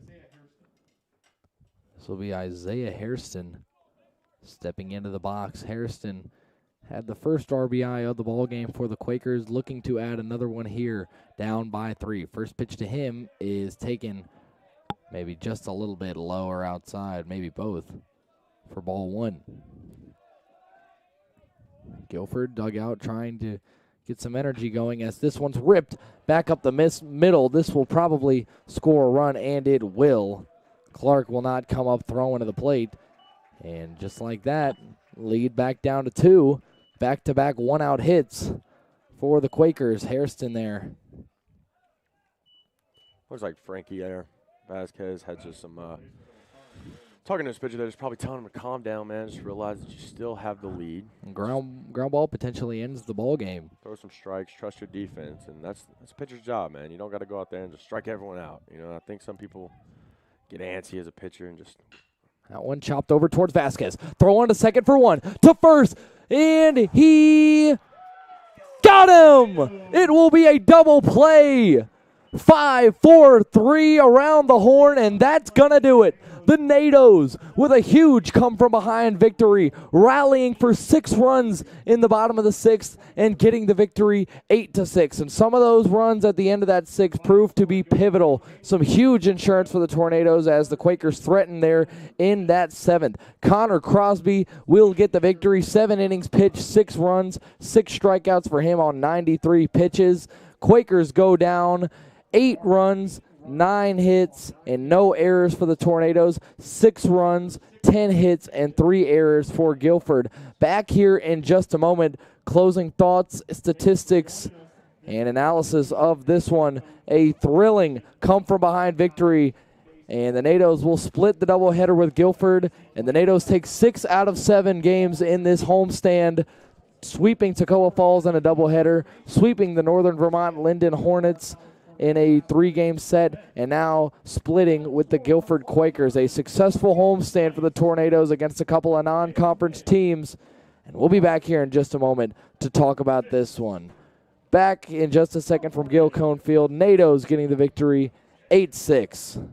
This will be Isaiah Hairston stepping into the box. Hairston had the first RBI of the ball game for the Quakers, looking to add another one here, down by 3. First pitch to him is taken maybe just a little bit lower outside, maybe both, for ball one. Guilford dugout trying to get some energy going as this one's ripped back up the middle. This will probably score a run, and it will. Clark will not come up throwing to the plate. And just like that, lead back down to 2. Back-to-back 1-out hits for the Quakers. Hairston there. Looks like Frankie there. Vasquez had just some talking to his pitcher there, just probably telling him to calm down, man. Just realize that you still have the lead. Ground ball potentially ends the ball game. Throw some strikes, trust your defense, and that's a pitcher's job, man. You don't got to go out there and just strike everyone out. You know, I think some people get antsy as a pitcher and just. That one chopped over towards Vasquez. Throw on to second for 1. To first. And he got him. It will be a double play. 5-4-3 around the horn, and that's going to do it. The NATOs with a huge come-from-behind victory, rallying for 6 runs in the bottom of the 6th and getting the victory 8-6. And some of those runs at the end of that 6th proved to be pivotal. Some huge insurance for the Tornadoes as the Quakers threatened there in that 7th. Connor Crosby will get the victory. 7 innings pitched, 6 runs, 6 strikeouts for him on 93 pitches. Quakers go down 8 runs, 9 hits, and no errors for the Tornadoes. 6 runs, 10 hits, and 3 errors for Guilford. Back here in just a moment. Closing thoughts, statistics, and analysis of this one. A thrilling come-from-behind victory. And the NATOs will split the doubleheader with Guilford. And the NATOs take 6 out of 7 games in this homestand, sweeping Toccoa Falls in a doubleheader, sweeping the Northern Vermont Linden Hornets in a 3-game set, and now splitting with the Guilford Quakers. A successful homestand for the Tornadoes against a couple of non-conference teams. And we'll be back here in just a moment to talk about this one. Back in just a second from Gil Cone Field. NATOs getting the victory 8-6.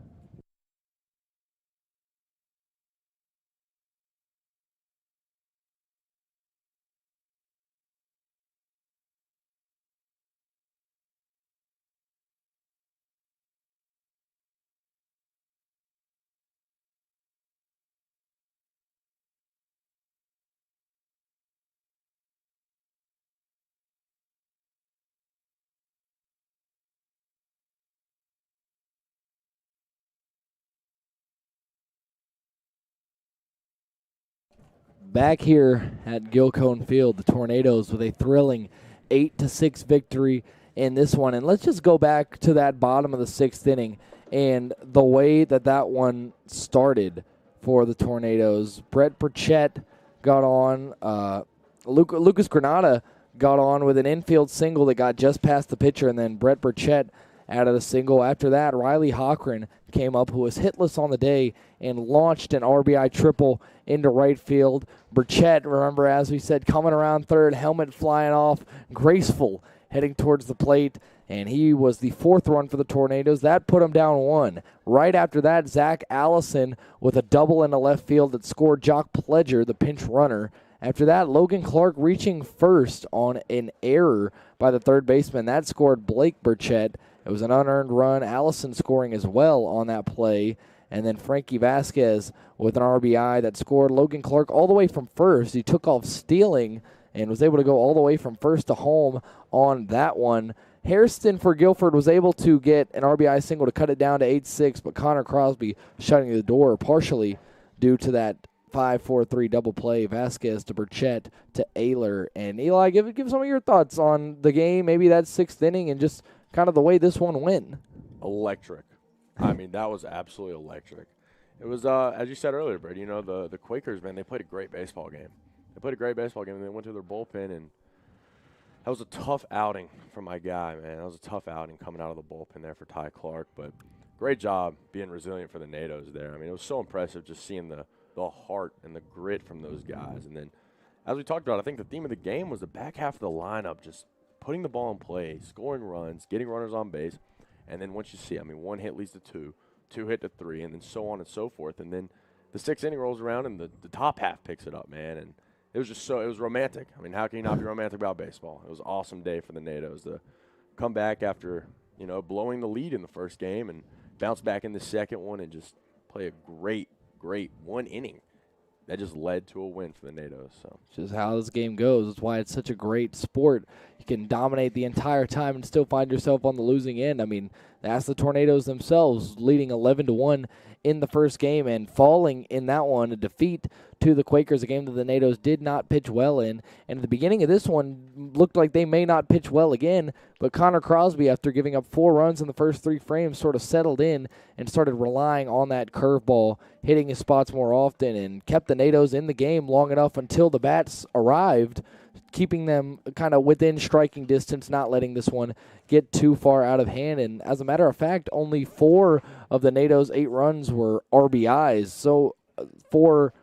Back here at Gil Cone Field, the Tornadoes with a thrilling 8-6 victory in this one. And let's just go back to that bottom of the 6th inning and the way that one started for the Tornadoes. Brett Burchett got on. Lucas Granada got on with an infield single that got just past the pitcher, and then Brett Burchett added a single. After that, Riley Hochran came up, who was hitless on the day, and launched an RBI triple into right field. Burchett, remember, as we said, coming around third, helmet flying off, graceful, heading towards the plate, and he was the 4th run for the Tornadoes. That put him down 1. Right after that, Zach Allison with a double into left field that scored Jock Pledger, the pinch runner. After that, Logan Clark reaching first on an error by the third baseman. That scored Blake Burchett. It was an unearned run. Allison scoring as well on that play. And then Frankie Vasquez with an RBI that scored Logan Clark all the way from first. He took off stealing and was able to go all the way from first to home on that one. Hairston for Guilford was able to get an RBI single to cut it down to 8-6, but Connor Crosby shutting the door partially due to that 5-4-3 double play. Vasquez to Burchett to Ayler. And Eli, give some of your thoughts on the game, maybe that 6th inning, and just kind of the way this one went. Electric. I mean, that was absolutely electric. It was, as you said earlier, Brady, you know, the Quakers, man, they played a great baseball game. And they went to their bullpen, and that was a tough outing for my guy, man. That was a tough outing coming out of the bullpen there for Ty Clark. But great job being resilient for the NATOs there. I mean, it was so impressive just seeing the heart and the grit from those guys. And then, as we talked about, I think the theme of the game was the back half of the lineup, just putting the ball in play, scoring runs, getting runners on base. And then once you see, I mean, 1 hit leads to 2, 2 hit to 3, and then so on and so forth. And then the 6th inning rolls around, and the top half picks it up, man. And it was just it was romantic. I mean, how can you not be romantic about baseball? It was an awesome day for the NATOs to come back after, you know, blowing the lead in the first game and bounce back in the second one and just play a great 1 inning that just led to a win for the NATOs. So just how this game goes. That's why it's such a great sport. You can dominate the entire time and still find yourself on the losing end. I mean, that's the Tornadoes themselves, leading 11-1 in the first game and falling in that one, a defeat to the Quakers, a game that the NATOs did not pitch well in. And at the beginning of this one, looked like they may not pitch well again, but Connor Crosby, after giving up 4 runs in the first 3 frames, sort of settled in and started relying on that curveball, hitting his spots more often, and kept the NATOs in the game long enough until the bats arrived, keeping them kind of within striking distance, not letting this one get too far out of hand. And as a matter of fact, only 4 of the NATO's 8 runs were RBIs. So 4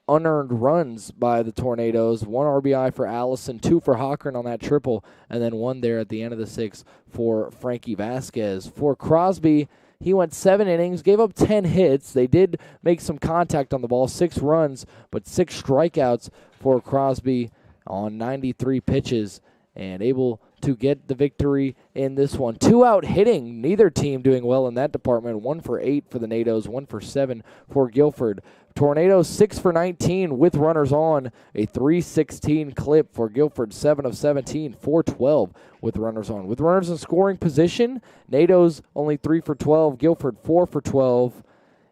unearned runs by the Tornadoes, 1 RBI for Allison, 2 for Hockern on that triple, and then 1 there at the end of the 6th for Frankie Vasquez. For Crosby, he went 7 innings, gave up 10 hits. They did make some contact on the ball, 6 runs, but 6 strikeouts for Crosby on 93 pitches, and able to get the victory in this one. 2-out hitting, neither team doing well in that department. 1 for 8 for the NATOs, 1 for 7 for Guilford. Tornadoes 6 for 19 with runners on, a 316 clip for Guilford, 7 of 17, 412 with runners on. With runners in scoring position, NATOs only 3 for 12, Guilford 4 for 12.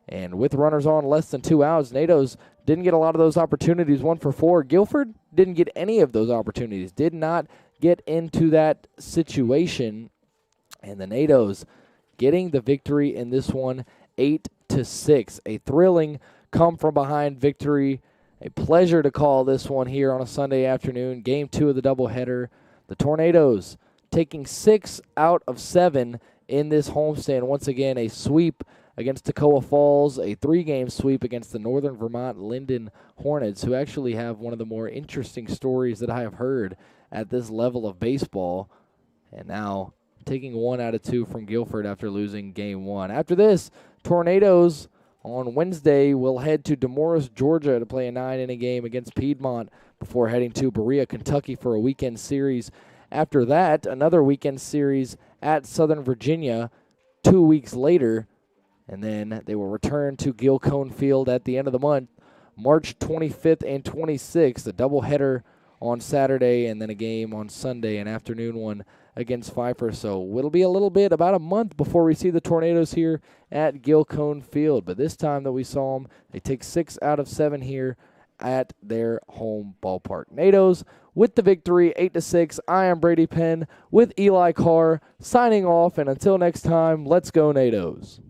And with runners on less than 2 outs, NATOs didn't get a lot of those opportunities, 1 for 4. Guilford didn't get any of those opportunities, did not get into that situation. And the NATOs getting the victory in this one, 8-6. A thrilling come-from-behind victory. A pleasure to call this one here on a Sunday afternoon. Game 2 of the doubleheader. The Tornadoes taking 6 out of 7 in this homestand. Once again, a sweep against Toccoa Falls, a 3-game sweep against the Northern Vermont Linden Hornets, who actually have one of the more interesting stories that I have heard at this level of baseball. And now taking 1 out of 2 from Guilford after losing Game 1. After this, Tornadoes on Wednesday will head to Demorest, Georgia to play a 9-inning game against Piedmont before heading to Berea, Kentucky for a weekend series. After that, another weekend series at Southern Virginia 2 weeks later. And then they will return to Gilcone Field at the end of the month, March 25th and 26th, a doubleheader on Saturday and then a game on Sunday, an afternoon one against Pfeiffer. So it'll be about a month before we see the Tornadoes here at Gilcone Field. But this time that we saw them, they take 6 out of 7 here at their home ballpark. NATOs with the victory, 8-6. I am Brady Penn with Eli Carr signing off. And until next time, let's go NATOs.